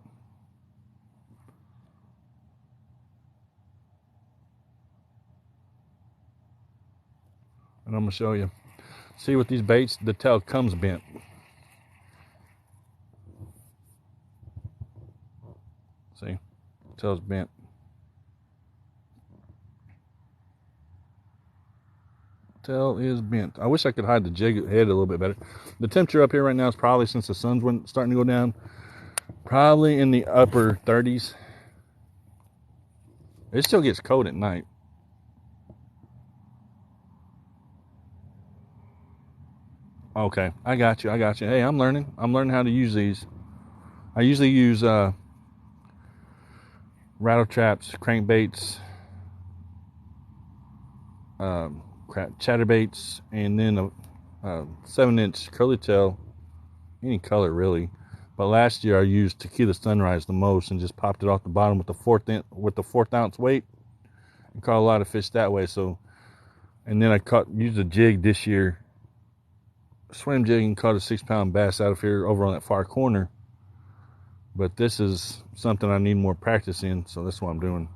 And I'm gonna show you. See, with these baits, the tail comes bent. See, the tail's bent. Tail is bent. I wish I could hide the jig head a little bit better. The temperature up here right now is probably, since the sun's starting to go down, probably in the upper 30s. It still gets cold at night. Okay, I got you. Hey, I'm learning how to use these. I usually use rattle traps, crankbaits, chatterbaits, and then a 7-inch curly tail, any color really. But last year I used Tequila Sunrise the most and just popped it off the bottom with the 4th ounce weight and caught a lot of fish that way. So, and then I used a jig this year, swim jig, and caught a 6-pound bass out of here over on that far corner. But this is something I need more practice in, so that's what I'm doing.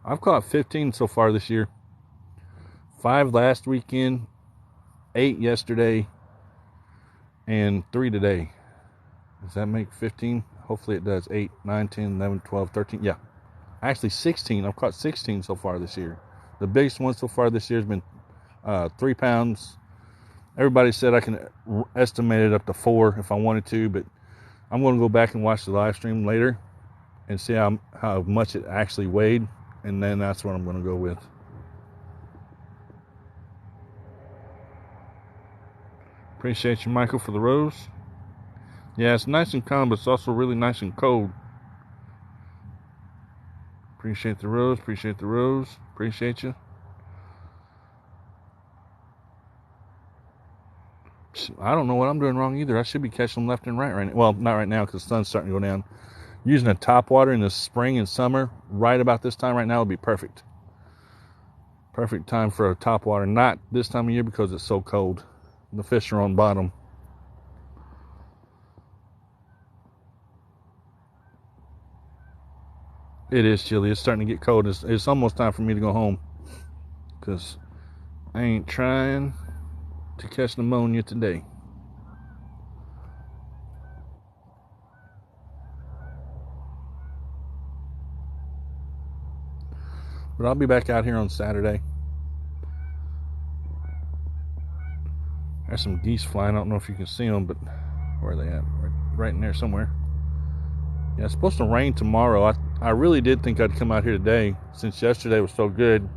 I've caught 15 so far this year. 5 last weekend, 8 yesterday, and 3 today. Does that make 15? Hopefully it does. 8, 9, 10, 11, 12, 13. Yeah. Actually 16. I've caught 16 so far this year. The biggest one so far this year has been 3 pounds Everybody said I can estimate it up to 4 if I wanted to, but I'm going to go back and watch the live stream later and see how much it actually weighed, and then that's what I'm going to go with. Appreciate you, Michael, for the rose. Yeah, it's nice and calm, but it's also really nice and cold. Appreciate the rose. Appreciate the rose. Appreciate you. I don't know what I'm doing wrong either. I should be catching them left and right now. Well, not right now because the sun's starting to go down. Using a top water in the spring and summer, right about this time right now, would be perfect. Perfect time for a top water. Not this time of year because it's so cold. The fish are on bottom. It is chilly. It's starting to get cold. It's almost time for me to go home because I ain't trying to catch pneumonia today. But I'll be back out here on Saturday. There's some geese flying. I don't know if you can see them, but where are they at? Right in there somewhere. Yeah, it's supposed to rain tomorrow. I really did think I'd come out here today since yesterday was so good.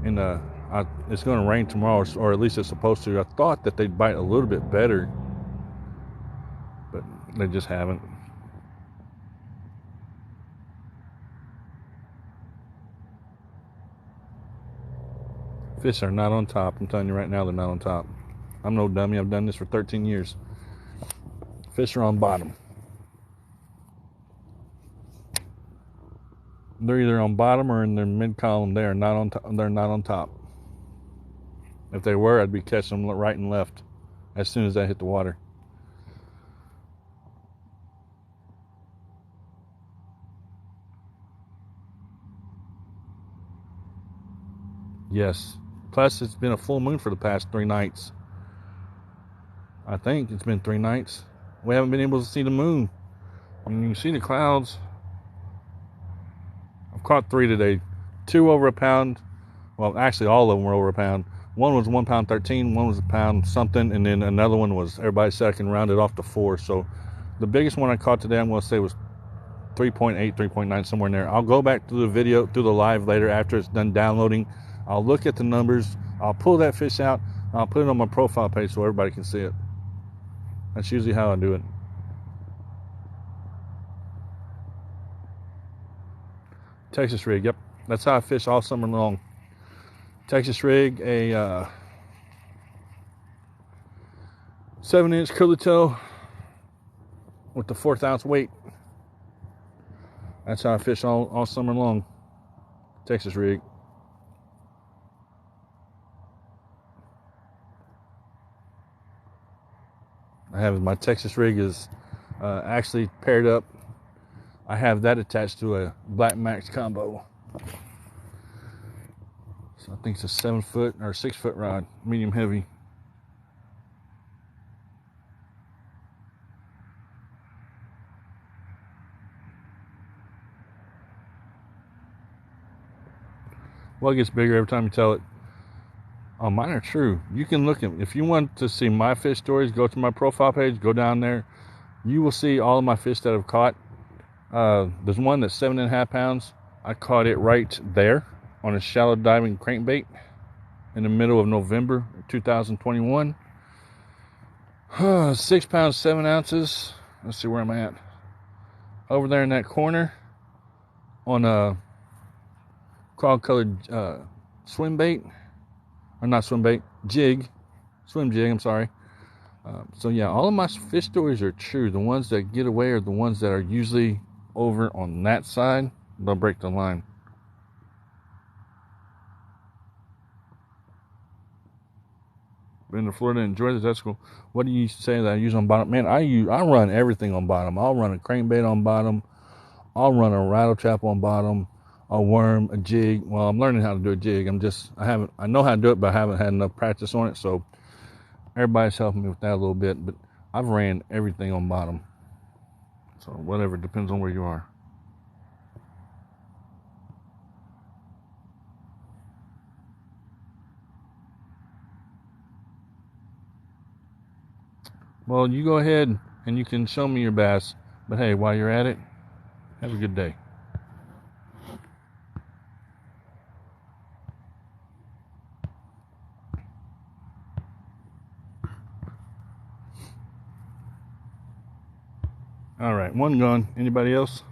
And it's going to rain tomorrow, or at least it's supposed to. I thought that they'd bite a little bit better, but they just haven't. Fish are not on top. I'm telling you right now, they're not on top. I'm no dummy. I've done this for 13 years. Fish are on bottom. They're either on bottom or in their mid column. They are not on top. They're not on top. If they were, I'd be catching them right and left as soon as I hit the water. Yes. Plus, it's been a full moon for the past 3 nights. I think it's been 3 nights. We haven't been able to see the moon. I mean, you can see the clouds. I've caught 3 today. 2 over a pound. Well, actually, all of them were over a pound. One was 1 pound 13. One was a pound something. And then another one was, everybody said I can round it off to 4. So the biggest one I caught today, I'm going to say was 3.8, 3.9, somewhere in there. I'll go back to the video, through the live later after it's done downloading. I'll look at the numbers. I'll pull that fish out. I'll put it on my profile page so everybody can see it. That's usually how I do it. Texas rig, yep. That's how I fish all summer long. Texas rig, a 7-inch curly tail with the 1/4 ounce weight. That's how I fish all summer long. Texas rig. I have my Texas rig is actually paired up. I have that attached to a Black Max combo. So I think it's a 7-foot or 6-foot rod, medium heavy. Well, it gets bigger every time you tell it. Oh, mine are true. You can look at, if you want to see my fish stories, go to my profile page, go down there. You will see all of my fish that I've caught. There's one that's 7.5 pounds. I caught it right there on a shallow diving crankbait in the middle of November 2021. 6 pounds, 7 ounces. Let's see, where am I at? Over there in that corner on a cloud colored swim bait. Or not swim bait, jig. Swim jig, I'm sorry. So yeah, all of my fish stories are true. The ones that get away are the ones that are usually over on that side. They'll break the line. Been to Florida, enjoy that's cool. What do you say that I use on bottom? Man, I run everything on bottom. I'll run a crankbait on bottom. I'll run a rattle trap on bottom, a worm, a jig. Well, I'm learning how to do a jig. I know how to do it, but I haven't had enough practice on it. So everybody's helping me with that a little bit. But I've ran everything on bottom. So whatever, depends on where you are. Well, you go ahead and you can show me your bass. But hey, while you're at it, have a good day. All right, one gone. Anybody else?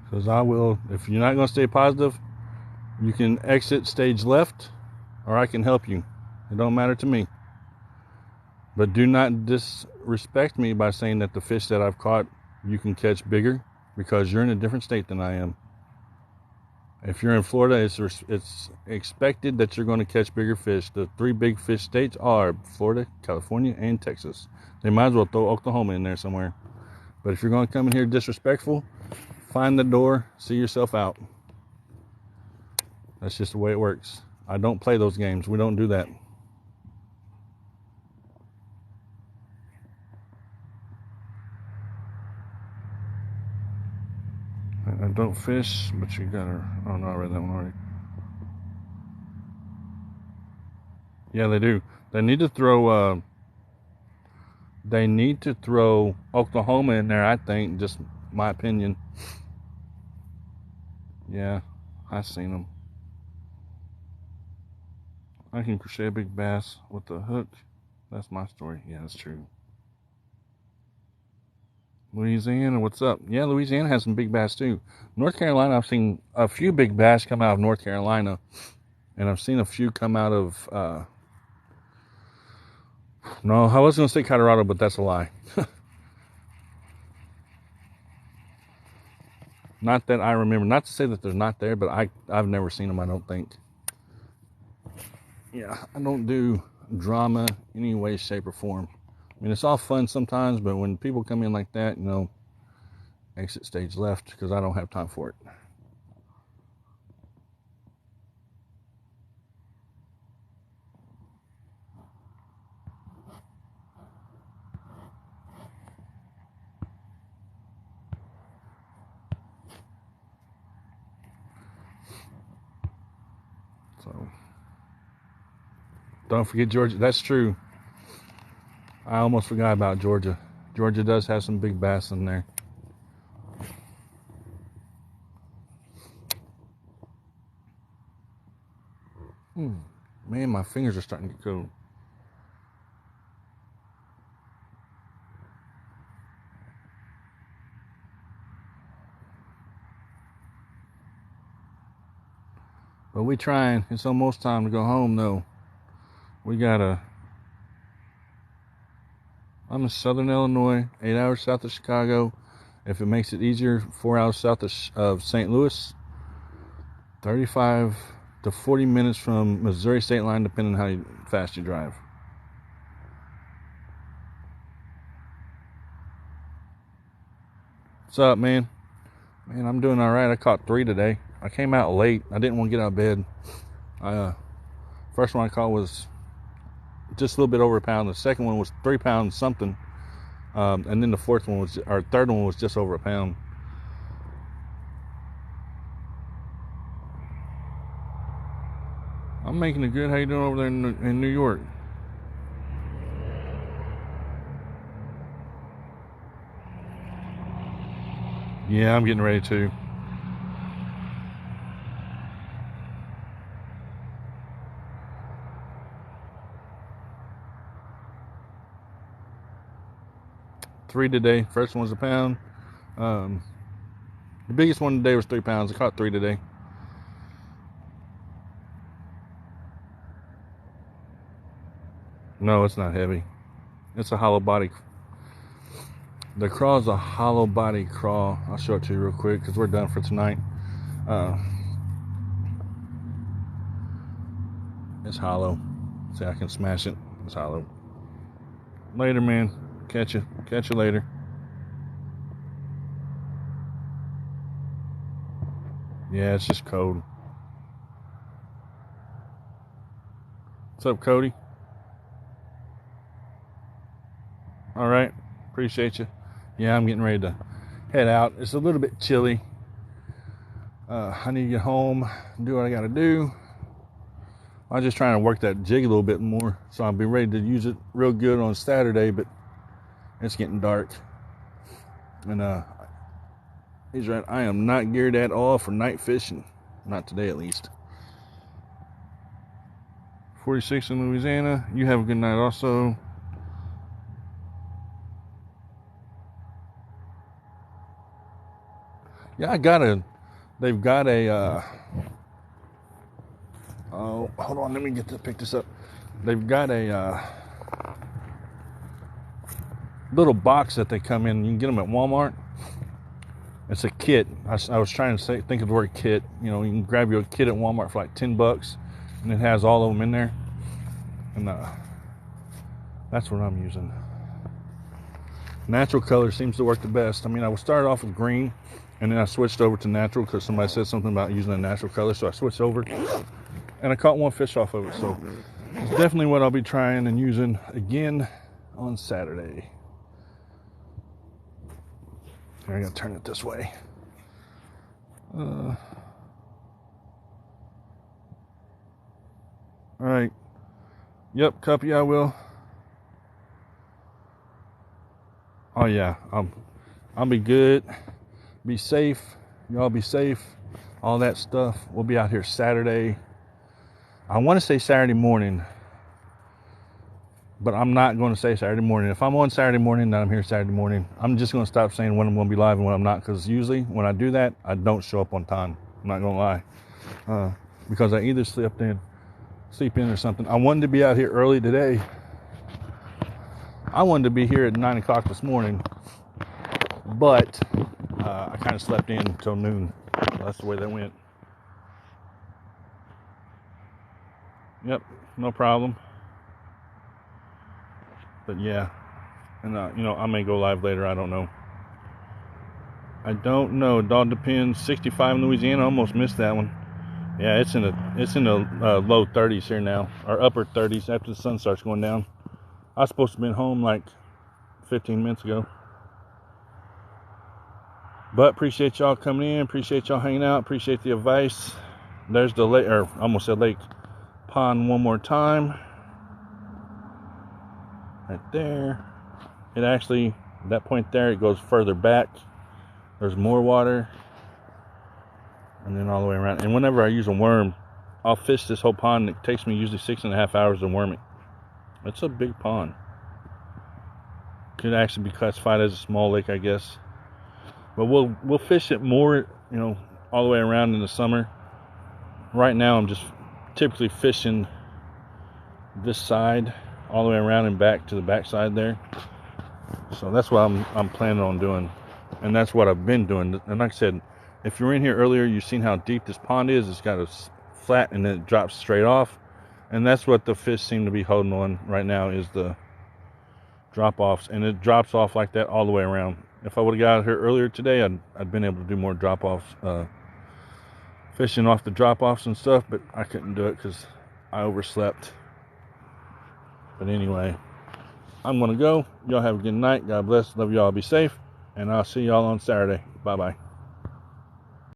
Because I will, if you're not going to stay positive, you can exit stage left, or I can help you. It don't matter to me. But do not disrespect me by saying that the fish that I've caught, you can catch bigger, because you're in a different state than I am. If you're in Florida, it's expected that you're going to catch bigger fish. The 3 big fish states are Florida, California, and Texas. They might as well throw Oklahoma in there somewhere. But if you're going to come in here disrespectful, find the door, see yourself out. That's just the way it works. I don't play those games. We don't do that. I don't fish, but you gotta. Oh no, I read that one already. Yeah, they do. They need to throw. They need to throw Oklahoma in there. I think, just my opinion. Yeah, I've seen them. I can crochet a big bass with a hook. That's my story. Yeah, that's true. Louisiana, what's up? Yeah, Louisiana has some big bass too. North Carolina, I've seen a few big bass come out of North Carolina, and I've seen a few come out of. No, I was going to say Colorado, but that's a lie. Not that I remember. Not to say that they're not there, but I've never seen them, I don't think. Yeah, I don't do drama any way, shape, or form. I mean, it's all fun sometimes, but when people come in like that, exit stage left, because I don't have time for it. So, don't forget Georgia. That's true. I almost forgot about Georgia. Georgia does have some big bass in there. Man, my fingers are starting to get cold. But we trying. It's almost time to go home, though. I'm in Southern Illinois, 8 hours south of Chicago. If it makes it easier, 4 hours south of St. Louis. 35 to 40 minutes from Missouri state line, depending on how fast you drive. What's up, man? Man, I'm doing all right. I caught 3 today. I came out late. I didn't want to get out of bed. First one I caught was just a little bit over a pound. The second one was 3 pounds something. And then the third one was just over a pound. I'm making it good. How you doing over there in New York? Yeah, I'm getting ready to. Three today. First one was a pound. The biggest one today was 3 pounds. I caught 3 today. No, it's not heavy. It's a hollow body. The craw is a hollow body craw. I'll show it to you real quick because we're done for tonight. It's hollow. See, I can smash it. It's hollow. Later, man. Catch you later. Yeah, it's just cold. What's up, Cody? All right. Appreciate you. Yeah, I'm getting ready to head out. It's a little bit chilly. I need to get home, do what I got to do. I'm just trying to work that jig a little bit more, so I'll be ready to use it real good on Saturday, but it's getting dark. And he's right, I am not geared at all for night fishing. Not today, at least. 46 in Louisiana. You have a good night also. Yeah, they've got a, oh, hold on, let me pick this up. They've got a little box that they come in. You can get them at Walmart. It's a kit. I was trying to think of the word kit. You know, you can grab your kit at Walmart for like $10, and it has all of them in there. And that's what I'm using. Natural color seems to work the best. I mean, I started off with green, and then I switched over to natural because somebody said something about using a natural color, so I switched over, and I caught one fish off of it. So it's definitely what I'll be trying and using again on Saturday. Here, I gotta turn it this way. All right. Yep, copy. I will. Oh yeah, I'll be good. Be safe. Y'all be safe. All that stuff. We'll be out here Saturday. I want to say Saturday morning, but I'm not going to say Saturday morning. If I'm on Saturday morning, then I'm here Saturday morning. I'm just going to stop saying when I'm going to be live and when I'm not, because usually when I do that, I don't show up on time. I'm not going to lie, because I either sleep in or something. I wanted to be out here early today. I wanted to be here at 9 o'clock this morning, but I kind of slept in until noon. That's the way that went. Yep, no problem. But yeah, and I may go live later. I don't know. It all depends. 65 in Louisiana. Almost missed that one. Yeah, it's in the low 30s here now, or upper 30s after the sun starts going down. I was supposed to have been home like 15 minutes ago. But appreciate y'all coming in. Appreciate y'all hanging out. Appreciate the advice. There's the lake, or almost said lake, pond one more time. Right there. It actually, that point there, it goes further back. There's more water. And then all the way around. And whenever I use a worm, I'll fish this whole pond. It takes me usually 6.5 hours to worm it. It's a big pond. Could actually be classified as a small lake, I guess. But we'll fish it more, all the way around in the summer. Right now, I'm just typically fishing this side all the way around and back to the back side there. So that's what I'm planning on doing, and that's what I've been doing. And like I said, if you were in here earlier, you've seen how deep this pond is. It's got a flat and then it drops straight off, and that's what the fish seem to be holding on right now, is the drop-offs, and it drops off like that all the way around. If I would have got out here earlier today, I'd been able to do more drop-offs, fishing off the drop-offs and stuff, but I couldn't do it because I overslept. But anyway, I'm going to go. Y'all have a good night. God bless. Love y'all. Be safe. And I'll see y'all on Saturday. Bye-bye.